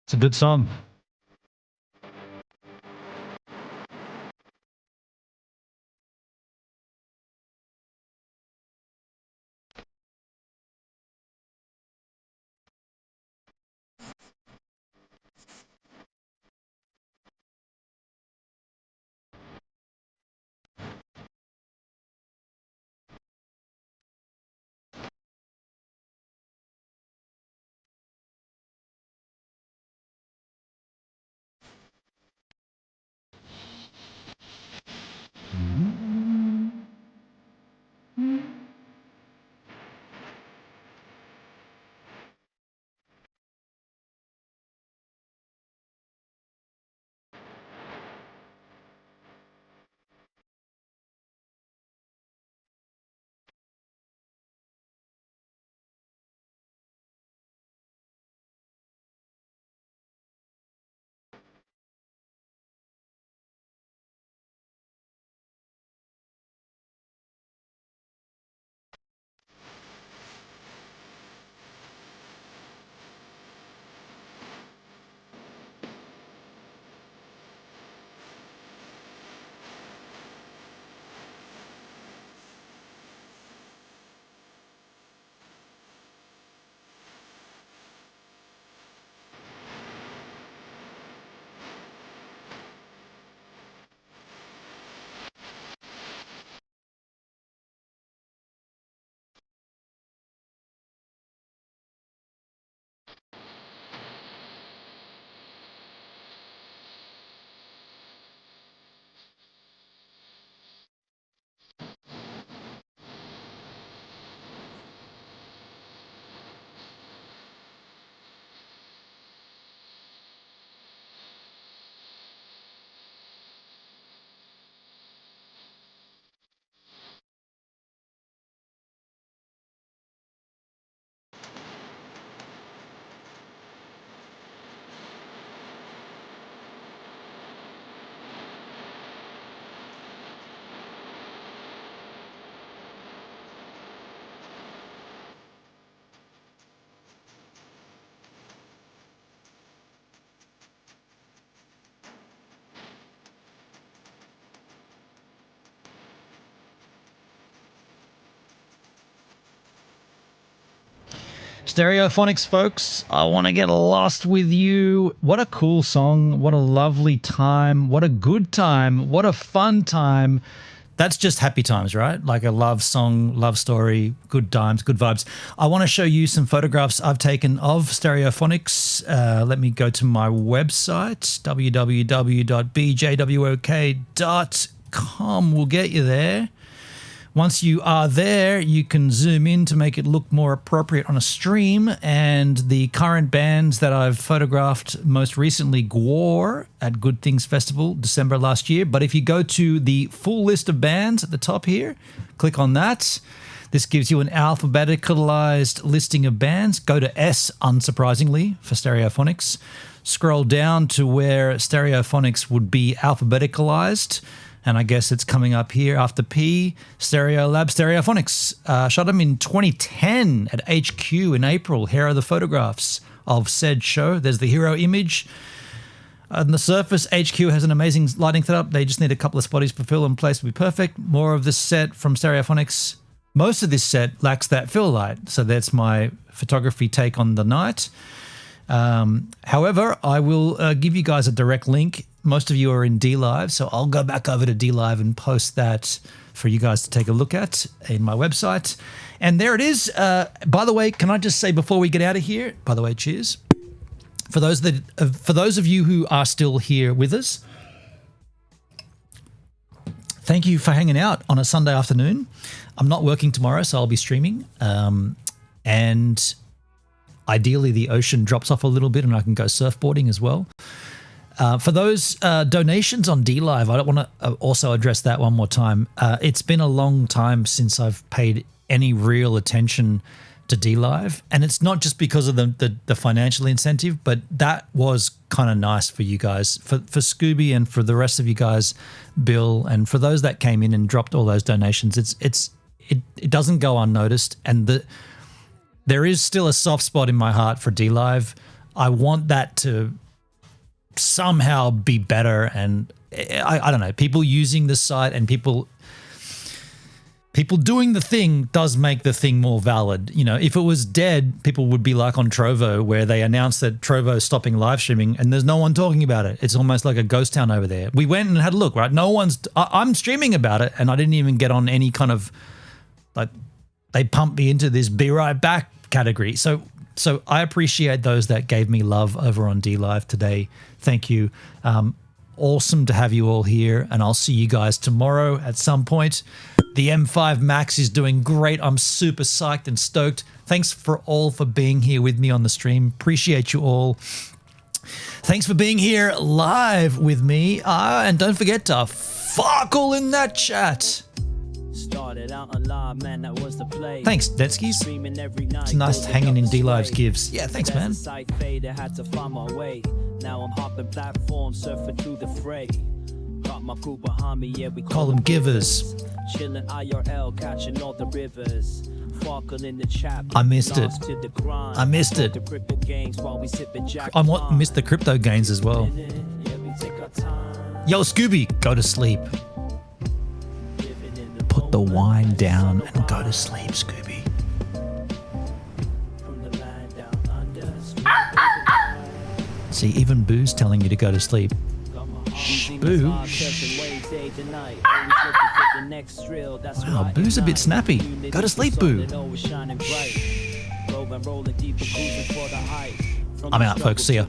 It's a good song. Stereophonics, folks. I want to get lost with you. What a cool song. What a lovely time. What a good time. What a fun time. That's just happy times, right? Like a love song, love story, good times, good vibes. I want to show you some photographs I've taken of Stereophonics. Let me go to my website, www.bjwok.com. We'll get you there. Once you are there, you can zoom in to make it look more appropriate on a stream. And the current bands that I've photographed most recently, Gwar at Good Things Festival, December last year. But if you go to the full list of bands at the top here, click on that. This gives you an alphabeticalized listing of bands. Go to S, unsurprisingly, for Stereophonics. Scroll down to where Stereophonics would be alphabeticalized. And I guess it's coming up here after P, Stereolab Stereophonics. Shot them in 2010 at HQ in April. Here are the photographs of said show. There's the hero image. On the surface, HQ has an amazing lighting setup. They just need a couple of spotties to fill and place to be perfect. More of this set from Stereophonics. Most of this set lacks that fill light. So that's my photography take on the night. However, I will give you guys a direct link. Most of you are in DLive, so I'll go back over to DLive and post that for you guys to take a look at in my website. And there it is. By the way, can I just say before we get out of here, by the way, cheers. For those of you who are still here with us, thank you for hanging out on a Sunday afternoon. I'm not working tomorrow, so I'll be streaming. And ideally, the ocean drops off a little bit and I can go surfboarding as well. For those donations on DLive, I don't want to also address that one more time. It's been a long time since I've paid any real attention to DLive. And it's not just because of the financial incentive, but that was kind of nice for you guys, for Scooby and for the rest of you guys, Bill, and for those that came in and dropped all those donations. It doesn't go unnoticed. And there is still a soft spot in my heart for DLive. I want that to somehow be better, and I don't know, people using the site and people doing the thing does make the thing more valid. You know, if it was dead, people would be like on Trovo, where they announced that Trovo is stopping live streaming and there's no one talking about it. It's almost like a ghost town over there. We went and had a look, right? I'm streaming about it and I didn't even get on any kind of, like, they pumped me into this be right back category. So I appreciate those that gave me love over on DLive today. Thank you. Awesome to have you all here, and I'll see you guys tomorrow at some point. The M5 Max is doing great. I'm super psyched and stoked. Thanks for being here with me on the stream. Appreciate you all. Thanks for being here live with me. And don't forget to fuck all in that chat. Started out alive, man, that was the play. Thanks, Detskis. It's nice hanging in DLive's gives. Yeah, thanks, man. Had to find my way. Now I'm hopping platforms, surfing through the fray. Got my crew behind me, yeah, we call them givers. Chilling IRL, catching all the rivers. In the chat, I missed it. I missed it. I missed the crypto gains as well. Yo, Scooby, go to sleep. Put the wine down and go to sleep, Scooby. See, even Boo's telling you to go to sleep. Shh, Boo. Shh. Wow, Boo's a bit snappy. Go to sleep, Boo. Shh. I'm out, folks. See ya.